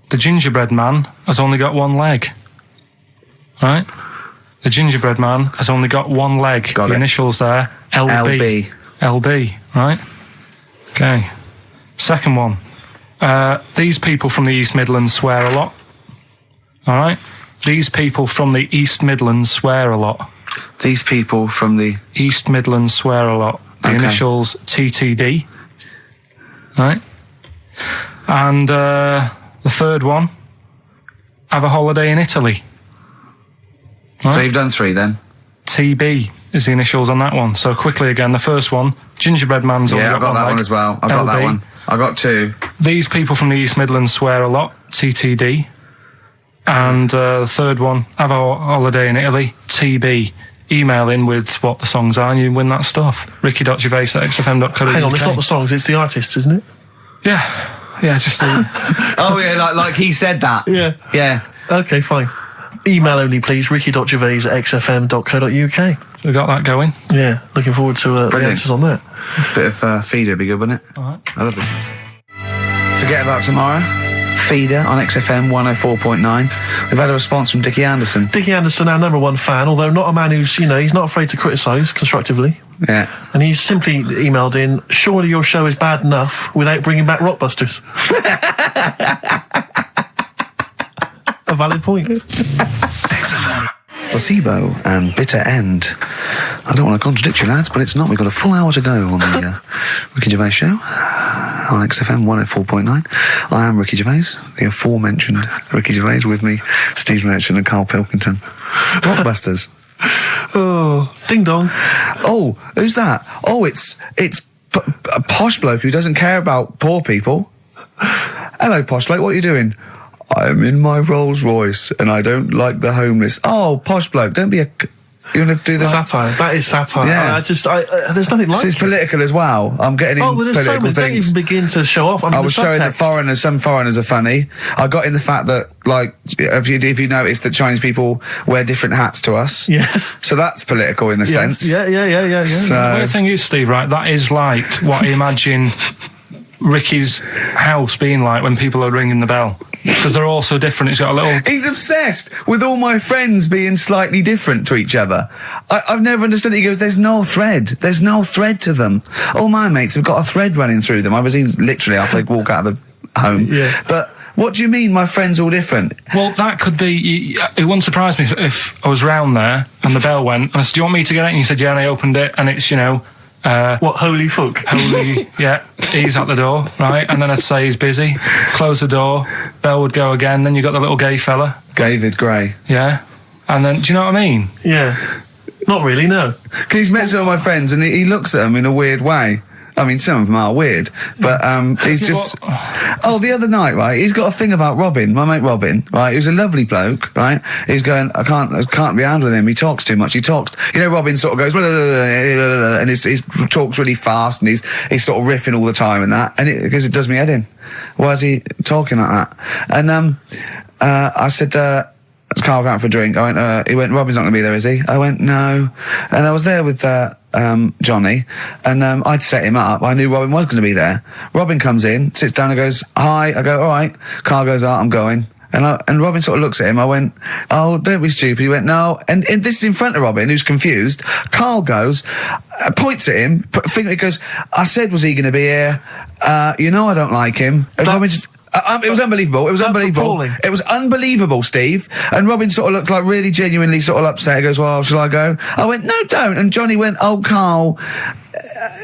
[SPEAKER 2] the gingerbread man has only got 1 leg. Right? The gingerbread man has only got 1 leg.
[SPEAKER 3] Got
[SPEAKER 2] the
[SPEAKER 3] it.
[SPEAKER 2] Initials there, LB. LB, right? Okay. Second one. These people from the East Midlands swear a lot. All right? These people from the East Midlands swear a lot.
[SPEAKER 3] These people from the
[SPEAKER 2] East Midlands swear a lot. The initials TTD. Right? And the third one, have a holiday in Italy. Right?
[SPEAKER 3] So you've done 3 then?
[SPEAKER 2] TB is the initials on that one. So quickly again, the first one, gingerbread man's only
[SPEAKER 3] I've got that
[SPEAKER 2] leg.
[SPEAKER 3] one as well. I've got that one. I got 2.
[SPEAKER 2] These people from the East Midlands swear a lot, TTD. And the third one, have a holiday in Italy, TB. Email in with what the songs are and you win that stuff. Ricky.gervais@xfm.co.uk.
[SPEAKER 4] Hang on, it's not the songs, it's the artists, isn't it?
[SPEAKER 2] Yeah, just
[SPEAKER 3] Oh yeah, like he said that.
[SPEAKER 4] Yeah. Okay, fine. Email only, please. Ricky.gervais@xfm.co.uk.
[SPEAKER 2] So we got that going.
[SPEAKER 4] Yeah, looking forward to the answers on that.
[SPEAKER 3] Bit of feeder would be good, wouldn't it?
[SPEAKER 2] All right.
[SPEAKER 3] I love this music. Forget about tomorrow. Feeder on XFM 104.9. We've had a response from Dickie Anderson.
[SPEAKER 4] Dickie Anderson, our number 1 fan, although not a man who's, he's not afraid to criticise constructively.
[SPEAKER 3] Yeah.
[SPEAKER 4] And he's simply emailed in, surely your show is bad enough without bringing back Rockbusters. A valid point.
[SPEAKER 3] Placebo and Bitter End. I don't want to contradict you, lads, but it's not. We've got a full hour to go on the Ricky Gervais show. on XFM 104.9. I am Ricky Gervais, the aforementioned Ricky Gervais, with me, Steve Merchant and Karl Pilkington. Rockbusters.
[SPEAKER 4] Oh, ding dong.
[SPEAKER 3] Oh, who's that? Oh, it's a posh bloke who doesn't care about poor people. Hello, posh bloke, what are you doing? I'm in my Rolls Royce and I don't like the homeless. Oh, posh bloke, don't be a... You want to do that?
[SPEAKER 4] Satire. That is satire.
[SPEAKER 3] Yeah.
[SPEAKER 4] There's nothing like it.
[SPEAKER 3] It's political as well. I'm getting in
[SPEAKER 4] there's
[SPEAKER 3] political
[SPEAKER 4] so many.
[SPEAKER 3] things.
[SPEAKER 4] Don't even begin to show off.
[SPEAKER 3] I was showing that some foreigners are funny. I got in the fact that, like, if you notice that Chinese people wear different hats to us.
[SPEAKER 4] Yes.
[SPEAKER 3] So that's political in a sense.
[SPEAKER 4] Yeah.
[SPEAKER 3] So,
[SPEAKER 2] the weird thing is, Steve, right, that is like what I imagine Ricky's house being like when people are ringing the bell. Because they're all so different. It's got a little...
[SPEAKER 3] He's obsessed with all my friends being slightly different to each other. I've never understood it. He goes, there's no thread. There's no thread to them. All my mates have got a thread running through them. I was in literally after they walk out of the home.
[SPEAKER 4] Yeah.
[SPEAKER 3] But what do you mean my friends all different?
[SPEAKER 2] Well, that could be... It wouldn't surprise me if I was round there and the bell went and I said, do you want me to get it? And he said, yeah, and I opened it and it's,
[SPEAKER 4] what, holy fuck?
[SPEAKER 2] Holy, yeah, he's at the door, right? And then I'd say he's busy, close the door, bell would go again, then you got the little gay fella.
[SPEAKER 3] David Gray.
[SPEAKER 2] Yeah. And then, do you know what I mean?
[SPEAKER 4] Yeah. Not really, no.
[SPEAKER 3] Because he's met some of my friends and he looks at them in a weird way. I mean, some of them are weird, but he's just... Oh, the other night, right, he's got a thing about Robin, my mate Robin, right, who's a lovely bloke, right? He's going, I can't be handling him, he talks too much, Robin sort of goes, and he talks really fast, and he's sort of riffing all the time and that, and because it does me head in. Why is he talking like that? And I said, Karl going for a drink. He went, Robin's not going to be there, is he? I went, no. And I was there with Johnny, and I'd set him up. I knew Robin was going to be there. Robin comes in, sits down and goes, hi. I go, all right. Karl goes, I'm going. And Robin sort of looks at him. I went, oh, don't be stupid. He went, no. And this is in front of Robin, who's confused. Karl goes, points at him, he goes, I said, was he going to be here? I don't like him. And Robin just... it was unbelievable. It was unbelievable.
[SPEAKER 4] Appalling.
[SPEAKER 3] It was unbelievable, Steve. And Robin sort of looked like really genuinely sort of upset. He goes, well, shall I go? I went, no, don't. And Johnny went, oh, Karl,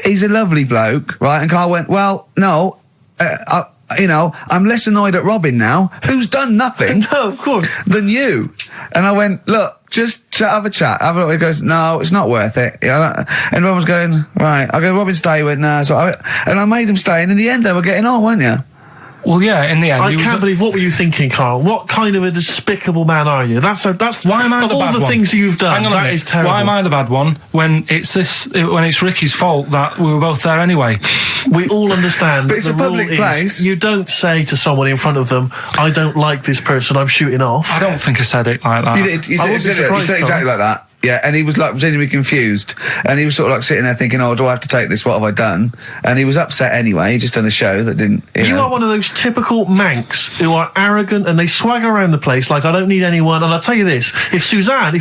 [SPEAKER 3] he's a lovely bloke, right? And Karl went, well, no, I'm less annoyed at Robin now, who's done nothing
[SPEAKER 4] no, of course.
[SPEAKER 3] than you. And I went, look, just have a chat. He goes, no, it's not worth it. And Robin was going, right. I go, Robin, stay. He went, no. And I made him stay. And in the end, they were getting on, weren't you?
[SPEAKER 2] Well, yeah, in the end...
[SPEAKER 4] I can't believe... What were you thinking, Karl? What kind of a despicable man are you? That's
[SPEAKER 2] why am I the bad one?
[SPEAKER 4] Of all the things you've done, that is terrible.
[SPEAKER 2] Why am I the bad one when it's Ricky's fault that we were both there anyway?
[SPEAKER 4] We all understand.
[SPEAKER 3] But it's a public place.
[SPEAKER 4] You don't say to someone in front of them, I don't like this person, I'm shooting off.
[SPEAKER 2] I don't think I said it like that.
[SPEAKER 3] You did. You said exactly like that. Yeah, and he was like genuinely confused, and he was sort of like sitting there thinking, "Oh, do I have to take this? What have I done?" And he was upset anyway. He just done a show that didn't. You
[SPEAKER 4] are one of those typical Mancs who are arrogant and they swagger around the place like I don't need anyone. And I'll tell you this: if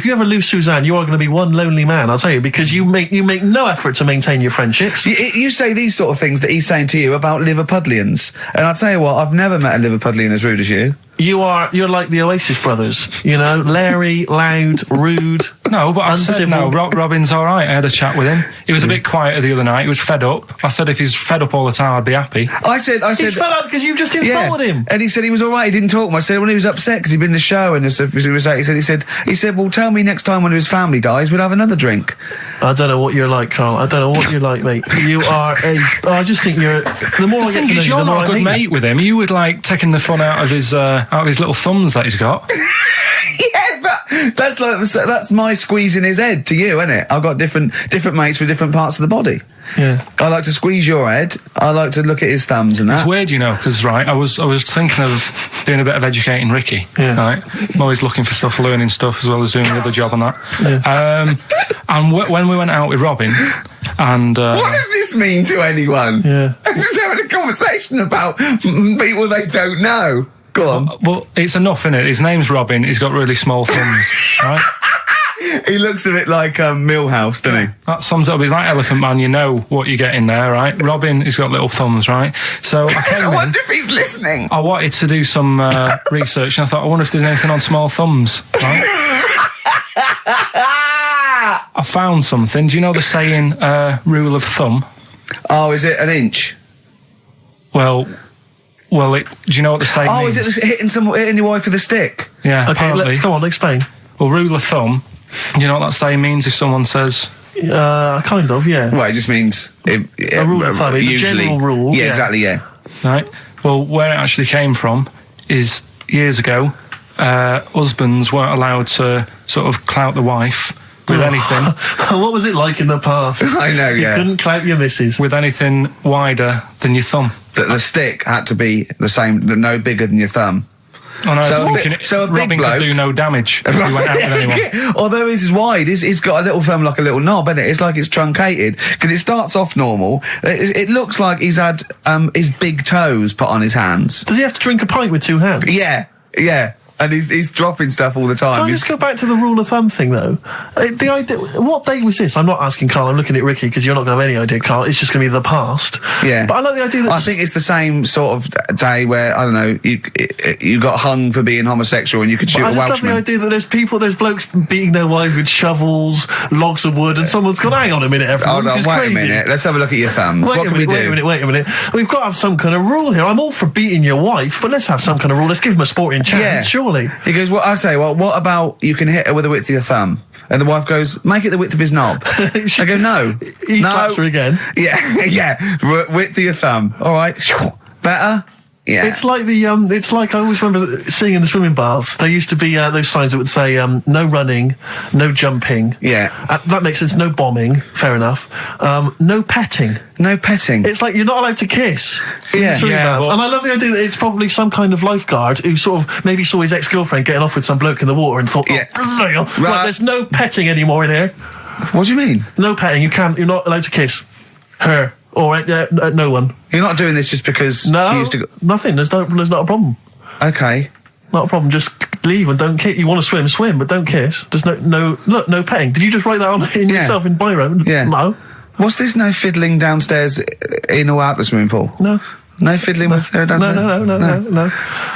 [SPEAKER 4] you ever lose Suzanne, you are going to be one lonely man. I'll tell you, because you make no effort to maintain your friendships.
[SPEAKER 3] You say these sort of things that he's saying to you about Liverpudlians, and I'll tell you what: I've never met a Liverpudlian as rude as you. You're like the Oasis brothers, Larry, loud, rude.
[SPEAKER 2] No, but I said no. Robin's all right. I had a chat with him. He was a bit quieter the other night. He was fed up. I said if he's fed up all the time, I'd be happy.
[SPEAKER 3] I said
[SPEAKER 4] he's fed up because you've just insulted him.
[SPEAKER 3] And he said he was all right. He didn't talk much. I said when he was upset because he'd been in the show and he said, well, tell me next time when his family dies, we'll have another drink.
[SPEAKER 4] I don't know what you're like, Karl. I don't know what you're like, mate. You are I just think you're. The more I get to know you,
[SPEAKER 2] you're not a good mate with him. You would like taking the fun out of his little thumbs that he's got.
[SPEAKER 3] Yeah, but that's my squeezing his head to you, isn't it? I've got different mates with different parts of the body.
[SPEAKER 4] Yeah,
[SPEAKER 3] I like to squeeze your head. I like to look at his thumbs and that.
[SPEAKER 2] It's weird, because I was thinking of doing a bit of educating Ricky.
[SPEAKER 4] Yeah.
[SPEAKER 2] Right, I'm always looking for stuff, learning stuff as well as doing the other job and that.
[SPEAKER 4] Yeah.
[SPEAKER 2] And when we went out with Robin, and
[SPEAKER 3] what does this mean to anyone?
[SPEAKER 4] Yeah,
[SPEAKER 3] I'm just having a conversation about people they don't know. Go on.
[SPEAKER 2] Well, it's enough, isn't it? His name's Robin. He's got really small thumbs, right?
[SPEAKER 3] He looks a bit like Millhouse, doesn't he?
[SPEAKER 2] That sums it up. He's like Elephant Man. You know what you get in there, right? Robin, he's got little thumbs, right? So I
[SPEAKER 3] wonder if he's listening.
[SPEAKER 2] I wanted to do some research, and I thought, I wonder if there's anything on small thumbs, right? I found something. Do you know the saying, rule of thumb?
[SPEAKER 3] Oh, is it an inch?
[SPEAKER 2] Well, do you know what the saying means?
[SPEAKER 3] Is it hitting your wife with a stick?
[SPEAKER 2] Yeah,
[SPEAKER 4] okay, come on, explain.
[SPEAKER 2] Well, rule of thumb, you know what that saying means if someone says...
[SPEAKER 4] kind of, yeah.
[SPEAKER 3] Well, it just means...
[SPEAKER 4] a rule of thumb, it's
[SPEAKER 3] usually,
[SPEAKER 4] a general rule.
[SPEAKER 3] Yeah, exactly, yeah.
[SPEAKER 2] Right. Well, where it actually came from is years ago, husbands weren't allowed to sort of clout the wife with anything.
[SPEAKER 4] What was it like in the past?
[SPEAKER 3] I know, yeah.
[SPEAKER 4] You couldn't clout your missus.
[SPEAKER 2] With anything wider than your thumb.
[SPEAKER 3] The stick had to be the same, no bigger than your thumb.
[SPEAKER 2] Oh, no,
[SPEAKER 3] so a big
[SPEAKER 2] Robin
[SPEAKER 3] bloke
[SPEAKER 2] could do no damage if he went out with anyone.
[SPEAKER 3] Although his is wide, he's got a little thumb like a little knob, isn't it? It's like it's truncated because it starts off normal. It looks like he's had his big toes put on his hands.
[SPEAKER 4] Does he have to drink a pint with two hands?
[SPEAKER 3] Yeah. And he's dropping stuff all the time.
[SPEAKER 4] Can I just go back to the rule of thumb thing, though? The idea, what day was this? I'm not asking Karl, I'm looking at Ricky, because you're not going to have any idea, Karl. It's just going to be the past.
[SPEAKER 3] Yeah.
[SPEAKER 4] But I like the idea that...
[SPEAKER 3] I think it's the same sort of day where, I don't know, you got hung for being homosexual and you could shoot a Welshman.
[SPEAKER 4] I just love the idea that there's blokes beating their wives with shovels, logs of wood, and someone's gone, hang on a minute, everyone,
[SPEAKER 3] hold on, wait a minute. Let's have a look at your thumbs. What can we do?
[SPEAKER 4] Wait a minute. We've got to have some kind of rule here. I'm all for beating your wife, but let's have some kind of rule. Let's give him a sporting chance, surely.
[SPEAKER 3] He goes, well, I'll tell you what about you can hit her with the width of your thumb? And the wife goes, make it the width of his knob. I go, no.
[SPEAKER 4] He slaps her again.
[SPEAKER 3] Yeah. Width of your thumb. All right. Better? Yeah.
[SPEAKER 4] It's like it's like I always remember seeing in the swimming baths, there used to be those signs that would say, no running, no jumping.
[SPEAKER 3] Yeah.
[SPEAKER 4] That makes sense. No bombing. Fair enough. No petting.
[SPEAKER 3] No petting.
[SPEAKER 4] It's like you're not allowed to kiss in the swimming baths.
[SPEAKER 2] Well,
[SPEAKER 4] and I love the idea that it's probably some kind of lifeguard who sort of maybe saw his ex-girlfriend getting off with some bloke in the water and thought, right, there's no petting anymore in here.
[SPEAKER 3] What do you mean?
[SPEAKER 4] No petting. You're not allowed to kiss her. Or no one.
[SPEAKER 3] You're not doing this just because
[SPEAKER 4] you
[SPEAKER 3] used to go...
[SPEAKER 4] nothing. There's not a problem.
[SPEAKER 3] Okay.
[SPEAKER 4] Not a problem. Just leave and don't kiss. You want to swim, but don't kiss. There's no petting. Did you just write that on yourself in biro?
[SPEAKER 3] Yeah.
[SPEAKER 4] No.
[SPEAKER 3] What's this? No fiddling downstairs in or out the swimming pool?
[SPEAKER 4] No.
[SPEAKER 3] No fiddling with her downstairs?
[SPEAKER 4] No.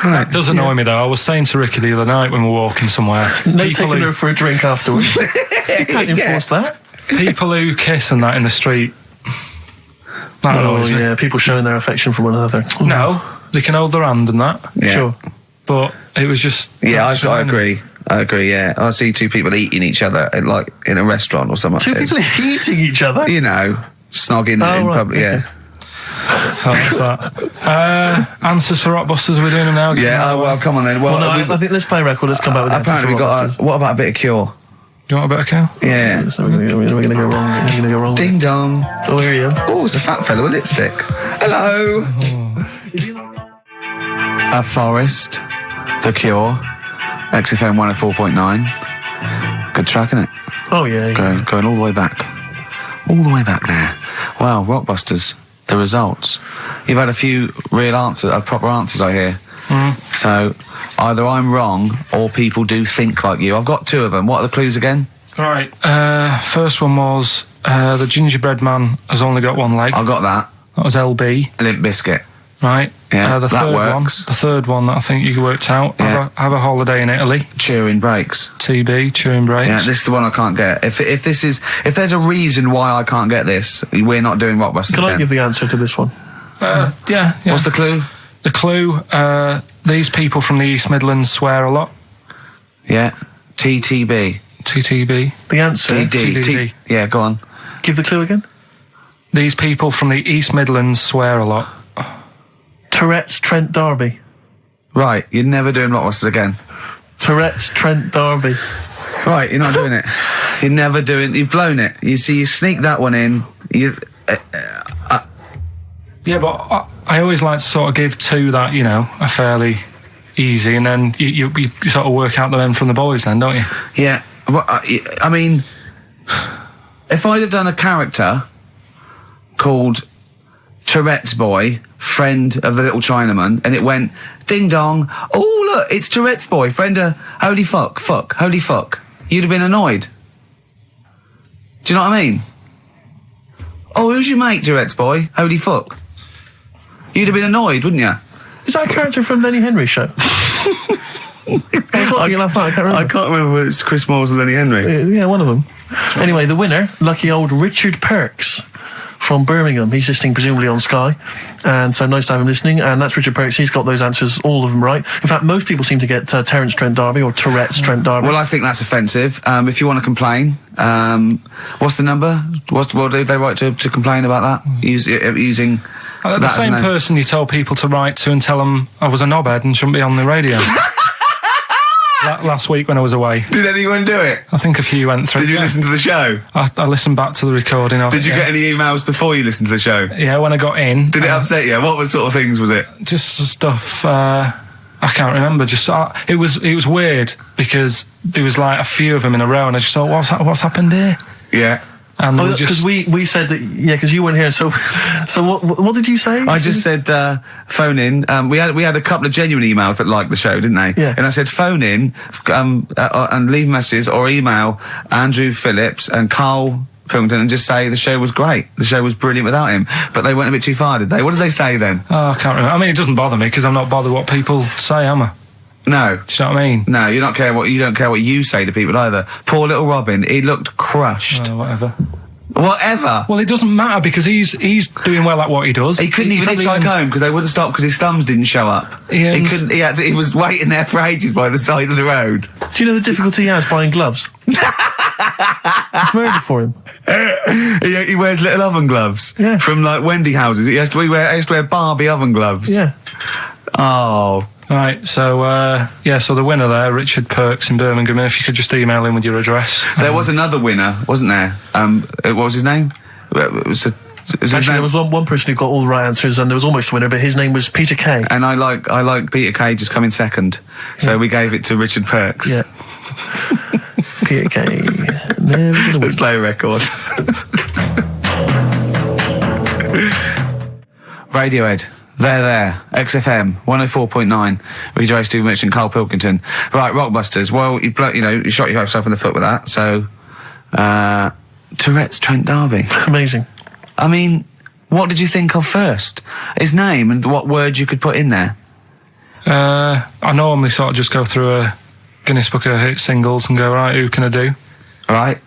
[SPEAKER 3] Right.
[SPEAKER 2] It does annoy me though. I was saying to Ricky the other night when we were walking somewhere.
[SPEAKER 4] Taking her for a drink afterwards. You can't enforce that.
[SPEAKER 2] People who kiss and that in the street. That annoys me.
[SPEAKER 4] Yeah, people showing their affection for one another.
[SPEAKER 2] No, they can hold their hand and that.
[SPEAKER 3] Yeah.
[SPEAKER 4] Sure.
[SPEAKER 2] But it was just...
[SPEAKER 3] Yeah, I agree. Yeah. I see two people eating each other in a restaurant or something.
[SPEAKER 4] Two people eating each other?
[SPEAKER 3] You know, snogging in public,
[SPEAKER 4] okay.
[SPEAKER 2] So that's that. Answers for Rockbusters, we're doing them now.
[SPEAKER 3] Yeah, well, come on then. Well,
[SPEAKER 4] I think let's play a record. Let's come back with
[SPEAKER 3] apparently we got what about a bit of Cure?
[SPEAKER 2] Do you want a bit of Karl?
[SPEAKER 3] Yeah.
[SPEAKER 4] So we're going to go wrong. We're going to go wrong.
[SPEAKER 3] Ding dong.
[SPEAKER 4] Oh, here you go.
[SPEAKER 3] Oh, it's a fat fella with lipstick. Hello. A Forest, The Cure, XFM 104.9. Good track, isn't it?
[SPEAKER 4] Oh, yeah.
[SPEAKER 3] Going all the way back. All the way back there. Wow, Rockbusters, the results. You've had a few proper answers, I hear. So either I'm wrong or people do think like you. I've got two of them. What are the clues again?
[SPEAKER 2] Right. First one was the gingerbread man has only got one leg.
[SPEAKER 3] I got that.
[SPEAKER 2] That was LB.
[SPEAKER 3] Limp Bizkit.
[SPEAKER 2] Right.
[SPEAKER 3] Yeah,
[SPEAKER 2] the third one that I think you worked out.
[SPEAKER 3] Yeah.
[SPEAKER 2] Have a holiday in Italy.
[SPEAKER 3] Chewing Breaks.
[SPEAKER 2] TB, Chewing Breaks.
[SPEAKER 3] Yeah, this is the one I can't get. If there's a reason why I can't get this, we're not doing Rockbusters.
[SPEAKER 4] Can I give the answer to this one?
[SPEAKER 2] Yeah.
[SPEAKER 3] What's the clue?
[SPEAKER 2] The clue, these people from the East Midlands swear a lot.
[SPEAKER 3] Yeah. TTB.
[SPEAKER 4] The answer?
[SPEAKER 2] TDD.
[SPEAKER 3] Yeah, go on.
[SPEAKER 4] Give the clue again.
[SPEAKER 2] These people from the East Midlands swear a lot.
[SPEAKER 4] Tourette's Trent D'Arby.
[SPEAKER 3] Right, you're never doing Rockbusters again.
[SPEAKER 4] Tourette's Trent D'Arby.
[SPEAKER 3] Right, you're not doing it. You've blown it. You see, you sneak that one in.
[SPEAKER 2] Yeah, but I always like to sort of give two that, are fairly easy, and then you sort of work out the men from the boys then, don't you?
[SPEAKER 3] Yeah. Well, I mean, if I'd have done a character called Tourette's Boy, friend of the little Chinaman, and it went, ding dong, oh look, it's Tourette's Boy, friend of holy fuck, holy fuck, you'd have been annoyed. Do you know what I mean? Oh, who's your mate, Tourette's Boy? Holy fuck. You'd have been annoyed, wouldn't you?
[SPEAKER 4] Is that a character from Lenny Henry's show? I
[SPEAKER 3] can't remember whether it's Chris Moores or Lenny Henry.
[SPEAKER 4] Yeah, one of them. Anyway, the winner, lucky old Richard Perks from Birmingham. He's listening presumably on Sky, and so nice to have him listening. And that's Richard Perks. He's got those answers, all of them right. In fact, most people seem to get Terence Trent D'Arby or Tourette's Trent D'Arby.
[SPEAKER 3] Well, I think that's offensive. If you want to complain, what's the number? What do they write to complain about that? Using
[SPEAKER 2] the same person you told people to write to and tell them I was a knobhead and shouldn't be on the radio. Last week when I was away.
[SPEAKER 3] Did anyone do it?
[SPEAKER 2] I think a few went through.
[SPEAKER 3] Did you listen to the show?
[SPEAKER 2] I listened back to the recording of it.
[SPEAKER 3] Did you get any emails before you listened to the show?
[SPEAKER 2] Yeah, when I got in.
[SPEAKER 3] Did it upset you? What sort of things was it?
[SPEAKER 2] Just stuff, I can't remember. It was weird because there was like a few of them in a row and I just thought, what's happened here?
[SPEAKER 3] Yeah.
[SPEAKER 4] Because we said that, because you weren't here. So what did you say?
[SPEAKER 3] I just said phone in. We had a couple of genuine emails that liked the show, didn't they?
[SPEAKER 4] Yeah.
[SPEAKER 3] And I said phone in and leave messages or email Andrew Phillips and Karl Pilkington and just say the show was great. The show was brilliant without him. But they went a bit too far, did they? What did they say then?
[SPEAKER 2] Oh, I can't remember. I mean, it doesn't bother me because I'm not bothered what people say, am I?
[SPEAKER 3] No.
[SPEAKER 2] Do you know what I mean?
[SPEAKER 3] No, you don't care what you say to people either. Poor little Robin, he looked crushed.
[SPEAKER 2] Whatever.
[SPEAKER 3] Whatever.
[SPEAKER 2] Well, it doesn't matter because he's doing well at what he does.
[SPEAKER 3] He couldn't even hitchhike home because they wouldn't stop because his thumbs didn't show up. He was waiting there for ages by the side of the road.
[SPEAKER 4] Do you know the difficulty he has buying gloves? It's murder for him.
[SPEAKER 3] He wears little oven gloves.
[SPEAKER 4] Yeah.
[SPEAKER 3] From like Wendy houses. He has to wear Barbie oven gloves.
[SPEAKER 4] Yeah.
[SPEAKER 3] Oh.
[SPEAKER 2] Right, so the winner there, Richard Perks in Birmingham, if you could just email him with your address.
[SPEAKER 3] There was another winner, wasn't there? What was his name? There was
[SPEAKER 4] one person who got all the right answers and there was almost a winner, but his name was Peter Kay.
[SPEAKER 3] And I like Peter Kay just coming second. So we gave it to Richard Perks.
[SPEAKER 4] Yeah. Peter Kay. Let's
[SPEAKER 3] play a record. Radiohead. There. XFM 104.9. With Gervais, Steve Mitch and Karl Pilkington. Right, Rockbusters. Well, you shot yourself in the foot with that. So, Tourette's Trent D'Arby.
[SPEAKER 4] Amazing.
[SPEAKER 3] I mean, what did you think of first? His name and what words you could put in there?
[SPEAKER 2] I normally sort of just go through a Guinness Book of Hit singles and go, right, who can I do?
[SPEAKER 3] Right.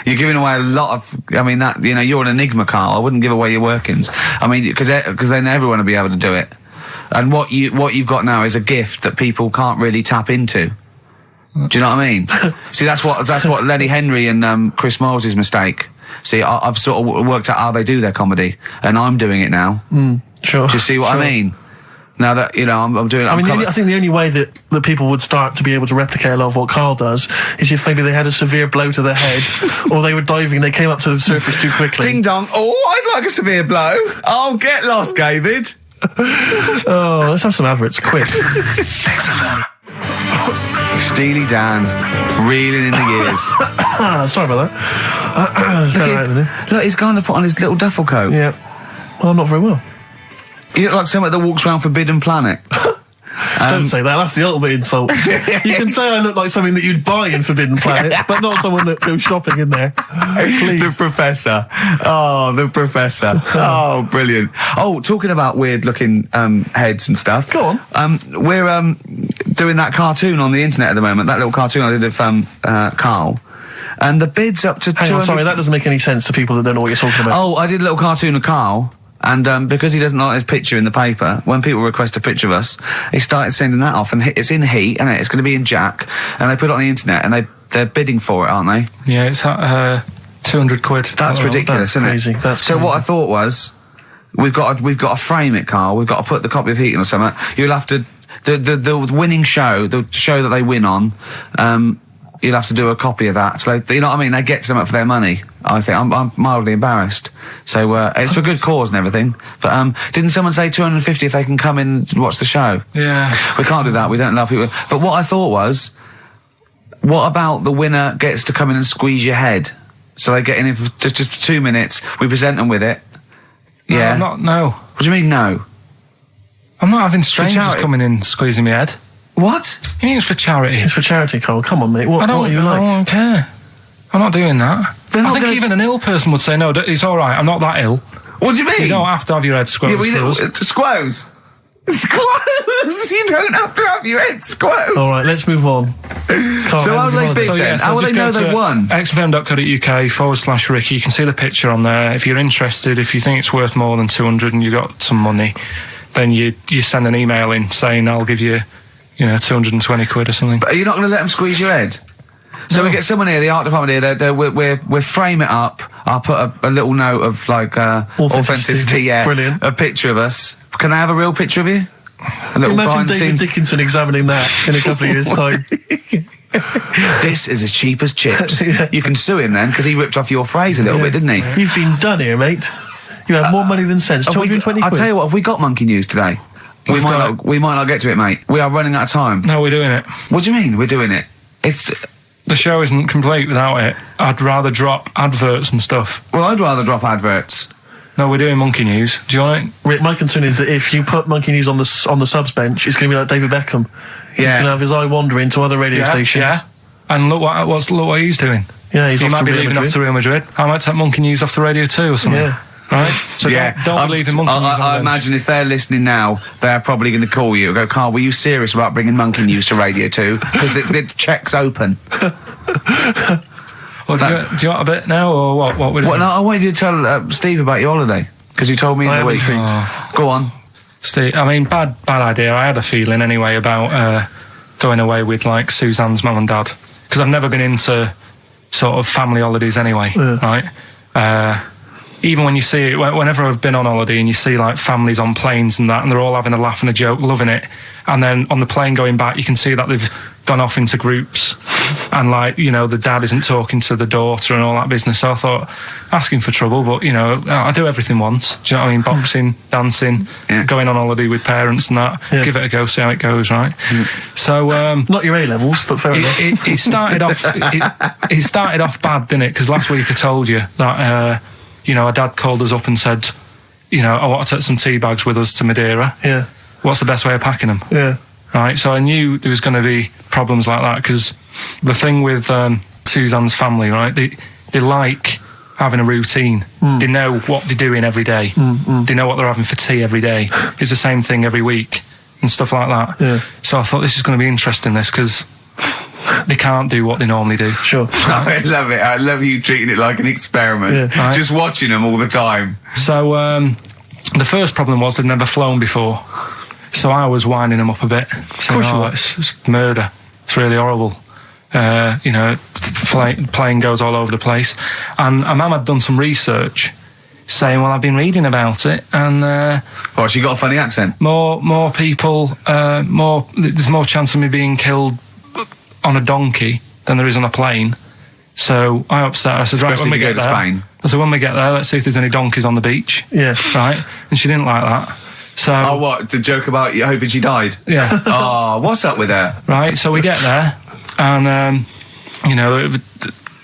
[SPEAKER 3] You're giving away a lot of. I mean, you're an enigma, Karl. I wouldn't give away your workings. I mean, because then everyone will be able to do it. And what you've got now is a gift that people can't really tap into. Do you know what I mean? See, that's what Lenny Henry and Chris Moyles' mistake. See, I've sort of worked out how they do their comedy, and I'm doing it now.
[SPEAKER 4] Sure.
[SPEAKER 3] Do you see what I mean? Now that, I'm doing it.
[SPEAKER 4] I think the only way that people would start to be able to replicate a lot of what Karl does is if maybe they had a severe blow to the head or they were diving and they came up to the surface too quickly.
[SPEAKER 3] Ding dong. Oh, I'd like a severe blow. Oh, get lost, David.
[SPEAKER 4] Oh, let's have some adverts, quick.
[SPEAKER 3] Steely Dan, reeling in the gears.
[SPEAKER 4] Sorry about that.
[SPEAKER 3] Look, he's going to put on his little duffel coat.
[SPEAKER 4] Yeah. Well, I'm not very well.
[SPEAKER 3] You look like someone that walks around Forbidden Planet.
[SPEAKER 4] Don't say that, that's the ultimate insult. You can say I look like something that you'd buy in Forbidden Planet, but not someone that goes shopping in there. Please.
[SPEAKER 3] The Professor. Oh, the Professor. Oh, brilliant. Oh, talking about weird-looking heads and stuff.
[SPEAKER 4] Go on.
[SPEAKER 3] We're doing that cartoon on the internet at the moment, that little cartoon I did of Karl. And the bid's up to 200...
[SPEAKER 4] sorry, that doesn't make any sense to people that don't know what you're talking about.
[SPEAKER 3] Oh, I did a little cartoon of Karl. And because he doesn't like his picture in the paper, when people request a picture of us, he started sending that off. And it's in Heat, and it's going to be in Jack. And they put it on the internet, and they're bidding for it, aren't they?
[SPEAKER 2] Yeah, it's at 200 quid.
[SPEAKER 3] That's ridiculous, isn't
[SPEAKER 4] crazy.
[SPEAKER 3] it?
[SPEAKER 4] That's
[SPEAKER 3] so
[SPEAKER 4] crazy.
[SPEAKER 3] What I thought was, we've got to frame it, Karl. We've got to put the copy of Heat in or something. You'll have to the winning show, the show that they win on. You'll have to do a copy of that. So you know what I mean? They get something for their money. I think I'm mildly embarrassed. So it's for good cause and everything. But didn't someone say 250 if they can come in and watch the show?
[SPEAKER 2] Yeah.
[SPEAKER 3] We can't do that. We don't allow people. But what I thought was, what about the winner gets to come in and squeeze your head? So they get in for just 2 minutes. We present them with it.
[SPEAKER 2] No,
[SPEAKER 3] Yeah.
[SPEAKER 2] No.
[SPEAKER 3] What do you mean no?
[SPEAKER 2] I'm not having strangers coming in squeezing my head.
[SPEAKER 3] What?
[SPEAKER 2] You mean it's for charity?
[SPEAKER 4] It's for charity, Karl. Come on, mate. What are you like?
[SPEAKER 2] I don't care. I'm not doing that. I think even an ill person would say, no, it's all right, I'm not that ill.
[SPEAKER 3] What do you mean?
[SPEAKER 2] You don't have to have your head squoze for us.
[SPEAKER 3] Squoze? Squoze! You don't have to have your head squoze.
[SPEAKER 4] All right, let's move on.
[SPEAKER 3] So how will they bid then? How will they know they won?
[SPEAKER 2] xfm.co.uk/Ricky. You can see the picture on there. If you're interested, if you think it's worth more than 200 and you got some money, then you send an email in saying I'll give you, 220 quid or something.
[SPEAKER 3] But are you not going to let them squeeze your head? So we get someone here, the art department here. We'll frame it up. I'll put a little note of authenticity. Yeah,
[SPEAKER 4] brilliant.
[SPEAKER 3] A picture of us. Can I have a real picture of you?
[SPEAKER 4] Imagine David Dickinson examining that in a couple of years' time.
[SPEAKER 3] This is as cheap as chips. Yeah. You can sue him then because he ripped off your phrase a little bit, didn't he?
[SPEAKER 4] You've been done here, mate. You have more money than sense. 220 quid.
[SPEAKER 3] I'll tell you what. Have we got monkey news today? We might not get to it, mate. We are running out of time.
[SPEAKER 2] No, we're doing it.
[SPEAKER 3] What do you mean? We're doing it.
[SPEAKER 2] The show isn't complete without it. I'd rather drop adverts and stuff.
[SPEAKER 3] Well, I'd rather drop adverts.
[SPEAKER 2] No, we're doing monkey news. Do you want it?
[SPEAKER 4] Rick, my concern is that if you put monkey news on the subs bench, it's going to be like David Beckham. Yeah. He can have his eye wandering to other radio stations. Yeah.
[SPEAKER 2] And look what he's doing.
[SPEAKER 4] Yeah, he
[SPEAKER 2] might be leaving off to Real Madrid. I might take monkey news off to Radio 2 or something. Yeah. Right? So don't believe in monkey news.
[SPEAKER 3] I imagine if they're listening now, they're probably going to call you and go, Karl, were you serious about bringing monkey news to Radio 2? Because the check's open.
[SPEAKER 2] Well, do you want a bit now, or what? What would?
[SPEAKER 3] No, I wanted you to tell Steve about your holiday because you told me in the week. Go on,
[SPEAKER 2] Steve. I mean, bad idea. I had a feeling anyway about going away with like Suzanne's mum and dad because I've never been into sort of family holidays anyway, right? Even when you see it, whenever I've been on holiday and you see like families on planes and that, and they're all having a laugh and a joke, loving it, and then on the plane going back, you can see that they've gone off into groups, and like, the dad isn't talking to the daughter and all that business. So I thought, asking for trouble, but I do everything once. Do you know what I mean? Boxing, dancing, going on holiday with parents and that. Yeah. Give it a go, see how it goes, right? So
[SPEAKER 4] not your A levels, but fair enough.
[SPEAKER 2] It started off. It started off bad, didn't it? Because last week I told you that. Our dad called us up and said, I want to take some tea bags with us to Madeira. Yeah. What's the best way of packing them? Yeah. Right. So I knew there was going to be problems like that because the thing with Suzanne's family, right? They like having a routine. They know what they're doing every day. They know what they're having for tea every day. It's the same thing every week and stuff like that. Yeah. So I thought this is going to be interesting, because they can't do what they normally do.
[SPEAKER 4] Sure.
[SPEAKER 3] I love it. I love you treating it like an experiment. Yeah. Right. Just watching them all the time.
[SPEAKER 2] So the first problem was they'd never flown before. So I was winding them up a bit. Saying, it's murder. It's really horrible. Plane goes all over the place. And Mum had done some research saying, well, I've been reading about it, and
[SPEAKER 3] she got a funny accent.
[SPEAKER 2] More people, there's more chance of me being killed on a donkey than there is on a plane. So I upset her. I said, right, when we get there, Spain. I said, when we get there, let's see if there's any donkeys on the beach. Yeah. Right? And she didn't like that. So,
[SPEAKER 3] what? To joke about you hoping she died?
[SPEAKER 2] Yeah.
[SPEAKER 3] What's up with her?
[SPEAKER 2] Right, so we get there, and,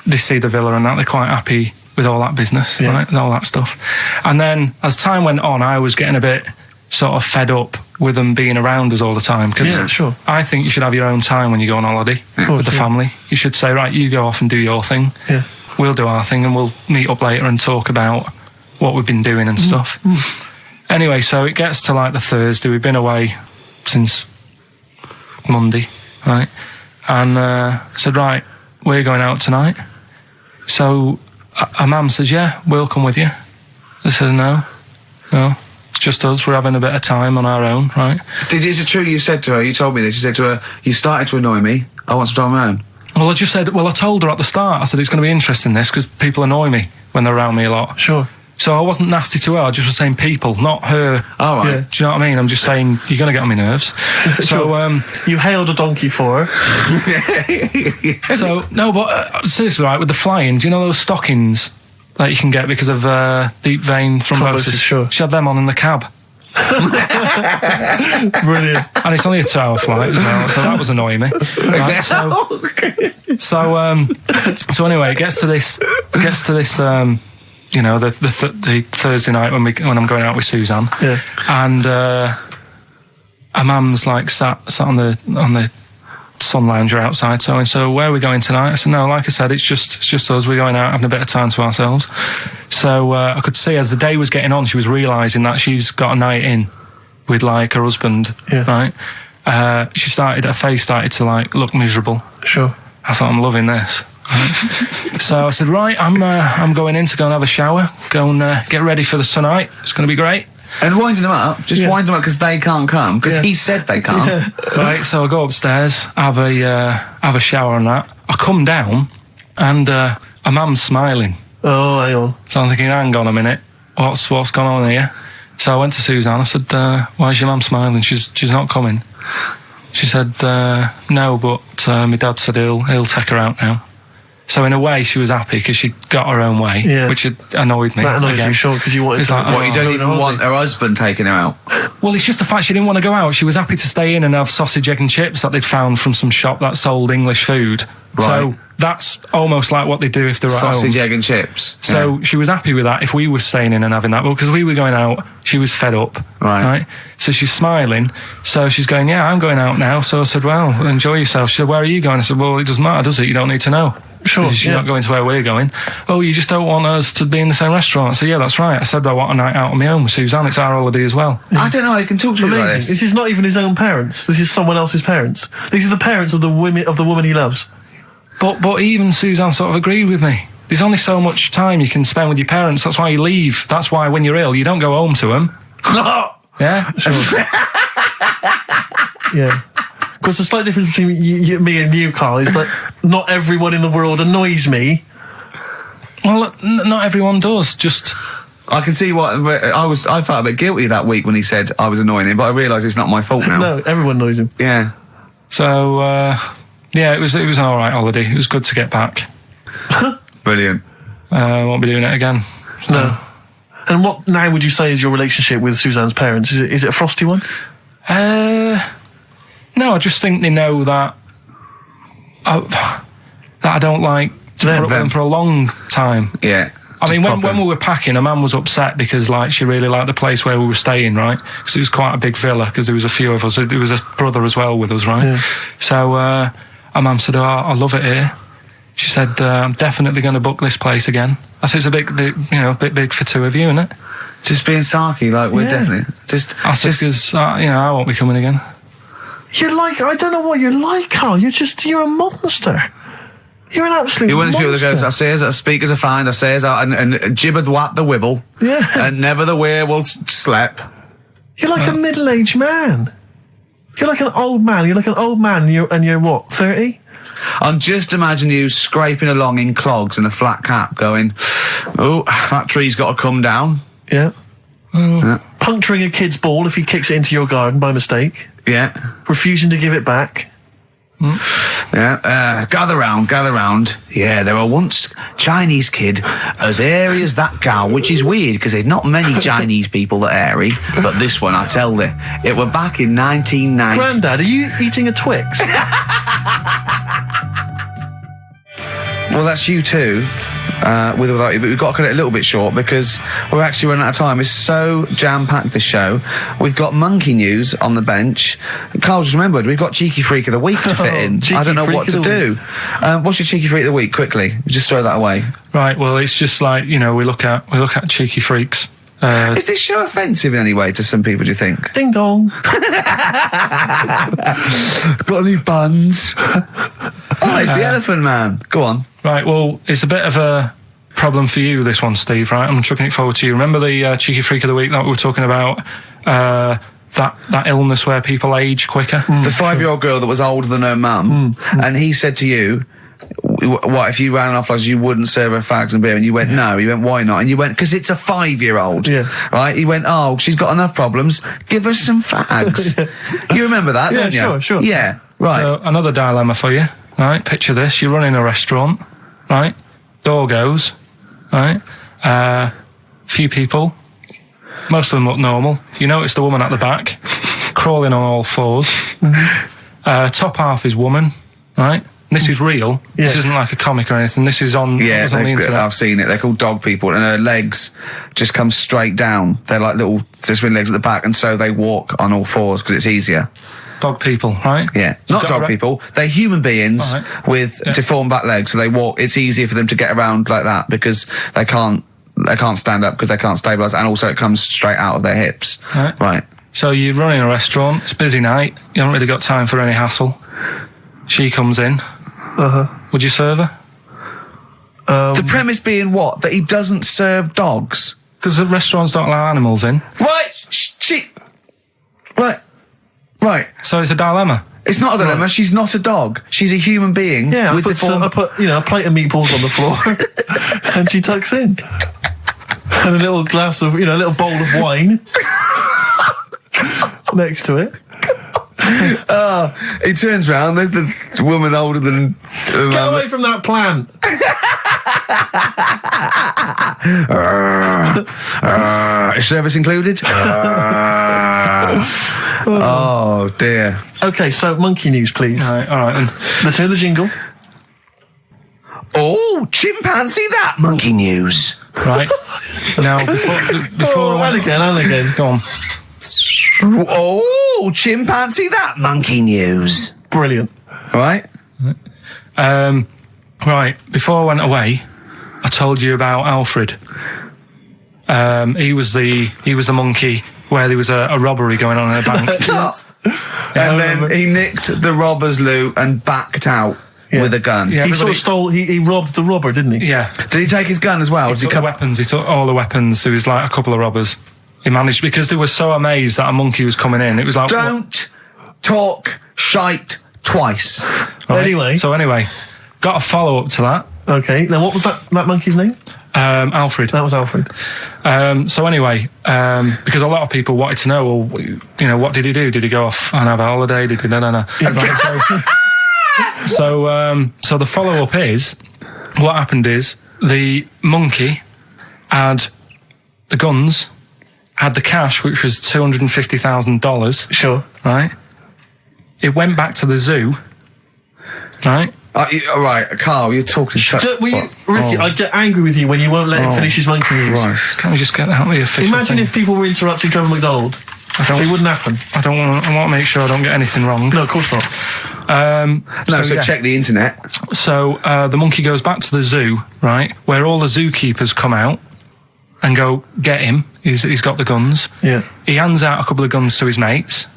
[SPEAKER 2] they see the villa and that, they're quite happy with all that business, right, with all that stuff. And then, as time went on, I was getting a bit sort of fed up with them being around us all the time, because I think you should have your own time when you go on holiday with the family. You should say, right, you go off and do your thing. Yeah. We'll do our thing, and we'll meet up later and talk about what we've been doing and stuff. Anyway, so it gets to like the Thursday. We've been away since Monday, right? And I said, right, we're going out tonight. So our mum says, yeah, we'll come with you. I said, no, it's just us. We're having a bit of time on our own, right?
[SPEAKER 3] Is it true you said to her, you told me this, you said to her, you started to annoy me, I want some time on my own?
[SPEAKER 2] Well, I told her at the start, I said, it's going to be interesting, this, because people annoy me when they're around me a lot.
[SPEAKER 4] Sure.
[SPEAKER 2] So I wasn't nasty to her, I just was saying people, not her.
[SPEAKER 3] Oh, right.
[SPEAKER 2] Yeah. Do you know what I mean? I'm just saying, you're going to get on my nerves. So,
[SPEAKER 4] you hailed a donkey for her.
[SPEAKER 2] So, no, but seriously, right, with the flying, do you know those stockings that you can get because of deep vein thrombosis?
[SPEAKER 4] Sure.
[SPEAKER 2] She had them on in the cab.
[SPEAKER 4] Brilliant.
[SPEAKER 2] And it's only a 2-hour flight as well, so that was annoying me. Right, so anyway, it gets to this, the Thursday night when I'm going out with Suzanne, and her mum's like sat on the sun lounger outside. So where are we going tonight? I said, no, like I said, it's just us. We're going out having a bit of time to ourselves. So I could see as the day was getting on, she was realising that she's got a night in with like her husband, right? Her face started to like look miserable.
[SPEAKER 4] Sure.
[SPEAKER 2] I thought, I'm loving this. Right? So I said, right, I'm going in to go and have a shower, go and get ready for the tonight. It's going to be great.
[SPEAKER 3] And winding them up, wind them up because they can't come, because he said they can't.
[SPEAKER 2] Right, so I go upstairs, have a shower and that. I come down, and a mum's smiling.
[SPEAKER 4] Oh, hang on.
[SPEAKER 2] So I'm thinking, hang on a minute, what's gone on here? So I went to Suzanne, I said, why is your mum smiling? She's not coming. She said, no, but my dad said he'll take her out now. So in a way, she was happy because she got her own way, which annoyed me.
[SPEAKER 4] That annoyed you, sure, because you wanted to...
[SPEAKER 3] Like, you don't even want her husband taking her out?
[SPEAKER 2] Well, it's just the fact she didn't want to go out. She was happy to stay in and have sausage, egg and chips that they'd found from some shop that sold English food.
[SPEAKER 3] Right.
[SPEAKER 2] So that's almost like what they do if they're at home.
[SPEAKER 3] Sausage, egg and chips.
[SPEAKER 2] So she was happy with that if we were staying in and having that. But because we were going out, she was fed up.
[SPEAKER 3] Right.
[SPEAKER 2] So she's smiling. So she's going, yeah, I'm going out now. So I said, well, enjoy yourself. She said, where are you going? I said, well, it doesn't matter, does it? You don't need to know.
[SPEAKER 4] Sure,
[SPEAKER 2] she's not going to where we're going. Oh, you just don't want us to be in the same restaurant. So yeah, that's right. I said I want a night out on my own with Suzanne. It's our holiday as well.
[SPEAKER 3] I don't know how you can talk to me like this.
[SPEAKER 4] This is not even his own parents. This is someone else's parents. These are the parents of the woman he loves.
[SPEAKER 2] But even Suzanne sort of agreed with me. There's only so much time you can spend with your parents. That's why you leave. That's why when you're ill, you don't go home to them. Yeah?
[SPEAKER 4] Sure. Yeah. Because the slight difference between me and you, Karl, is that not everyone in the world annoys me.
[SPEAKER 2] Well, not everyone does. Just
[SPEAKER 3] I can see what I felt a bit guilty that week when he said I was annoying him, but I realise it's not my fault now.
[SPEAKER 4] No, everyone annoys him.
[SPEAKER 3] Yeah.
[SPEAKER 2] So yeah, it was an all right holiday. It was good to get back.
[SPEAKER 3] Brilliant.
[SPEAKER 2] Won't be doing it again. So.
[SPEAKER 4] No. And what now would you say is your relationship with Suzanne's parents? Is it a frosty one?
[SPEAKER 2] No, I just think they know that I don't like to put up with them for a long time.
[SPEAKER 3] Yeah.
[SPEAKER 2] I mean, when we were packing, a man was upset because, like, she really liked the place where we were staying, right? Because it was quite a big villa, because there was a few of us. There was a brother as well with us, right? Yeah. So, our mum said, oh, I love it here. She said, I'm definitely going to book this place again. I said, it's a bit big for two of you, isn't it?
[SPEAKER 3] Just being sarky, like, we're definitely...
[SPEAKER 2] I said, because, I won't be coming again.
[SPEAKER 4] You're like, I don't know what you're like, Karl. You're a monster. You're an absolute monster.
[SPEAKER 3] You're one of those people that goes, I say as speakers are fine, I say as out and gibbered what the wibble.
[SPEAKER 4] Yeah.
[SPEAKER 3] And never the way will slap.
[SPEAKER 4] You're like a middle-aged man. You're like an old man. You're like an old man and you're what, 30?
[SPEAKER 3] I'm just imagining you scraping along in clogs and a flat cap going, oh, that tree's got to come down.
[SPEAKER 4] Yeah. Puncturing a kid's ball if he kicks it into your garden by mistake.
[SPEAKER 3] Yeah.
[SPEAKER 4] Refusing to give it back.
[SPEAKER 3] Yeah. Gather round. Yeah, there were once Chinese kid as hairy as that cow, which is weird because there's not many Chinese people that are hairy, but this one, I tell you, it were back in 1990.
[SPEAKER 4] Grandad, are you eating a Twix?
[SPEAKER 3] Well, that's you too, with or without you, but we've got to cut it a little bit short because we're actually running out of time. It's so jam-packed, this show. We've got monkey news on the bench. Karl just remembered, we've got Cheeky Freak of the Week to fit in. I don't know what to do. What's your Cheeky Freak of the Week, quickly? Just throw that away.
[SPEAKER 2] Right, well, it's just like, we look at Cheeky Freaks.
[SPEAKER 3] Is this show offensive in any way to some people, do you think?
[SPEAKER 4] Ding dong.
[SPEAKER 3] Got any buns? Oh, it's the Elephant Man. Go on.
[SPEAKER 2] Right, well, it's a bit of a problem for you, this one, Steve, right? I'm chucking it forward to you. Remember the Cheeky Freak of the Week that we were talking about? That illness where people age quicker?
[SPEAKER 3] The 5-year-old girl that was older than her mum, and he said to you, what, if you ran off like you wouldn't serve her fags and beer? And you went, no. He went, why not? And you went, because it's a 5-year-old.
[SPEAKER 4] Yeah.
[SPEAKER 3] Right? He went, oh, she's got enough problems. Give her some fags. You remember that, don't you?
[SPEAKER 4] Sure.
[SPEAKER 3] Yeah, right.
[SPEAKER 2] So, another dilemma for you, right? Picture this. You're running a restaurant, right? Door goes, right? Few people. Most of them look normal. You notice the woman at the back, crawling on all fours. Top half is woman, right? This is real. Yes. This isn't like a comic or anything. This is on,
[SPEAKER 3] the
[SPEAKER 2] internet.
[SPEAKER 3] I've seen it. They're called dog people, and her legs just come straight down. They're like little twin legs at the back, and so they walk on all fours because it's easier.
[SPEAKER 2] Dog people, right?
[SPEAKER 3] Yeah, not dog people. They're human beings with deformed back legs, so they walk. It's easier for them to get around like that because they can't stand up because they can't stabilise, and also it comes straight out of their hips.
[SPEAKER 2] Right. So you're running a restaurant, it's a busy night, you haven't really got time for any hassle. She comes in. Would you serve her?
[SPEAKER 3] The premise being what? That he doesn't serve dogs?
[SPEAKER 2] Because the restaurants don't allow animals in.
[SPEAKER 3] Right.
[SPEAKER 2] So it's a dilemma.
[SPEAKER 3] It's not a dilemma. Right. She's not a dog. She's a human being.
[SPEAKER 4] Yeah, I put a plate of meatballs on the floor, and she tucks in, and a little glass of, a little bowl of wine next to it.
[SPEAKER 3] He turns round. There's the woman older than.
[SPEAKER 4] Get away from that plant.
[SPEAKER 3] Is service included? Oh dear.
[SPEAKER 4] Okay, so monkey news, please.
[SPEAKER 2] All right then.
[SPEAKER 4] Let's hear the jingle.
[SPEAKER 3] Oh, chimpanzee that monkey news.
[SPEAKER 2] Right. Now, before
[SPEAKER 4] and again.
[SPEAKER 2] Go on.
[SPEAKER 3] Oh, chimpanzee that monkey news.
[SPEAKER 4] Brilliant.
[SPEAKER 3] All right.
[SPEAKER 2] Right. Before I went away, I told you about Alfred. He was the monkey where there was a robbery going on in a bank.
[SPEAKER 3] And then he nicked the robber's loot and backed out with a gun.
[SPEAKER 4] Yeah, he sort of stole. He robbed the robber, didn't he?
[SPEAKER 2] Yeah.
[SPEAKER 3] Did he take his gun as well?
[SPEAKER 2] He took the weapons. He took all the weapons. There was like a couple of robbers. He managed, because they were so amazed that a monkey was coming in. It was like,
[SPEAKER 3] don't talk shite twice.
[SPEAKER 2] Right?
[SPEAKER 4] Anyway,
[SPEAKER 2] got a follow up to that.
[SPEAKER 4] Okay. Now, what was that monkey's name?
[SPEAKER 2] Alfred.
[SPEAKER 4] That was Alfred.
[SPEAKER 2] So anyway, because a lot of people wanted to know, well, what did he do? Did he go off and have a holiday? Did he? No. Right, so the follow up is, what happened is the monkey had the guns, had the cash, which was $250,000.
[SPEAKER 4] Sure.
[SPEAKER 2] Right. It went back to the zoo. Right.
[SPEAKER 3] All right, Karl, you're talking shit.
[SPEAKER 4] Ricky, I get angry with you when you won't let him finish his monkey news.
[SPEAKER 3] Right.
[SPEAKER 2] Can we just get out the official
[SPEAKER 4] Imagine
[SPEAKER 2] thing?
[SPEAKER 4] If people were interrupting Trevor McDonald. It wouldn't happen.
[SPEAKER 2] I want to make sure I don't get anything wrong.
[SPEAKER 4] No, of course not.
[SPEAKER 3] Check the internet.
[SPEAKER 2] So the monkey goes back to the zoo, right, where all the zookeepers come out and go, get him. He's got the guns.
[SPEAKER 4] Yeah.
[SPEAKER 2] He hands out a couple of guns to his mates.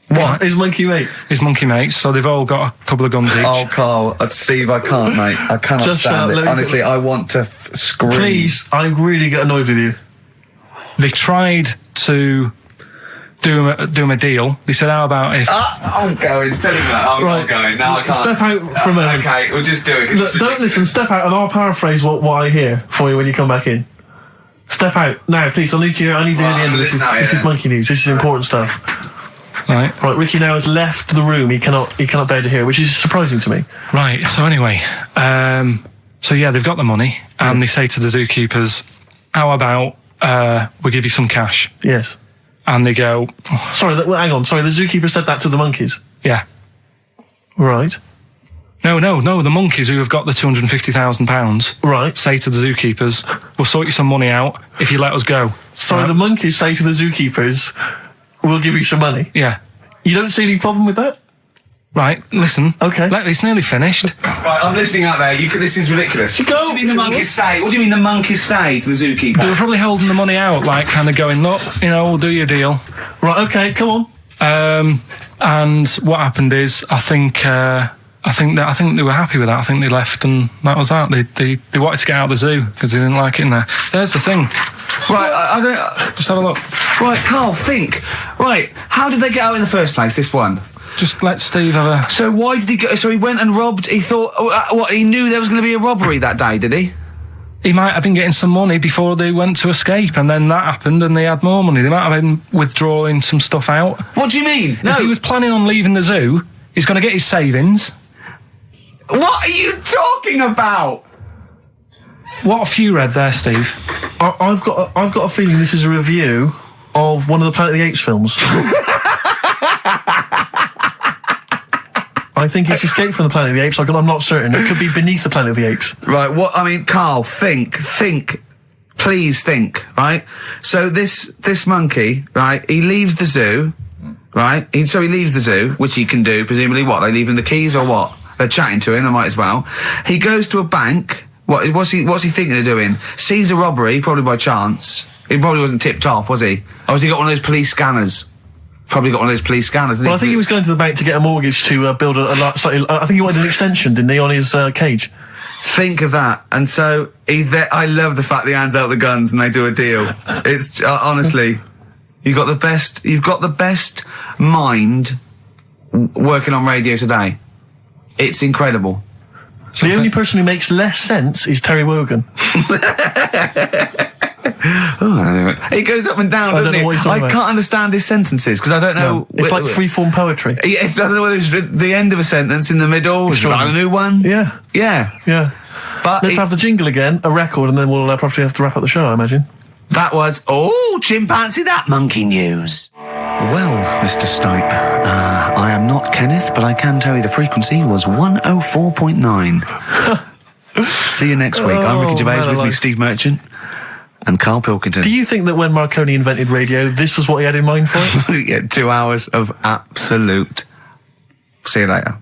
[SPEAKER 4] What? Right. His monkey mates?
[SPEAKER 2] His monkey mates, so they've all got a couple of guns each.
[SPEAKER 3] Oh, Karl, Steve, I can't, mate. I cannot stand it. Honestly, I want to scream.
[SPEAKER 4] Please, I really get annoyed with you.
[SPEAKER 2] They tried to do him a deal. They said, how about if...
[SPEAKER 3] I'm going. Tell him that. I'm not going. Now I can't.
[SPEAKER 4] Step out for a minute.
[SPEAKER 3] Okay, we'll just do it.
[SPEAKER 4] Look, don't listen. Step out and I'll paraphrase what I hear for you when you come back in. Step out. Now, please, I need to hear the end of this. This is monkey news. This is important stuff.
[SPEAKER 2] Right.
[SPEAKER 4] Ricky now has left the room. He cannot bear to hear, which is surprising to me.
[SPEAKER 2] Right. So anyway, they've got the money, and they say to the zookeepers, "How about we give you some cash?"
[SPEAKER 4] Yes.
[SPEAKER 2] And they go,
[SPEAKER 4] "Sorry, hang on. Sorry, the zookeeper said that to the monkeys."
[SPEAKER 2] Yeah.
[SPEAKER 4] Right.
[SPEAKER 2] No. The monkeys who have got the £250,000,
[SPEAKER 4] right,
[SPEAKER 2] say to the zookeepers, "We'll sort you some money out if you let us go."
[SPEAKER 4] Sorry, the monkeys say to the zookeepers, "We'll give you some money."
[SPEAKER 2] Yeah.
[SPEAKER 4] You don't see any problem with that?
[SPEAKER 2] Right, listen.
[SPEAKER 4] Okay.
[SPEAKER 2] It's nearly finished.
[SPEAKER 3] Right, I'm listening out there. This is ridiculous. What do you mean the monkeys say? What do you mean the monkeys say to the zookeeper?
[SPEAKER 2] They were probably holding the money out, like kind of going, look, we'll do your deal.
[SPEAKER 4] Right, okay, come on.
[SPEAKER 2] And what happened is, I think they were happy with that. I think they left, and that was that. They wanted to get out of the zoo because they didn't like it in there. There's the thing.
[SPEAKER 3] Right, I don't...
[SPEAKER 2] Just have a look.
[SPEAKER 3] Right, Karl, think. Right, how did they get out in the first place, this one?
[SPEAKER 2] Just let Steve have a...
[SPEAKER 3] So why did he go... So he went and robbed... He thought... he knew there was going to be a robbery that day, did he?
[SPEAKER 2] He might have been getting some money before they went to escape, and then that happened and they had more money. They might have been withdrawing some stuff out.
[SPEAKER 3] What do you mean?
[SPEAKER 2] No. If he was planning on leaving the zoo, he's going to get his savings.
[SPEAKER 3] What are you talking about?
[SPEAKER 2] What have you read there, Steve?
[SPEAKER 4] I've got a feeling this is a review of one of the Planet of the Apes films. I think it's Escape from the Planet of the Apes. I'm not certain. It could be Beneath the Planet of the Apes.
[SPEAKER 3] Right. Karl, think. Please think. Right. So this monkey, right? He leaves the zoo, right? So he leaves the zoo, which he can do presumably. What? They leave him the keys or what? They're chatting to him. They might as well. He goes to a bank. What's he thinking of doing? Sees a robbery, probably by chance. He probably wasn't tipped off, was he? Or has he got one of those police scanners? probably got one of those police scanners.
[SPEAKER 4] Well, I think he was going to the bank to get a mortgage to build I think he wanted an extension, didn't he, on his cage?
[SPEAKER 3] Think of that. And so I love the fact that he hands out the guns and they do a deal. It's honestly, you've got the best mind working on radio today. It's incredible.
[SPEAKER 4] So the only person who makes less sense is Terry Wogan.
[SPEAKER 3] He goes up and down, doesn't he? I can't understand his sentences because I don't know.
[SPEAKER 4] No, it's like free-form poetry.
[SPEAKER 3] Yes, I don't know whether it's the end of a sentence, in the middle, sure. A new one.
[SPEAKER 4] Yeah. But let's have the jingle again, a record, and then we'll probably have to wrap up the show, I imagine.
[SPEAKER 3] That was chimpanzee that monkey news. Well, Mr. Stipe, I am not Kenneth, but I can tell you the frequency was 104.9. See you next week. I'm Ricky Gervais, with me Steve Merchant and Karl Pilkington.
[SPEAKER 4] Do you think that when Marconi invented radio, this was what he had in mind for it?
[SPEAKER 3] Yeah, 2 hours of absolute... See you later.